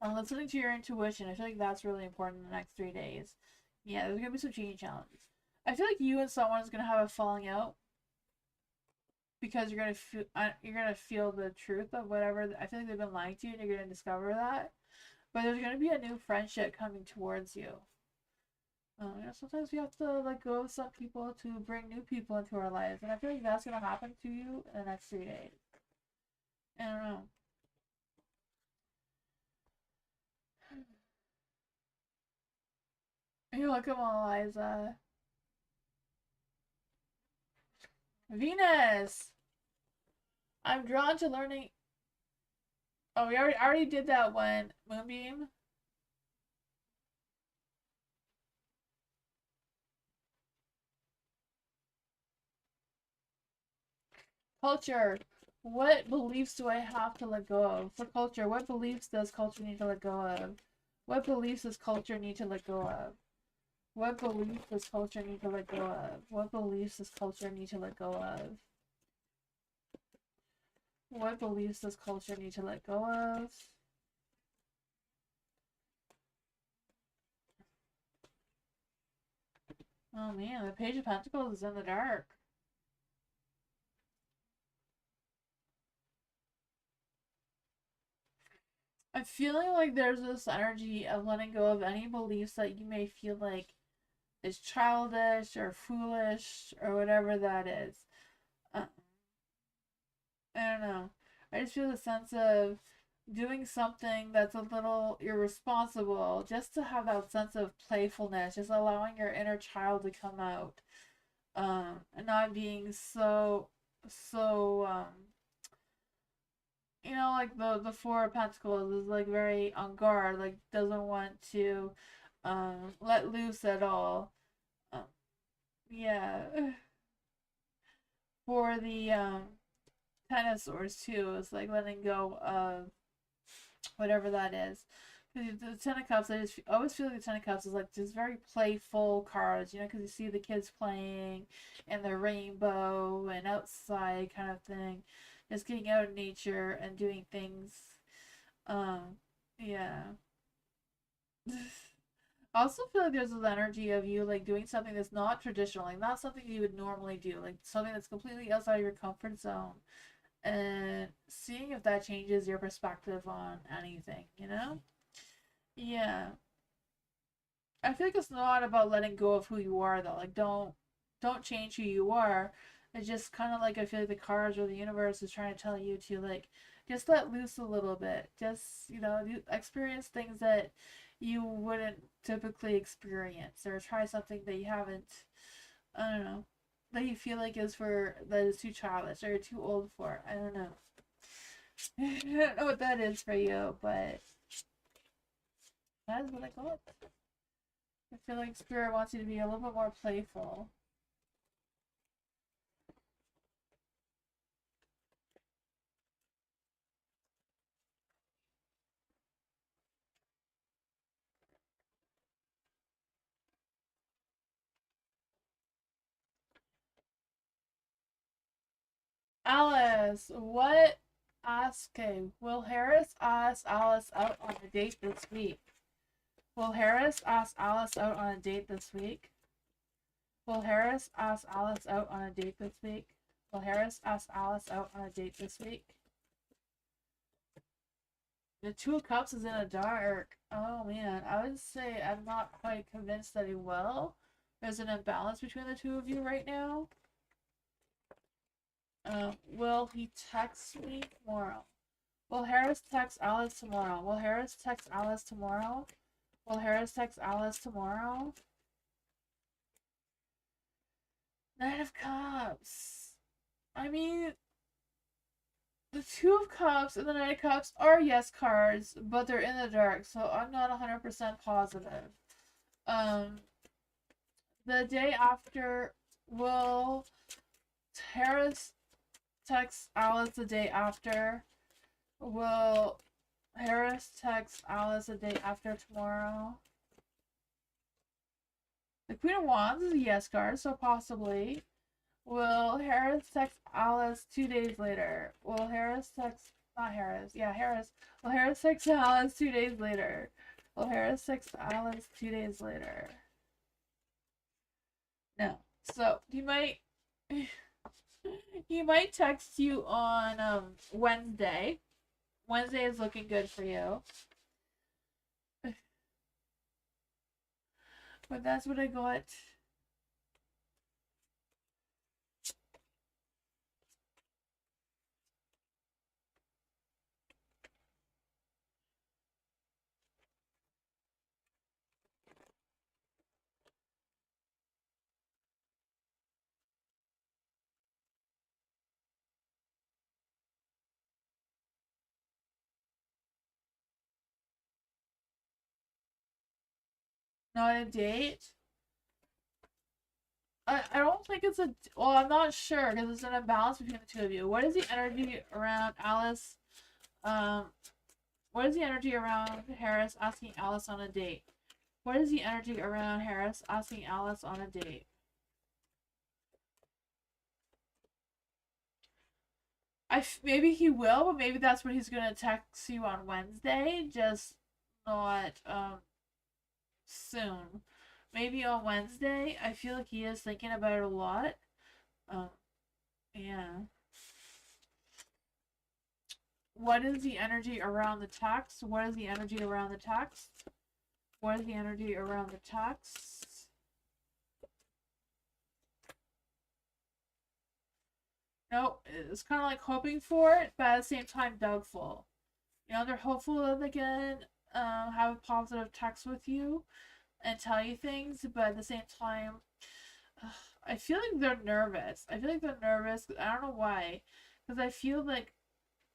And listening to your intuition, I feel like that's really important in the next 3 days. Yeah, there's going to be some change challenges. I feel like you and someone is going to have a falling out because you're gonna feel the truth of whatever. I feel like they've been lying to you, and you're gonna discover that. But there's gonna be a new friendship coming towards you. Sometimes we have to let go of some people to bring new people into our lives, and I feel like that's gonna happen to you in the next 3 days. I don't know. You're welcome, Eliza. Venus. I'm drawn to learning. Oh, we already did that one. Moonbeam. Culture. What beliefs do I have to let go of? For culture, what beliefs does culture need to let go of? What beliefs does culture need to let go of? What beliefs does culture need to let go of? What beliefs does culture need to let go of? What beliefs does culture need to let go of? Oh man, the Page of Pentacles is in the dark. I'm feeling like there's this energy of letting go of any beliefs that you may feel like is childish or foolish or whatever that is. Uh, I don't know. I just feel the sense of doing something that's a little irresponsible just to have that sense of playfulness, just allowing your inner child to come out. And not being so like the Four of Pentacles is like very on guard, like doesn't want to let loose at all. Um, yeah. For the Ten of Swords too, is like letting go of whatever that is. Because the Ten of Cups, I just always feel like the Ten of Cups is like just very playful cards, because you see the kids playing and the rainbow and outside kind of thing. Just getting out in nature and doing things. Yeah. I also feel like there's this energy of you like doing something that's not traditional, like not something you would normally do, like something that's completely outside of your comfort zone, and seeing if that changes your perspective on anything. Yeah. I feel like it's not about letting go of who you are though. Like don't change who you are. It's just kind of like I feel like the cards or the universe is trying to tell you to like just let loose a little bit. Just, you experience things that you wouldn't typically experience, or try something that you haven't, I don't know, that you feel like that is too childish or too old for. I don't know. I don't know what that is for you, but that is what I got. I feel like Spirit wants you to be a little bit more playful. Alice, what? Okay, will Harris ask Alice out on a date this week? Will Harris ask Alice out on a date this week? Will Harris ask Alice out on a date this week? Will Harris ask Alice out on a date this week? The Two of Cups is in a dark. Oh man, I would say I'm not quite convinced that he will. There's an imbalance between the two of you right now. Will he text me tomorrow? Will Harris text Alice tomorrow? Will Harris text Alice tomorrow? Will Harris text Alice tomorrow? Knight of Cups. I mean, the Two of Cups and the Knight of Cups are yes cards, but they're in the dark, so I'm not 100% positive. The day after, will Harris text Alice the day after? Will Harris texts Alice a day after tomorrow. The Queen of Wands is a yes card, so possibly. Will Harris text Alice 2 days later? Will Harris text... Not Harris. Yeah, Harris. Will Harris text Alice 2 days later? Will Harris text Alice 2 days later? No. So, he might... he might text you on Wednesday. Wednesday is looking good for you. But that's what I got. Not a date? I don't think it's a... Well, I'm not sure, because it's an imbalance between the two of you. What is the energy around Alice... What is the energy around Harris asking Alice on a date? What is the energy around Harris asking Alice on a date? Maybe he will, but maybe that's what he's gonna text you on Wednesday, just not soon. Maybe on Wednesday. I feel like he is thinking about it a lot. Yeah. What is the energy around the text? What is the energy around the text? What is the energy around the text? Nope, it's kind of like hoping for it, but at the same time doubtful. You know, they're hopeful that they can have a positive text with you and tell you things, but at the same time, I feel like they're nervous. I feel like they're nervous. I don't know why, because I feel like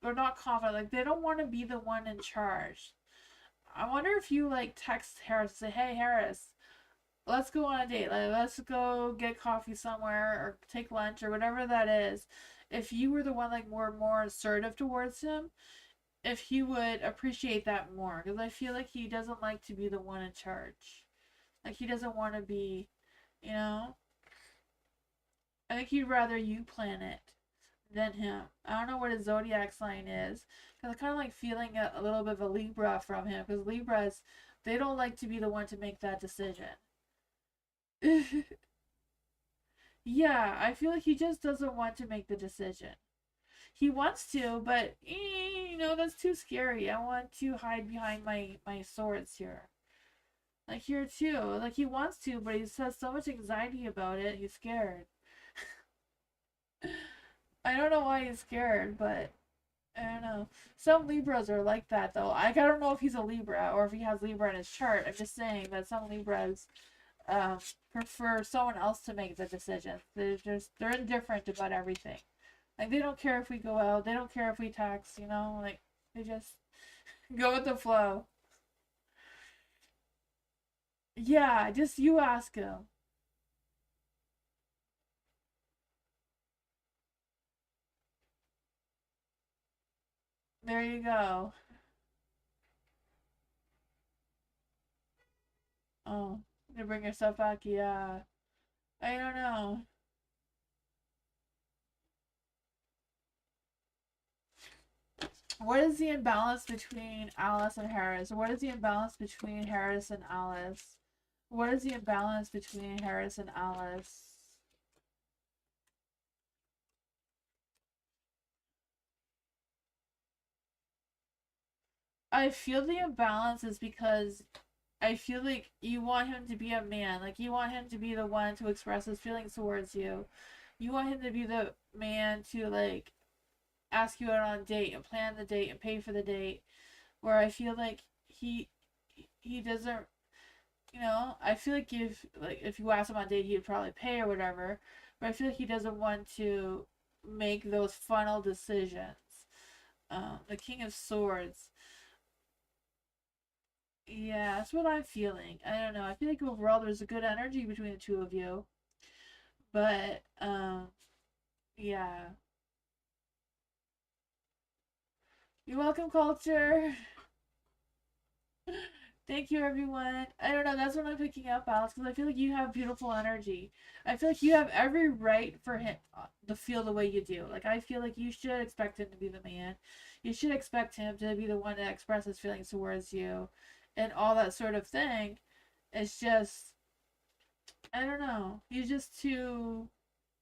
they're not confident. Like they don't want to be the one in charge. I wonder if you like text Harris and say, "Hey Harris, let's go on a date. Like let's go get coffee somewhere or take lunch or whatever that is." If you were the one like more assertive towards him, if he would appreciate that more, because I feel like he doesn't like to be the one in charge. Like he doesn't want to be, you know. I think he'd rather you plan it than him. I don't know what his zodiac sign is, because I kind of like feeling a little bit of a Libra from him, because Libras, they don't like to be the one to make that decision. Yeah, I feel like he just doesn't want to make the decision. He wants to, but you know that's too scary. I want to hide behind my swords here. Like here too. Like he wants to, but he has so much anxiety about it. He's scared. I don't know why he's scared, but I don't know. Some Libras are like that though. I don't know if he's a Libra or if he has Libra in his chart. I'm just saying that some Libras um, prefer someone else to make the decision. They're indifferent about everything. Like they don't care if we go out. They don't care if we text. You know, like they just go with the flow. Yeah, just you ask him. There you go. Oh, you bring yourself back. Yeah, I don't know. What is the imbalance between Alice and Harris? What is the imbalance between Harris and Alice? What is the imbalance between Harris and Alice? I feel the imbalance is because I feel like you want him to be a man. Like you want him to be the one to express his feelings towards you. You want him to be the man to like ask you out on a date and plan the date and pay for the date. Where I feel like he doesn't, you know, I feel like if you ask him on a date he'd probably pay or whatever. But I feel like he doesn't want to make those final decisions. The King of Swords. Yeah, that's what I'm feeling. I don't know. I feel like overall there's a good energy between the two of you. But yeah. You're welcome, culture. Thank you, everyone. I don't know. That's what I'm picking up, Alex, because I feel like you have beautiful energy. I feel like you have every right for him to feel the way you do. Like, I feel like you should expect him to be the man. You should expect him to be the one that expresses feelings towards you and all that sort of thing. It's just, I don't know. He's just too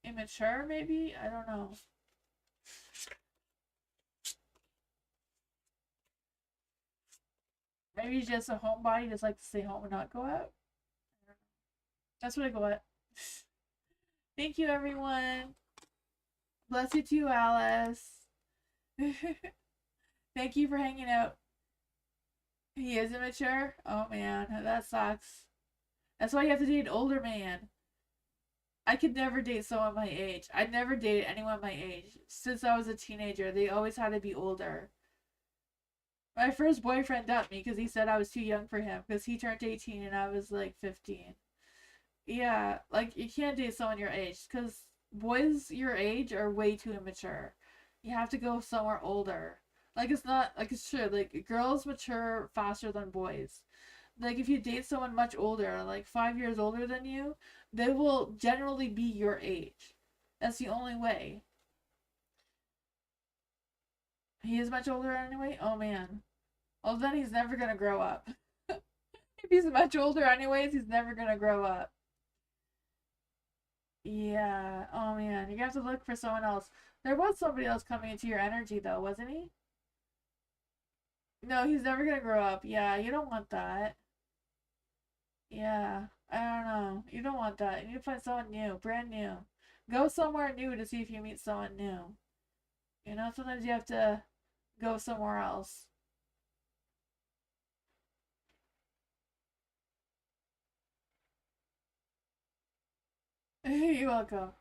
immature, maybe? I don't know. Maybe he's just a homebody, just like to stay home and not go out. That's what I go at. Thank you, everyone. Bless you too, Alice. Thank you for hanging out. He is immature? Oh man, that sucks. That's why you have to date an older man. I could never date someone my age. I'd never dated anyone my age. Since I was a teenager, they always had to be older. My first boyfriend dumped me because he said I was too young for him because he turned 18 and I was like 15. Yeah, like you can't date someone your age because boys your age are way too immature. You have to go somewhere older. Like it's not like it's true. Like girls mature faster than boys. Like if you date someone much older, like 5 years older than you, they will generally be your age. That's the only way. He is much older anyway. Oh man. Well then he's never gonna grow up. If he's much older anyways, he's never gonna grow up. Yeah. Oh man, you have to look for someone else. There was somebody else coming into your energy though, wasn't he? No, he's never gonna grow up. Yeah, you don't want that. Yeah, I don't know. You don't want that. You need to find someone new, brand new. Go somewhere new to see if you meet someone new. You know, sometimes you have to go somewhere else. You're welcome.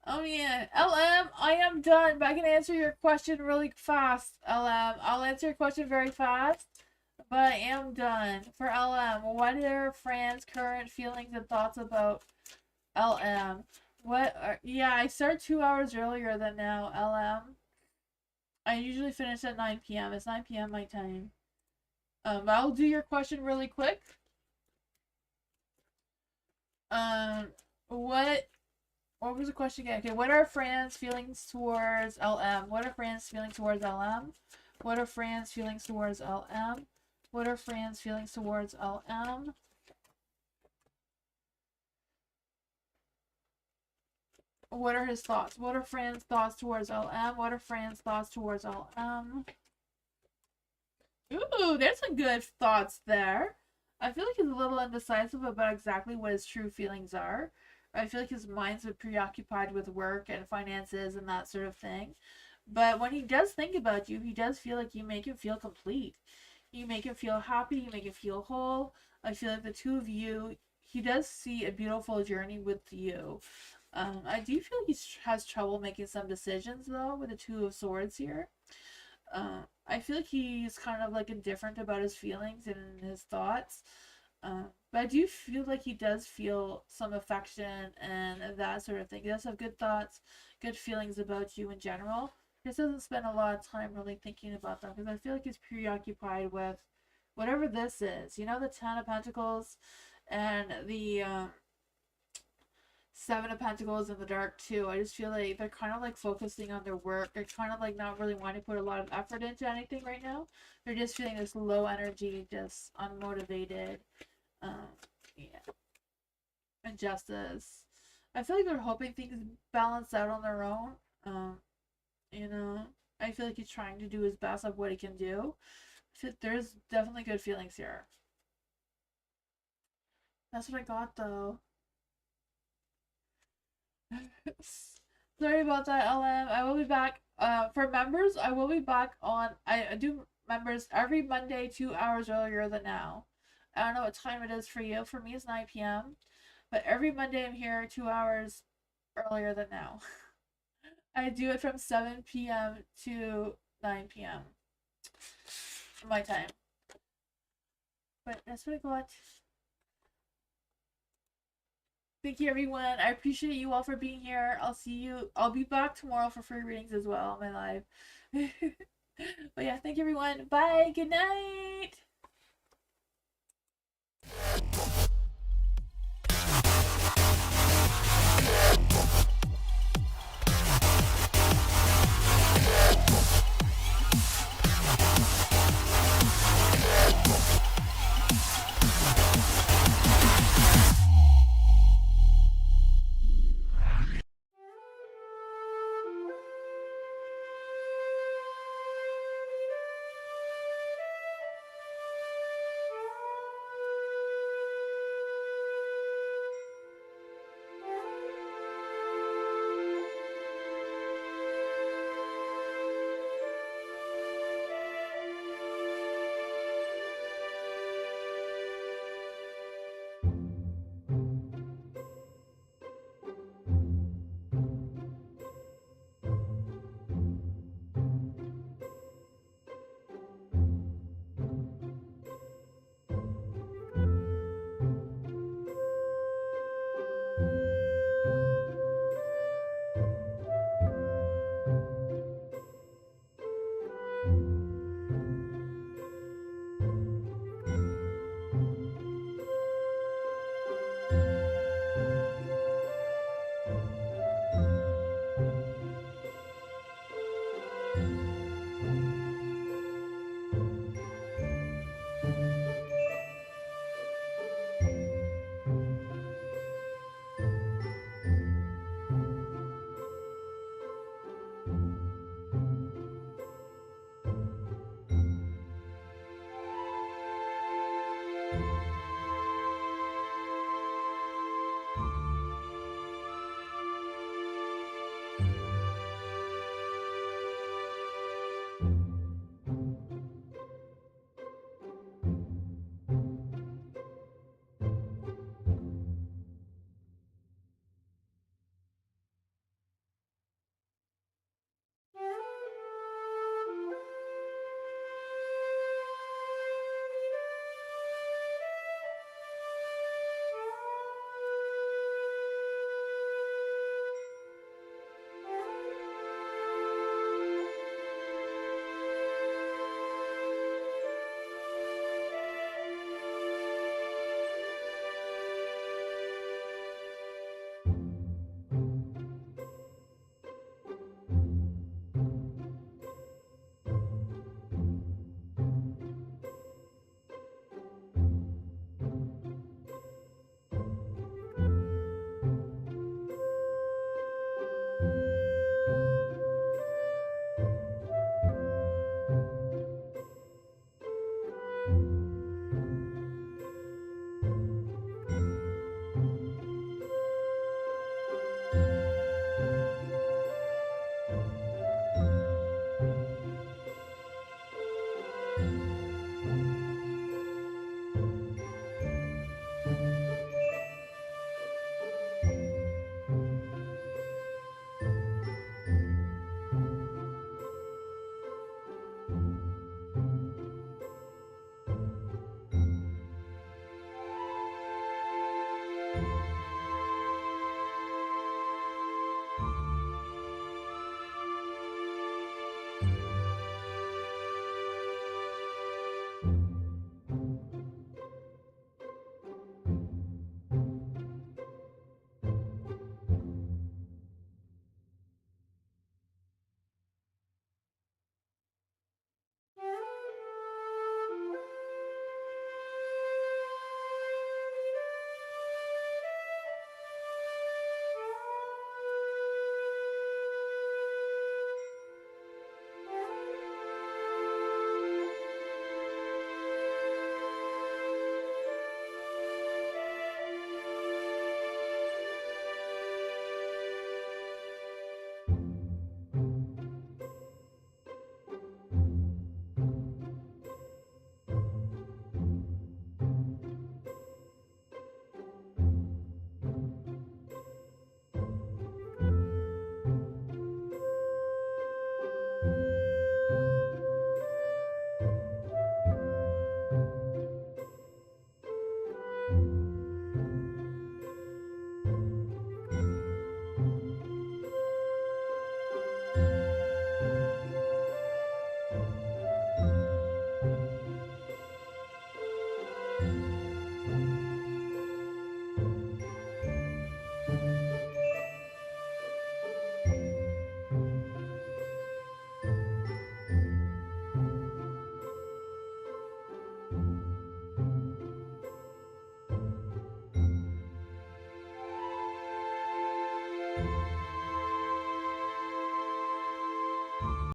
Oh yeah, LM, I am done, but I can answer your question really fast, LM. I'll answer your question very fast, but I am done. For LM, what are Fran's current feelings and thoughts about LM? Yeah, I start 2 hours earlier than now, LM. I usually finish at 9 p.m. It's 9 p.m. my time. I'll do your question really quick. Um, what what was the question again? Okay, what are Fran's feelings towards LM? What are Fran's feelings towards LM? What are Fran's feelings towards LM? What are Fran's feelings towards LM? What are his thoughts? What are Fran's thoughts towards LM? What are Fran's thoughts towards LM? Ooh, there's some good thoughts there. I feel like he's a little indecisive about exactly what his true feelings are. I feel like his mind's been preoccupied with work and finances and that sort of thing. But when he does think about you, he does feel like you make him feel complete. You make him feel happy, you make him feel whole. I feel like the two of you, he does see a beautiful journey with you. I do feel like he has trouble making some decisions though with the Two of Swords here. I feel like he's kind of like indifferent about his feelings and his thoughts. But I do feel like he does feel some affection and that sort of thing. He does have good thoughts, good feelings about you in general. He just doesn't spend a lot of time really thinking about them because I feel like he's preoccupied with whatever this is. You know, the Ten of Pentacles and the Seven of Pentacles in the dark too. I just feel like they're kind of like focusing on their work. They're kind of like not really wanting to put a lot of effort into anything right now. They're just feeling this low energy, just unmotivated. Um, yeah, injustice. I feel like they're hoping things balance out on their own. Um, you know, I feel like he's trying to do his best of what he can do. There's definitely good feelings here. That's what I got though. Sorry about that, LM. I will be back. For members, I will be back on. I do members every Monday, 2 hours earlier than now. I don't know what time it is for you. For me, it's 9 p.m. But every Monday, I'm here 2 hours earlier than now. I do it from 7 p.m. to 9 p.m. my time. But that's what I got. Thank you, everyone. I appreciate you all for being here. I'll see you. I'll be back tomorrow for free readings as well on my live. But yeah, thank you, everyone. Bye. Good night.